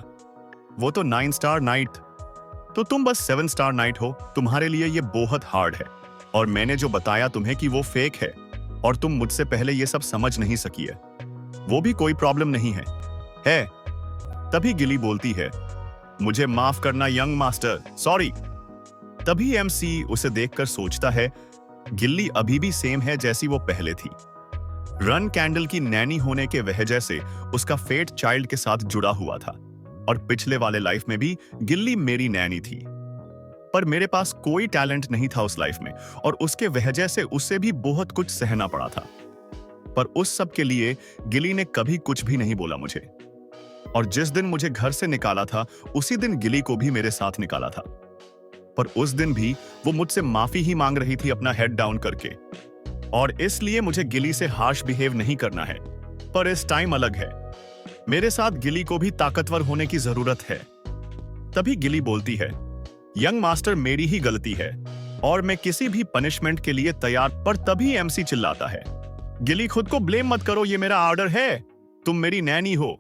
वो तो 9 स्टार नाइट, तो तुम बस 7 स्टार नाइट हो। तुम्हारे लिए ये बहुत हार्ड है, और मैंने जो बताया तुम्हें कि वो फेक है और तुम मुझसे पहले ये सब समझ नहीं सकी है, वो भी कोई प्रॉब्लम नहीं है। तभी गिली बोलती है, मुझे माफ करना यंग मास्टर, सॉरी। तभी एमसी उसे देखकर सोचता है, गिल्ली अभी भी सेम है जैसी वो पहले थी। रन कैंडल की नैनी होने के वजह से उसका फेट चाइल्ड के साथ जुड़ा हुआ था, और पिछले वाले लाइफ में भी गिल्ली मेरी नैनी थी। पर मेरे पास कोई टैलेंट नहीं था उस लाइफ में, और उसके वजह से उससे भी बहुत कुछ सहना पड़ा था। पर उस सब के लिए गिली ने कभी कुछ भी नहीं बोला मुझे। और जिस दिन मुझे घर से निकाला था, उसी दिन गिली को भी मेरे साथ निकाला था। पर उस दिन भी वो मुझसे माफी ही मांग रही थी अपना हेड डाउन करके, और इसलिए मुझे गिली से हार्श बिहेव नहीं करना है। पर इस टाइम अलग है, मेरे साथ गिली को भी ताकतवर होने की जरूरत है। तभी गिली बोलती है, यंग मास्टर मेरी ही गलती है और मैं किसी भी पनिशमेंट के लिए तैयार। पर तभी एमसी चिल्लाता है, गिली खुद को ब्लेम मत करो, ये मेरा ऑर्डर है। तुम मेरी नैनी हो,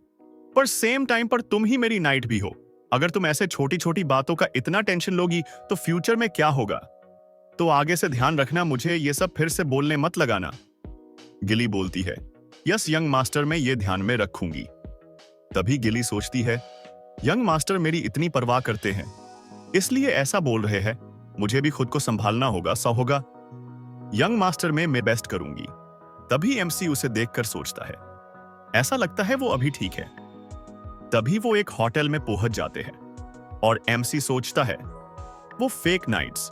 पर सेम टाइम पर तुम ही मेरी नाइट भी हो। अगर तुम ऐसे छोटी छोटी बातों का इतना टेंशन लोगी तो फ्यूचर में क्या होगा? तो आगे से ध्यान रखना, मुझे ये सब फिर से बोलने मत लगाना। गिली बोलती है, यस यंग मास्टर, मैं ये ध्यान में रखूंगी। तभी गिली सोचती है, यंग मास्टर मेरी इतनी परवाह करते हैं, इसलिए ऐसा बोल रहे हैं। मुझे भी खुद को संभालना होगा, सा होगा। यंग मास्टर में मैं बेस्ट करूंगी। तभी एमसी उसे देखकर सोचता है, ऐसा लगता है वो अभी ठीक है। तभी वो एक होटल में पहुंच जाते हैं, और एमसी सोचता है, वो फेक नाइट्स,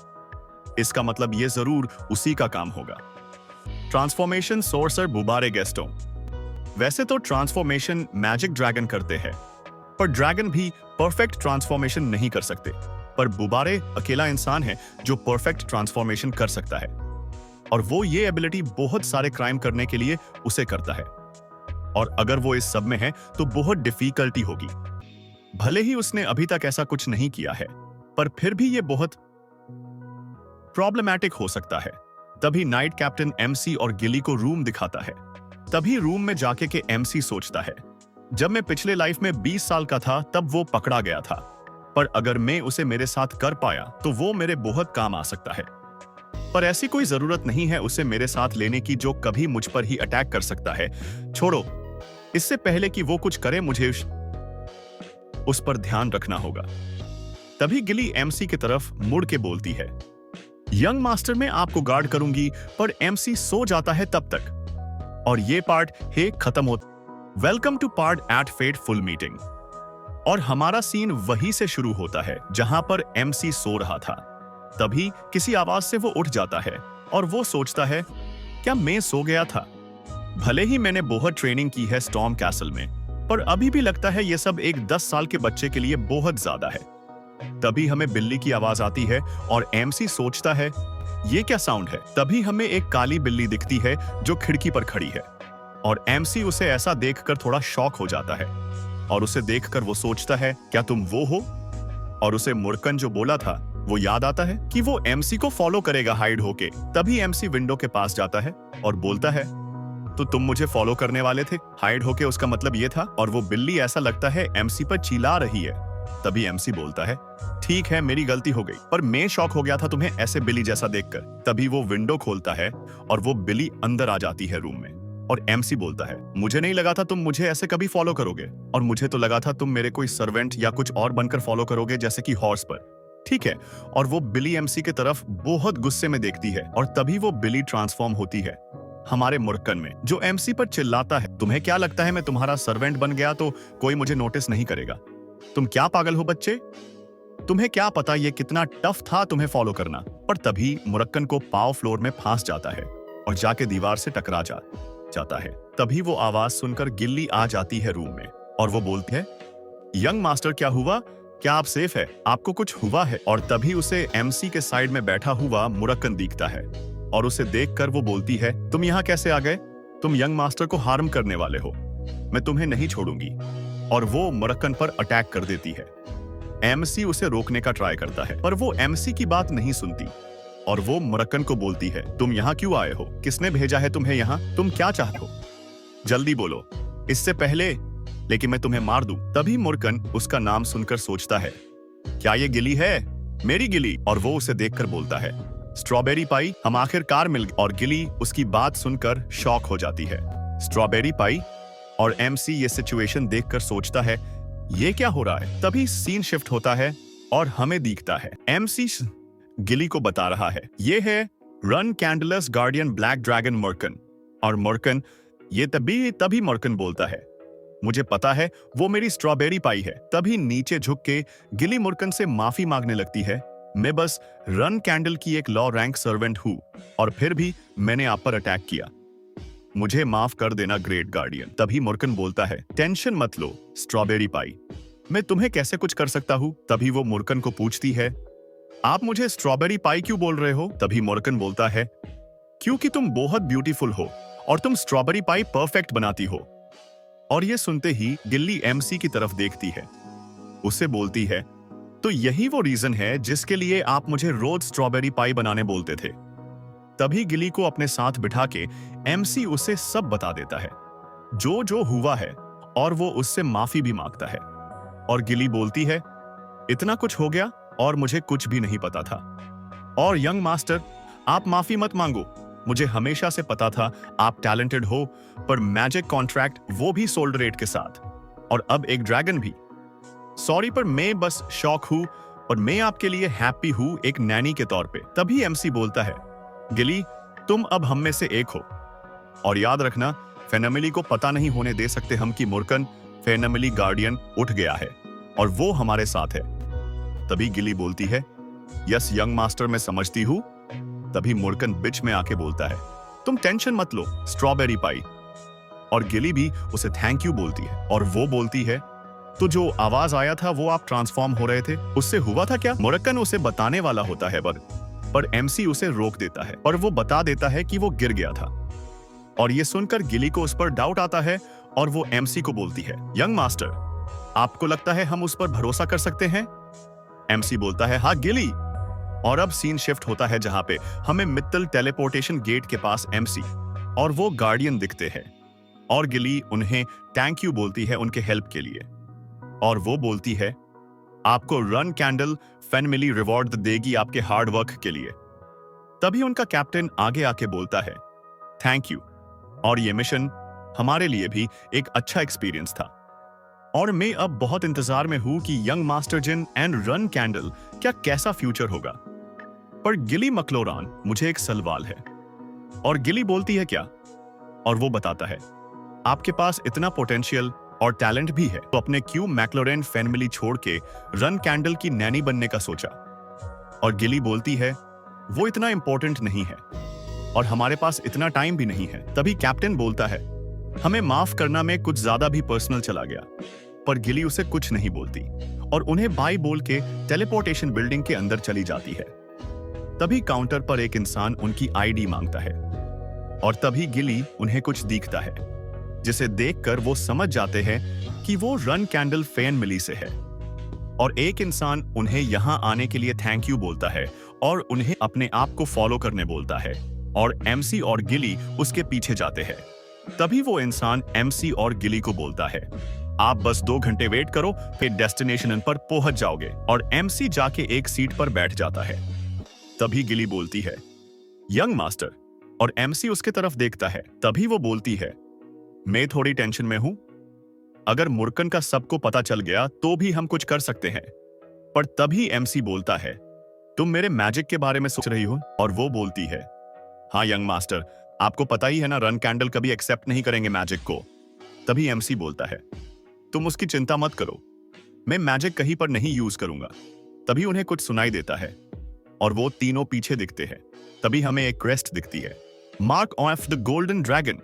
इसका मतलब ये जरूर उसी का काम होगा। ट्रांसफॉर्मेशन सोर्सर बुबारे गेस्टों। वैसे तो ट्रांसफॉर्मेशन मैजिक ड्रैगन करते हैं, पर ड्रैगन भी परफेक्ट ट्रांसफॉर्मेशन नहीं कर सकते। पर बुबारे अकेला इंसान है जो परफेक्ट ट्रांसफॉर्मेशन कर सकता है, और वो ये एबिलिटी बहुत सारे क्राइम करने के लिए उसे करता है। और अगर वो इस सब में है तो बहुत डिफिकल्टी होगी। भले ही उसने अभी तक ऐसा कुछ नहीं किया है, पर फिर भी ये बहुत प्रॉब्लमैटिक हो सकता है। तभी नाइट कैप्टन एमसी और गिली को रूम दिखाता है। तभी रूम में जाके के एमसी सोचता है, जब मैं पिछले लाइफ में 20 साल का था तब वो पकड़ा गया था, पर अगर मैं उसे मेरे साथ कर पाया तो वो मेरे बहुत काम आ सकता है। पर ऐसी कोई जरूरत नहीं है उसे मेरे साथ लेने की जो कभी मुझ पर ही अटैक कर सकता है। छोड़ो, इससे पहले कि वो कुछ करे मुझे उस पर ध्यान रखना होगा। तभी गिली एमसी की तरफ मुड़ के बोलती है, यंग मास्टर मैं आपको गार्ड करूंगी। पर एमसी सो जाता है तब तक, और ये पार्ट है खत्म होता। Welcome to part eight fateful meeting. और हमारा सीन वहीं से शुरू होता है जहां पर एमसी सो रहा था। तभी किसी आवाज से वो उठ जाता है, और वो सोचता है, क्या मैं सो गया था? भले ही मैंने बहुत ट्रेनिंग की है स्टॉर्म कैसल में, पर अभी भी लगता है ये सब एक 10 साल के बच्चे के लिए बहुत ज्यादा है। तभी हमें बिल्ली की आवाज आती है, और एमसी सोचता है, ये क्या साउंड है? तभी हमें एक काली बिल्ली दिखती है जो खिड़की पर खड़ी है, और एमसी उसे ऐसा देखकर थोड़ा शॉक हो जाता है, और उसे देखकर वो सोचता है, क्या तुम वो हो? और उसे मुर्कन जो बोला था वो याद आता है कि वो एमसी को फॉलो करेगा हाइड होके। तभी एमसी विंडो के पास जाता है और बोलता है, तो तुम मुझे फॉलो करने वाले थे? हाइड होके उसका मतलब ये था। और वो बिल्ली ऐसा लगता है एमसी पर चिल्ला रही है। तभी एमसी बोलता है, ठीक है मेरी गलती हो गई, पर मैं शॉक हो गया था तुम्हें ऐसे बिल्ली जैसा देखकर। तभी वो विंडो खोलता है और वो बिल्ली अंदर आ जाती है रूम में, और एमसी बोलता है, मुझे नहीं लगा था तुम मुझे ऐसे कभी फॉलो करोगे, और मुझे तो लगा था तुम मेरे कोई सर्वेंट या कुछ और बनकर फॉलो करोगे, जैसे कि हॉर्स पर। ठीक है। और वो बिली एमसी की तरफ बहुत गुस्से में देखती है, और तभी वो बिली ट्रांसफॉर्म होती है हमारे मुर्कन में, जो एमसी पर चिल्लाता है, तुम्हें क्या लगता है मैं तुम्हारा सर्वेंट बन गया तो कोई मुझे नोटिस नहीं करेगा? तुम क्या पागल हो बच्चे? तुम्हें क्या पता ये कितना टफ था तुम्हें फॉलो करना? पर तभी मुरक्कन को पाव फ्लोर में फांस जाता है और जाके दीवार से टकरा जाता है। तभी वो आवाज सुनकर गिल्ली आ जाती है रूम में, और वो बोलती है, यंग मास्टर क्या हुआ? क्या आप सेफ है? आपको कुछ हुआ है? और तभी उसे एमसी के साइड में बैठा हुआ मुरक्कन दिखता है, और उसे देखकर वो बोलती है, तुम यहाँ कैसे आ गए? तुम यंग मास्टर को हार्म करने वाले हो, मैं तुम्हें नहीं छोड़ूंगी। और वो मुरक्कन पर अटैक कर देती है। एमसी उसे रोकने का ट्राई करता है, पर वो एमसी की बात नहीं सुनती, और वो मुरक्कन को बोलती है, तुम यहाँ क्यों आए हो? किसने भेजा है तुम्हें यहाँ? तुम क्या चाहते हो? जल्दी बोलो, इससे पहले लेकिन मैं तुम्हें मार दूं। तभी मुर्कन उसका नाम सुनकर सोचता है, क्या ये गिली है? मेरी गिली। और वो उसे देखकर बोलता है, स्ट्रॉबेरी पाई, हम आखिरकार मिल गए। और गिली उसकी बात सुनकर शॉक हो जाती है। स्ट्रॉबेरी पाई? और एमसी ये सिचुएशन देखकर सोचता है, ये क्या हो रहा है? तभी सीन शिफ्ट होता है और हमें दिखता है एमसी गिली को बता रहा है, ये है रन कैंडलस गार्डियन ब्लैक ड्रैगन मुर्कन। और मुर्कन ये तभी मुर्कन बोलता है, मुझे पता है वो मेरी स्ट्रॉबेरी पाई है। तभी नीचे झुक के गिली मुर्कन से माफी मांगने लगती है, मैं बस रन कैंडल की एक लॉ रैंक सर्वेंट हूं और फिर भी मैंने आप पर अटैक किया, मुझे माफ कर देना ग्रेट गार्डियन। तभी मुर्कन बोलता है, टेंशन मत लो स्ट्रॉबेरी पाई, मैं तुम्हें कैसे कुछ कर सकता हूं। तभी वो मुर्कन को पूछती है, आप मुझे स्ट्रॉबेरी पाई क्यों बोल रहे हो? तभी मुर्कन बोलता है, क्योंकि तुम बहुत ब्यूटीफुल हो और तुम स्ट्रॉबेरी पाई परफेक्ट बनाती हो। और ये सुनते ही गिल्ली एमसी की तरफ देखती है, उससे बोलती है, तो यही वो रीजन है जिसके लिए आप मुझे रोज स्ट्रॉबेरी पाई बनाने बोलते थे। तभी गिली को अपने साथ बिठा के एमसी उसे सब बता देता है, जो जो हुआ है, और वो उससे माफी भी मांगता है। और गिली बोलती है, इतना कुछ हो गया और मुझे कुछ भी नहीं पता था। और यंग मास्टर, आप माफी मत मांगो, मुझे हमेशा से पता था आप टैलेंटेड हो, पर मैजिक कॉन्ट्रैक्ट वो भी सोल्ड रेट के साथ, और अब एक ड्रैगन भी। सॉरी, पर मैं बस शॉक हूं और मैं आपके लिए हैप्पी हूं एक नैनी के तौर पे। तभी एमसी बोलता है, गिली तुम अब हम में से एक हो, और याद रखना फेनमिली को पता नहीं होने दे सकते हम कि मुर्कन फेनमिली गार्डियन उठ गया है और वो हमारे साथ है। तभी गिली बोलती है, यस यंग मास्टर मैं समझती हूं। तभी मुर्कन बीच में आके बोलता है, तुम टेंशन मत लो स्ट्रॉबेरी पाई। और गिली भी उसे थैंक यू बोलती है और वो बोलती है, तो जो आवाज आया था वो आप ट्रांसफॉर्म हो रहे थे, उससे हुआ था क्या? मुर्कन उसे बताने वाला होता है पर एमसी उसे रोक देता है और वो बता देता है कि वो गिर गया था। और ये सुनकर गिली को उस पर डाउट आता है और वो एमसी को बोलती है, यंग मास्टर आपको लगता है हम उस पर भरोसा कर सकते हैं? एमसी बोलता है, हाँ गिली। और अब सीन शिफ्ट होता है जहां पे हमें मित्तल टेलीपोर्टेशन गेट के पास एमसी और वो गार्डियन दिखते हैं और गिली उन्हें थैंक यू बोलती है उनके हेल्प के लिए। और वो बोलती है, आपको रन कैंडल फेनमिली रिवॉर्ड देगी आपके हार्ड वर्क के लिए। तभी उनका कैप्टन आगे आके बोलता है, थैंक यू, और ये मिशन हमारे लिए भी एक अच्छा एक्सपीरियंस था और मैं अब बहुत इंतजार में हूं कि young master Jin and Ran Candle क्या कैसा फ्यूचर होगा। पर गिली मक्लोरान, मुझे एक सवाल है। और गिली बोलती है, क्या? और वो बताता है, आपके पास इतना पोटेंशियल और टैलेंट भी है, तो अपने क्यों मैक्लोरेन फैमिली छोड़ के रन कैंडल की नैनी बनने का सोचा? और गिली बोलती है, वो इतना इंपॉर्टेंट नहीं है और हमारे पास इतना टाइम भी नहीं है। तभी कैप्टन बोलता है, हमें माफ करना, में कुछ ज्यादा भी पर्सनल चला गया। पर गिली उसे कुछ नहीं बोलती और उन्हें बाय बोल के टेलीपोर्टेशन बिल्डिंग के अंदर चली जाती है। तभी काउंटर पर एक इंसान उनकी आईडी मांगता है और तभी गिली उन्हें कुछ दिखता है, जिसे देखकर वो समझ जाते हैं कि वो रन कैंडल फेनमिली से है। और एक इंसान उन्हें यहां आने के लिए थैंक यू बोलता है और उन्हें अपने आप को फॉलो करने बोलता है और एमसी और गिली उसके पीछे जाते हैं। तभी वो इंसान एमसी और गिली को बोलता है, आप बस 2 घंटे वेट करो, फिर डेस्टिनेशन पर पहुंच जाओगे। और एमसी जाके एक सीट पर बैठ जाता है। तभी गिली बोलती है, यंग मास्टर, और एमसी उसके तरफ देखता है। तभी वो बोलती है, मैं थोड़ी टेंशन में हूं, अगर मुर्कन का सबको पता चल गया तो भी हम कुछ कर सकते हैं। पर तभी एमसी बोलता है, तुम मेरे मैजिक के बारे में सोच रही हो? और वो बोलती है, हाँ यंग मास्टर, आपको पता ही है ना, रन कैंडल कभी एक्सेप्ट नहीं करेंगे मैजिक को। तभी एमसी बोलता है, तुम उसकी चिंता मत करो, मैं मैजिक कहीं पर नहीं यूज करूंगा। तभी उन्हें कुछ सुनाई देता है और वो तीनों पीछे दिखते हैं। तभी हमें एक क्रेस्ट दिखती है, mark of the golden dragon.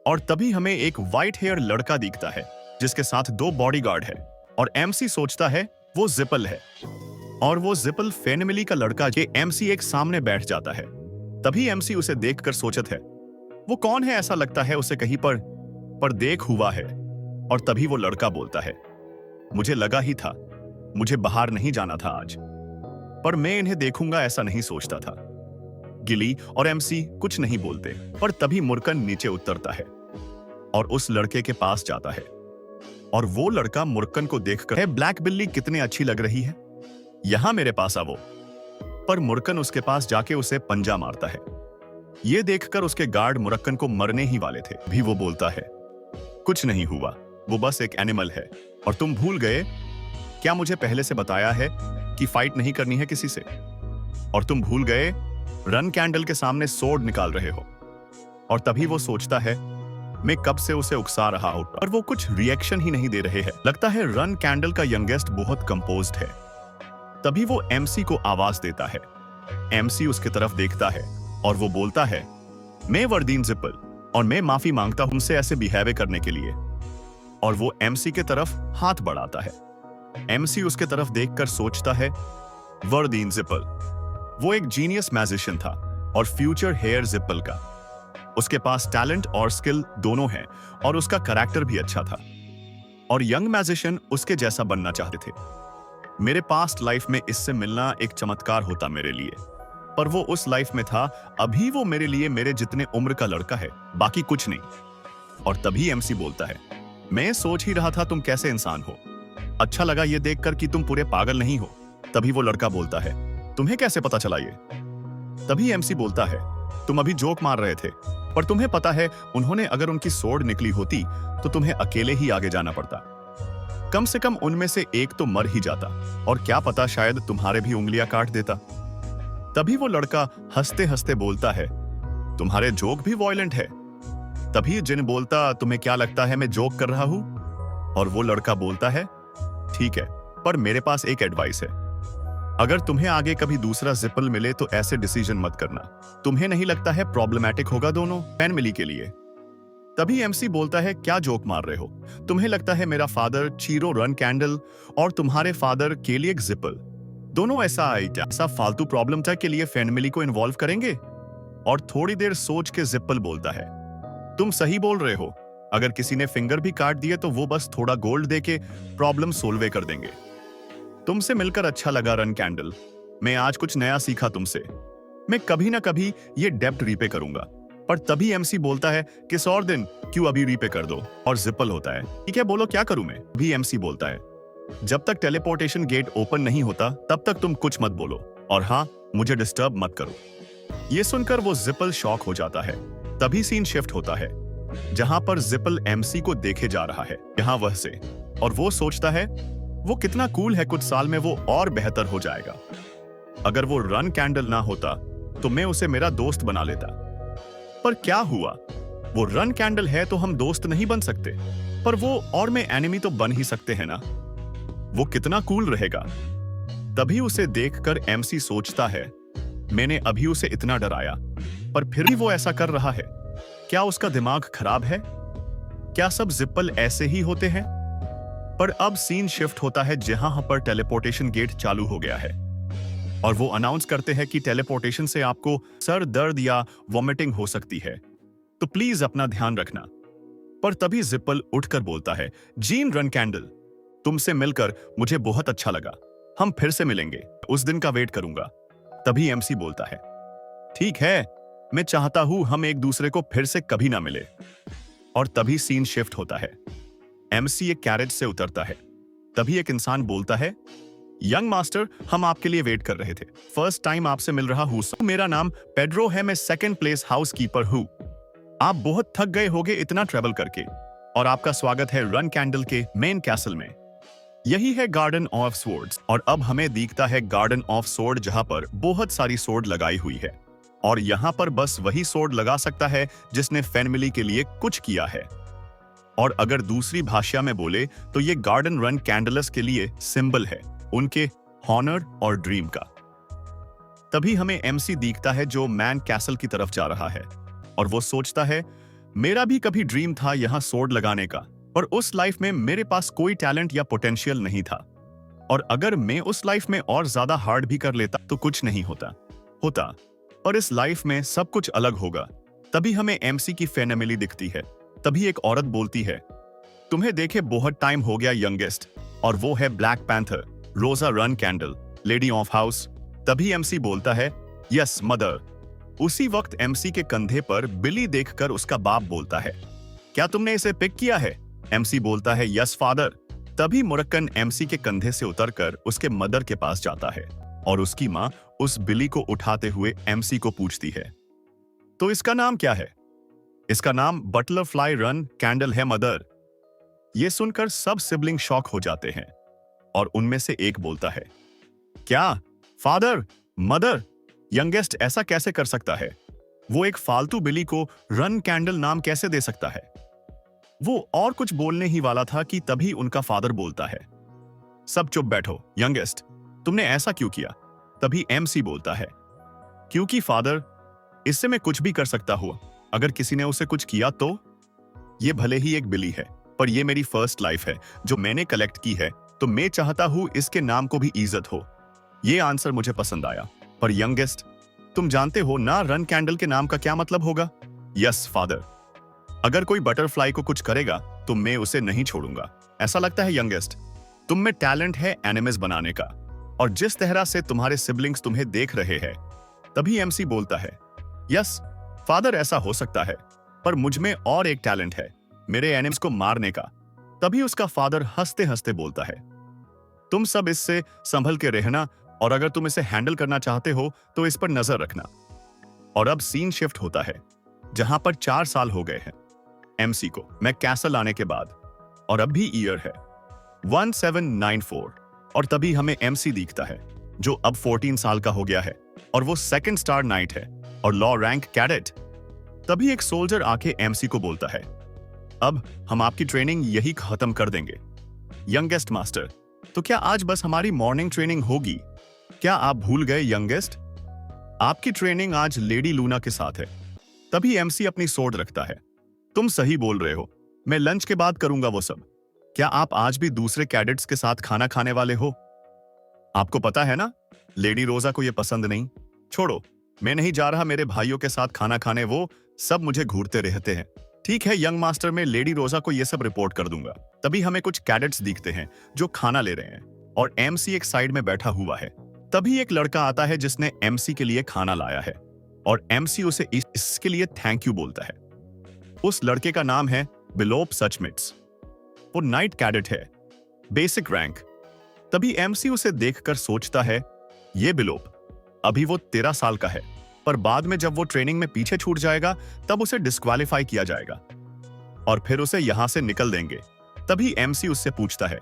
और तभी हमें एक व्हाइट हेयर लड़का दिखता है जिसके साथ 2 बॉडीगार्ड है और एमसी सोचता है वो जिपल है और वो जिपल फेनमिली का लड़का जे एमसी एक सामने बैठ जाता है। तभी एमसी उसे देखकर सोचत है, वो कौन है, ऐसा लगता है उसे कहीं पर देख हुआ है। और तभी वो लड़का बोलता है, मुझे लगा ही था, मुझे बाहर नहीं जाना था आज, पर मैं इन्हें देखूंगा ऐसा नहीं सोचता था। गिली और एमसी कुछ नहीं बोलते, पर तभी मुर्कन नीचे उतरता है और उस लड़के के पास जाता है और वो लड़का मुर्कन को देखकर, है ब्लैक बिल्ली कितनी अच्छी लग रही है, यहां मेरे पास आ वो। पर मुर्कन उसके पास जाके उसे पंजा मारता है। ये देखकर उसके गार्ड मुरक्कन को मरने ही वाले थे। भी वो बोलता है, कुछ नहीं हुआ, वो बस एक एनिमल है और तुम भूल गए क्या मुझे पहले से बताया है कि फाइट नहीं करनी है किसी से। और तुम भूल गए रन कैंडल के सामने सोर्ड निकाल रहे हो। और तभी वो सोचता है, मैं कब से उसे उकसा रहा हूं पर वो कुछ रिएक्शन ही नहीं दे रहे हैं। लगता है रन कैंडल का यंगेस्ट बहुत कंपोज्ड है। तभी वो एमसी को आवाज देता है। एमसी उसकी तरफ देखता है और वो बोलता है, मैं वर्दीन जिप्पल और मैं माफी मांगता हूं उनसे ऐसे बिहेव करने के लिए। और वो एमसी के तरफ हाथ बढ़ाता है। एमसी उसके तरफ देखकर सोचता है, वर्दीन जिप्पल वो एक जीनियस मैजिशियन था और फ्यूचर हेयर जिप्पल का। उसके पास टैलेंट और स्किल दोनों हैं और उसका कैरेक्टर भी अच्छा था और यंग मैजिशियन उसके जैसा बनना चाहते थे। मेरे पास्ट लाइफ में इससे मिलना एक चमत्कार होता मेरे लिए, पर वो उस लाइफ में था, अभी वो मेरे लिए मेरे जितने उम्र का लड़का है, बाकी कुछ नहीं। और तभी एमसी बोलता है, मैं सोच ही रहा था तुम कैसे इंसान हो, अच्छा लगा ये देखकर कि तुम पूरे पागल नहीं हो। तभी वो लड़का बोलता है, तुम्हें कैसे पता चला ये? तभी एमसी बोलता है, तुम अभी जोक मार रहे थे, पर तुम्हें पता है उन्होंने अगर उनकी सोर्ड निकली होती तो तुम्हें अकेले ही आगे जाना पड़ता। कम से कम उनमें से एक तो मर ही जाता और क्या पता शायद तुम्हारे भी उंगलियां काट देता। तभी वो लड़का हंसते हंसते बोलता है, तुम्हारे जोक भी वॉयलेंट है। तभी जिन बोलता, तुम्हें क्या लगता है मैं जोक कर रहा हूं? और वो लड़का बोलता है, ठीक है, पर मेरे पास एक एडवाइस है, अगर तुम्हें आगे कभी दूसरा जिप्पल मिले तो ऐसे डिसीजन मत करना। तुम्हें नहीं लगता है प्रॉब्लमैटिक होगा दोनों फैमिली के लिए? तभी एमसी बोलता है, क्या जोक मार रहे हो? तुम्हें लगता है मेरा फादर चीरो रन कैंडल और तुम्हारे फादर केलियक जिप्पल दोनों ऐसा फालतू प्रॉब्लम था के लिए फैमिली को इन्वॉल्व करेंगे? और थोड़ी देर सोच के जिप्पल बोलता है, तुम सही बोल रहे हो, अगर किसी ने फिंगर भी काट दिए तो वो बस थोड़ा गोल्ड देके प्रॉब्लम सोल्व कर देंगे। तुमसे मिलकर अच्छा लगा रन कैंडल, मैं आज कुछ नया सीखा तुमसे। मैं कभी ना कभी ये डेब्ट रीपे करूंगा। पर तभी एमसी बोलता है, किस और दिन, क्यों अभी रीपे कर दो। और जिप्पल होता है, ठीक है बोलो क्या करूं मैं? भी एमसी बोलता है, जब तक टेलीपोर्टेशन गेट ओपन नहीं होता तब तक तुम कुछ मत बोलो और हाँ, मुझे डिस्टर्ब मत करो। ये सुनकर वो जिप्पल शॉक हो जाता है। तभी सीन शिफ्ट होता है जहां पर जिप्पल एमसी को देखे जा रहा है यहां वह से, और वो सोचता है वो कितना कूल है, कुछ साल में वो और बेहतर हो जाएगा। अगर वो रन कैंडल ना होता तो मैं उसे मेरा दोस्त बना लेता। पर क्या हुआ, वो रन कैंडल है तो हम दोस्त नहीं बन सकते, पर वो और मैं एनिमी तो बन ही सकते हैं ना। वो कितना कूल रहेगा। तभी उसे देखकर एमसी सोचता है, मैंने अभी उसे इतना डराया पर फिर भी वो ऐसा कर रहा है, क्या उसका दिमाग खराब है? क्या सब जिप्पल ऐसे ही होते हैं? पर अब सीन शिफ्ट होता है जहां पर टेलीपोर्टेशन गेट चालू हो गया है और वो अनाउंस करते हैं कि टेलीपोर्टेशन से आपको सर दर्द या वॉमिटिंग हो सकती है, तो प्लीज अपना ध्यान रखना। पर तभी जिप्पल उठकर बोलता है, जीन रन कैंडल, तुमसे मिलकर मुझे बहुत अच्छा लगा, हम फिर से मिलेंगे, उस दिन का वेट करूंगा। तभी एमसी बोलता है, ठीक है, मैं चाहता हूं हम एक दूसरे को फिर से कभी ना मिले। और तभी सीन शिफ्ट होता है। एमसी एक कैरेज से उतरता है। तभी एक इंसान बोलता है, यंग मास्टर, हम आपके लिए वेट कर रहे थे, फर्स्ट टाइम आपसे मिल रहा हूं। मेरा नाम पेड्रो है, मैं सेकंड प्लेस हाउस कीपर हूं। आप बहुत थक गए होंगे इतना ट्रेवल करके, और आपका स्वागत है रन कैंडल के मेन कैसल में। यही है गार्डन ऑफ स्वॉर्ड्स। और अब हमें दिखता है गार्डन ऑफ स्वॉर्ड जहां पर बहुत सारी स्वॉर्ड लगाई हुई है, और यहां पर बस वही स्वॉर्ड लगा सकता है जिसने फैमिली के लिए कुछ किया है। और अगर दूसरी भाषा में बोले तो ये गार्डन रन कैंडलस के लिए सिंबल है, उनके हॉनर और ड्रीम का। तभी हमें एमसी दिखता है जो मैन कैसल की तरफ जा रहा है, और वो सोचता है, मेरा भी कभी ड्रीम था यहाँ स्वॉर्ड लगाने का, पर उस लाइफ में मेरे पास कोई टैलेंट या पोटेंशियल नहीं था, और अगर मैं उस लाइफ में और ज्यादा हार्ड भी कर लेता तो कुछ नहीं होता, पर इस लाइफ में सब कुछ अलग होगा। तभी हमें एमसी की फैमिली दिखती है। तभी एक औरत बोलती है, तुम्हें देखे बहुत टाइम हो गया यंगेस्ट, और वो है ब्लैक पैंथर रोजा run candle, lady of house. तभी एमसी बोलता है, यस मदर। उसी वक्त एमसी के कंधे पर बिली देखकर उसका बाप बोलता है, क्या तुमने इसे पिक किया है? एमसी बोलता है, यस फादर। तभी मुरक्कन एमसी के कंधे से उतरकर उसके मदर के पास जाता है और उसकी माँ उस बिली को उठाते हुए एमसी को पूछती है, तो इसका नाम क्या है? इसका नाम बटरफ्लाई रन कैंडल है मदर। ये सुनकर सब सिबलिंग शॉक हो जाते हैं और उनमें से एक बोलता है, क्या फादर, मदर, यंगेस्ट ऐसा कैसे कर सकता है? वो एक फालतू बिली को रन कैंडल नाम कैसे दे सकता है? वो और कुछ बोलने ही वाला था कि तभी उनका फादर बोलता है, सब चुप बैठो यंगेस्ट, तुमने ऐसा क्यों किया? तभी एमसी बोलता है, क्योंकि फादर, इससे मैं कुछ भी कर सकता हूं। अगर किसी ने उसे कुछ किया तो? ये भले ही एक बिली है, पर ये मेरी फर्स्ट लाइफ है जो मैंने कलेक्ट की है, तो मैं चाहता हूं इसके नाम को भी इज्जत हो। ये आंसर मुझे पसंद आया। पर यंगेस्ट, तुम जानते हो ना रन कैंडल के नाम का क्या मतलब होगा? Yes father. अगर कोई बटरफ्लाई को कुछ करेगा तो मैं उसे नहीं छोड़ूंगा। ऐसा लगता है यंगेस्ट, तुम में टैलेंट है एनिमेस बनाने का, और जिस तरह से तुम्हारे सिबलिंग्स तुम्हें देख रहे हैं। तभी एमसी बोलता है, यस फादर, ऐसा हो सकता है, पर मुझ में और एक टैलेंट है, मेरे एनिम्स को मारने का। तभी उसका फादर हंसते हंसते बोलता है, तुम सब इससे संभल के रहना, और अगर तुम इसे हैंडल करना चाहते हो तो इस पर नजर रखना। और अब सीन शिफ्ट होता है जहां पर 4 साल हो गए हैं एमसी को मैं कैसल आने के बाद, और अब भी ईयर है 1794। और तभी हमें एमसी दिखता है जो अब 14 साल का हो गया है और वो सेकंड स्टार नाइट है और लॉ रैंक कैडेट। तभी एक सोल्जर आके एमसी को बोलता है, अब हम आपकी ट्रेनिंग यही खत्म कर देंगे। यंगेस्ट मास्टर, तो क्या आज बस हमारी मॉर्निंग ट्रेनिंग होगी? क्या आप भूल गए यंगेस्ट? आपकी ट्रेनिंग आज लेडी लूना के साथ है। तभी एमसी अपनी सोर्ड रखता है, तुम सही बोल रहे हो, मैं लंच के बाद करूंगा वो सब। क्या आप आज भी दूसरे कैडेट्स के साथ खाना खाने वाले हो? आपको पता है ना, लेडी रोजा को यह पसंद नहीं। छोड़ो, मैं नहीं जा रहा मेरे भाइयों के साथ खाना खाने, वो सब मुझे घूरते रहते हैं। ठीक है यंग मास्टर, मैं लेडी रोजा को यह सब रिपोर्ट कर दूंगा। तभी हमें कुछ कैडेट्स दिखते हैं जो खाना ले रहे हैं और एमसी एक साइड में बैठा हुआ है। तभी एक लड़का आता है जिसने एमसी के लिए खाना लाया है और एमसी उसे इसके लिए थैंक यू बोलता है। उस लड़के का नाम है बिलोप सचमिट्स। वो नाइट कैडेट है, बेसिक रैंक। तभी एमसी उसे देखकर सोचता है, ये बिलोप, अभी वो 13 साल का है, पर बाद में जब वो ट्रेनिंग में पीछे छूट जाएगा तब उसे डिस्क्वालीफाई किया जाएगा और फिर उसे यहां से निकल देंगे। तभी एमसी उससे पूछता है,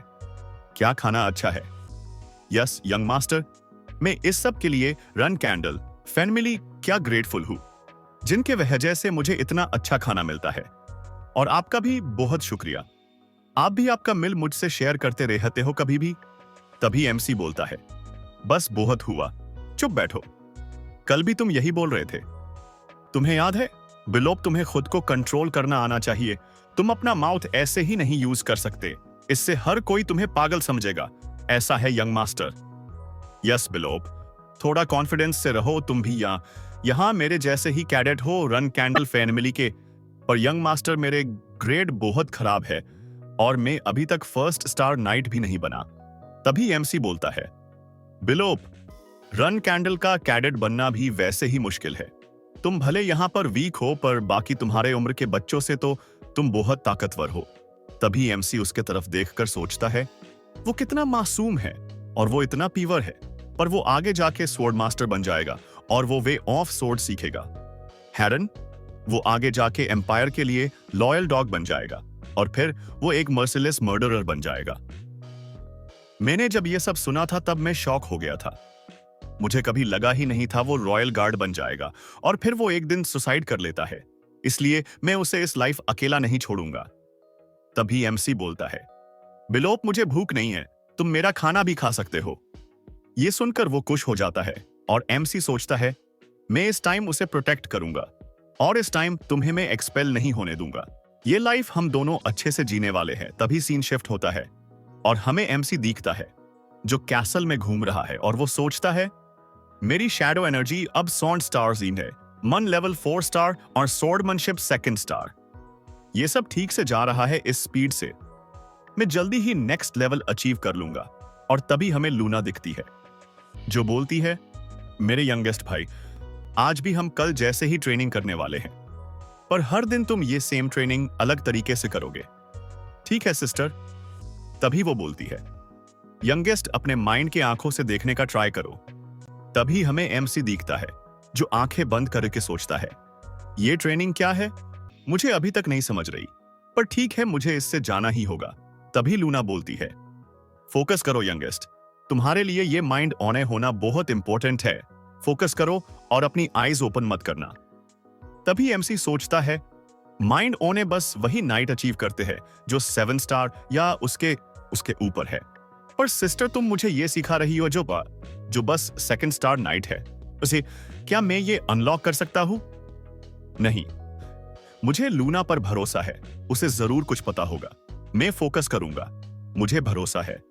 क्या खाना अच्छा है? यस यंग मास्टर, मैं इस सब के लिए रन कैंडल फैमिली क्या ग्रेटफुल हूं, जिनके वजह से मुझे इतना अच्छा खाना मिलता है, और आपका भी बहुत शुक्रिया। आप भी आपका मिल मुझसे शेयर करते रहते हो कभी भी। तभी एमसी बोलता है, बस बहुत हुआ, चुप बैठो। कल भी तुम यही बोल रहे थे। तुम्हें याद है बिलोप, तुम्हें खुद को कंट्रोल करना आना चाहिए। तुम अपना माउथ ऐसे ही नहीं यूज कर सकते, इससे हर कोई तुम्हें पागल समझेगा। ऐसा है यंग मास्टर। यस बिलोप, थोड़ा कॉन्फिडेंस से रहो, तुम भी यहां मेरे जैसे ही कैडेट हो रन कैंडल फैमिली के। पर यंग मास्टर, मेरे ग्रेड बहुत खराब है और मैं अभी तक फर्स्ट स्टार नाइट भी नहीं बना। तभी एमसी बोलता है, बिलोप, रन कैंडल का कैडेट बनना भी वैसे ही मुश्किल है। तुम भले यहां पर वीक हो, पर बाकी तुम्हारे उम्र के बच्चों से तो तुम बहुत ताकतवर हो। तभी एमसी उसके तरफ देखकर सोचता है, वो कितना मासूम है और वो इतना पीवर है, पर वो आगे जाके स्वॉर्ड मास्टर बन जाएगा और वो वे ऑफ स्वॉर्ड सीखेगा। हैरन, वो आगे जाके एम्पायर के लिए लॉयल डॉग बन जाएगा और फिर वो एक मर्सिलेस मर्डरर बन जाएगा। मैंने जब ये सब सुना था तब मैं शॉक हो गया था। मुझे कभी लगा ही नहीं था वो रॉयल गार्ड बन जाएगा और फिर वो एक दिन सुसाइड कर लेता है, इसलिए मैं उसे इस लाइफ अकेला नहीं छोड़ूंगा। तभी एमसी बोलता है, बिलोप, मुझे भूख नहीं है, तुम मेरा खाना भी खा सकते हो। ये सुनकर वो खुश हो जाता है और एमसी सोचता है, मैं इस टाइम उसे प्रोटेक्ट करूंगा और इस टाइम तुम्हें मैं एक्सपेल नहीं होने दूंगा। ये लाइफ हम दोनों अच्छे से जीने वाले हैं। तभी सीन शिफ्ट होता है और हमें एमसी दिखता है जो कैसल में घूम रहा है और वो सोचता है, मेरी शैडो एनर्जी अब सॉन्ड स्टार्स इन है, मन लेवल 4 स्टार और स्वॉर्डमैनशिप 2nd स्टार। ये सब ठीक से जा रहा है इस स्पीड से, मैं जल्दी ही नेक्स्ट लेवल अचीव कर लूंगा। और तभी हमें लूना दिखती है जो बोलती है, मेरे यंगेस्ट भाई, आज भी हम कल जैसे ही ट्रेनिंग करने वाले हैं। पर हर दिन तुम ये सेम ट्रेनिंग अलग तरीके से करोगे। ठीक है सिस्टर, तभी वो बोलती है, यंगेस्ट अपने माइंड के आंखों से देखने का ट्राई करो। तभी हमें एमसी दिखता है, जो आंखें बंद करके सोचता है, ये ट्रेनिंग क्या है, मुझे अभी तक नहीं समझ रही, पर ठीक है, मुझे इससे जाना ही होगा। तभी लूना बोलती है, फोकस करो यंगेस्ट, तुम्हारे लिए ये माइंड ऑन होना बहुत इंपॉर्टेंट है। फोकस करो और अपनी आईज ओपन मत करना। तभी एमसी सोचता है, माइंड ऑन बस वही नाइट अचीव करते हैं जो 7 स्टार या उसके ऊपर है। पर सिस्टर, तुम मुझे ये सिखा रही हो जो बस 2 स्टार नाइट है, उसे क्या मैं ये अनलॉक कर सकता हूं? नहीं, मुझे लूना पर भरोसा है, उसे जरूर कुछ पता होगा। मैं फोकस करूंगा, मुझे भरोसा है,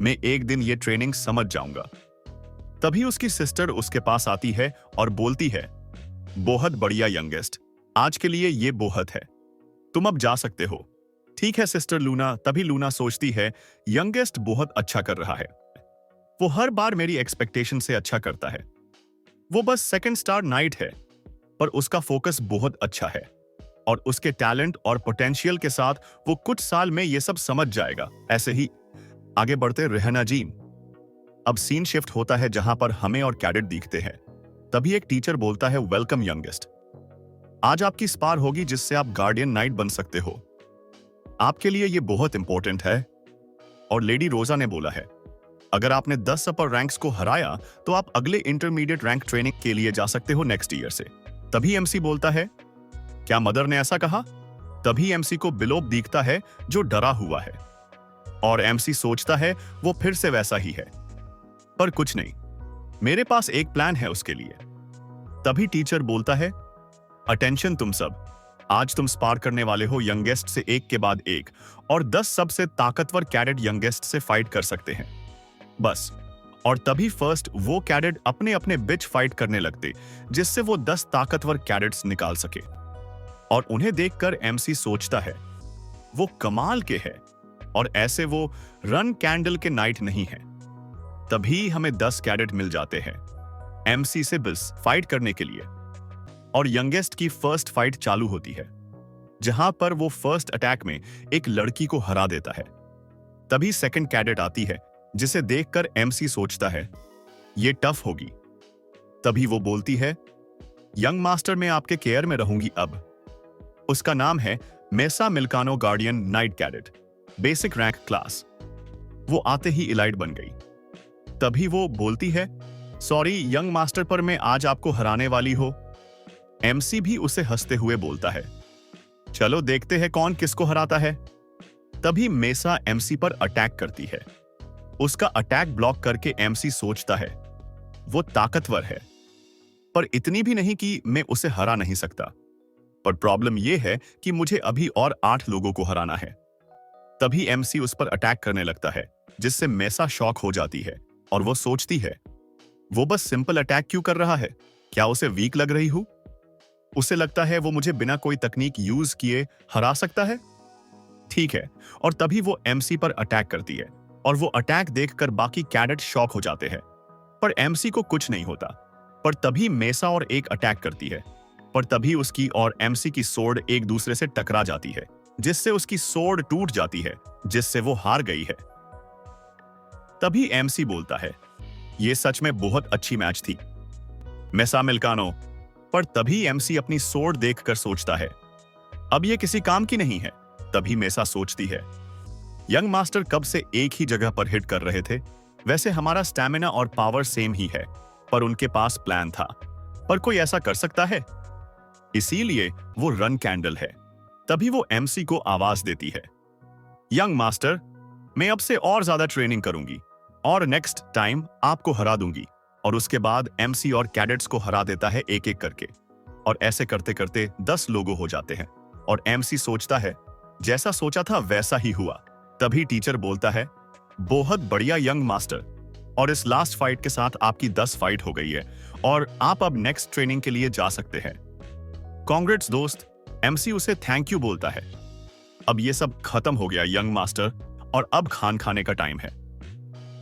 मैं एक दिन ये ट्रेनिंग समझ जाऊंगा। तभी उसकी सिस्टर उसके पास आती है और बोलती है, बहुत बढ़िया यंगेस्ट, आज के लिए ये बहुत है, तुम अब जा सकते हो। ठीक है सिस्टर लूना। तभी लूना सोचती है, यंगेस्ट बहुत अच्छा कर रहा है, वो हर बार मेरी एक्सपेक्टेशन से अच्छा करता है। वो बस 2 स्टार नाइट है, पर उसका फोकस बहुत अच्छा है और उसके टैलेंट और पोटेंशियल के साथ वो कुछ साल में ये सब समझ जाएगा। ऐसे ही आगे बढ़ते रहना जी। अब सीन शिफ्ट होता है जहां पर हमें और कैडेट दिखते हैं। तभी एक टीचर बोलता है, वेलकम यंगेस्ट, आज आपकी स्पार होगी जिससे आप गार्डियन नाइट बन सकते हो। आपके लिए ये बहुत इंपॉर्टेंट है। और लेडी रोजा ने बोला है, अगर आपने 10 अपर रैंक्स को हराया तो आप अगले इंटरमीडिएट रैंक ट्रेनिंग के लिए जा सकते हो नेक्स्ट ईयर से। तभी एमसी बोलता है, क्या मदर ने ऐसा कहा? तभी एमसी को बिलोप दिखता है जो डरा हुआ है और एमसी सोचता है वो फिर से वैसा ही है, पर कुछ नहीं, मेरे पास एक प्लान है उसके लिए। तभी टीचर बोलता है, अटेंशन तुम सब, आज तुम स्पार करने वाले हो यंगेस्ट से एक के बाद एक, और 10 सबसे ताकतवर कैडेट यंगेस्ट से फाइट कर सकते हैं बस। और तभी फर्स्ट वो कैडेट अपने अपने बिच फाइट करने लगते जिससे वो 10 ताकतवर कैडेट्स निकाल सके। और उन्हें देखकर एमसी सोचता है, वो कमाल के हैं और ऐसे वो रन कैंडल के नाइट नहीं है। तभी हमें 10 कैडेट मिल जाते हैं एमसी से बस फाइट करने के लिए। और यंगेस्ट की फर्स्ट फाइट चालू होती है जहां पर वो फर्स्ट अटैक में एक लड़की को हरा देता है। तभी सेकंड कैडेट आती है जिसे देखकर एमसी सोचता है ये टफ होगी। तभी वो बोलती है, यंग मास्टर मैं आपके केयर में रहूंगी अब। उसका नाम है मेसा मिल्कानो guardian knight cadet, basic rank class. वो आते ही इलाइट बन गई। तभी वो बोलती है, सॉरी यंग मास्टर, पर मैं आज आपको हराने वाली हो। एमसी भी उसे हंसते हुए बोलता है, चलो देखते हैं कौन किसको हराता है। तभी मेसा एमसी पर अटैक करती है। उसका अटैक ब्लॉक करके एमसी सोचता है वो ताकतवर है, पर इतनी भी नहीं कि मैं उसे हरा नहीं सकता। पर प्रॉब्लम यह है कि मुझे अभी और 8 लोगों को हराना है। तभी एमसी उस पर अटैक करने लगता है जिससे मेसा शॉक हो जाती है और वो सोचती है, वो बस सिंपल अटैक क्यों कर रहा है, क्या उसे वीक लग रही हूं? उसे लगता है वो मुझे बिना कोई तकनीक यूज किए हरा सकता है। ठीक है, और तभी वो एमसी पर अटैक करती है और वो अटैक देखकर बाकी कैडेट शॉक हो जाते हैं, पर एमसी को कुछ नहीं होता। पर तभी मेसा और एक अटैक करती है, पर तभी उसकी और एमसी की सोर्ड एक दूसरे से टकरा जाती है जिससे उसकी सोर्ड टूट जाती है, जिससे वो हार गई है। तभी एमसी बोलता है, ये सच में बहुत अच्छी मैच थी मेसा मिल्कानो। पर तभी एमसी अपनी सोर्ड देखकर सोचता है, अब ये किसी काम की नहीं है। तभी मेसा सोचती है, यंग मास्टर कब से एक ही जगह पर हिट कर रहे थे, वैसे हमारा स्टैमिना और पावर सेम ही है, पर उनके पास प्लान था, पर कोई ऐसा कर सकता है, इसीलिए वो रन कैंडल है। तभी वो एमसी को आवाज देती है, यंग मास्टर, मैं अब से और ज्यादा ट्रेनिंग करूंगी और नेक्स्ट टाइम आपको हरा दूंगी। और उसके बाद एमसी और कैडेट्स को हरा देता है एक एक करके, और ऐसे करते करते 10 लोगों हो जाते हैं। और एमसी सोचता है, जैसा सोचा था वैसा ही हुआ। तभी टीचर बोलता है, बहुत बढ़िया यंग मास्टर, और इस लास्ट फाइट के साथ आपकी 10 फाइट हो गई है और आप अब नेक्स्ट ट्रेनिंग के लिए जा सकते हैं। कांग्रेट्स दोस्त। एमसी उसे थैंक यू बोलता है। अब ये सब खत्म हो गया यंग मास्टर, और अब खान खाने का टाइम है।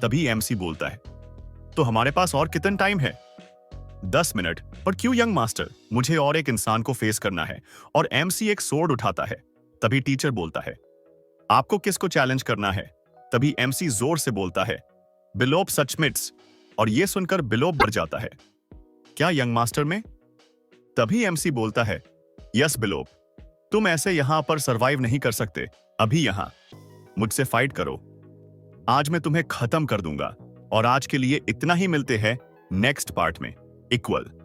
तभी एमसी बोलता है, तो हमारे पास और कितना टाइम है? 10 मिनट, पर क्यों यंग मास्टर? मुझे और एक इंसान को फेस करना है। और एमसी एक सोर्ड उठाता है। तभी टीचर बोलता है, आपको किसको चैलेंज करना है? तभी एमसी जोर से बोलता है, बिलोप सचमिट्स। और यह सुनकर बिलोप बढ़ जाता है, क्या यंग मास्टर में? तभी एमसी बोलता है, यस बिलोप, तुम ऐसे यहां पर सरवाइव नहीं कर सकते। अभी यहां मुझसे फाइट करो, आज मैं तुम्हें खत्म कर दूंगा। और आज के लिए इतना ही, मिलते हैं नेक्स्ट पार्ट में। इक्वल।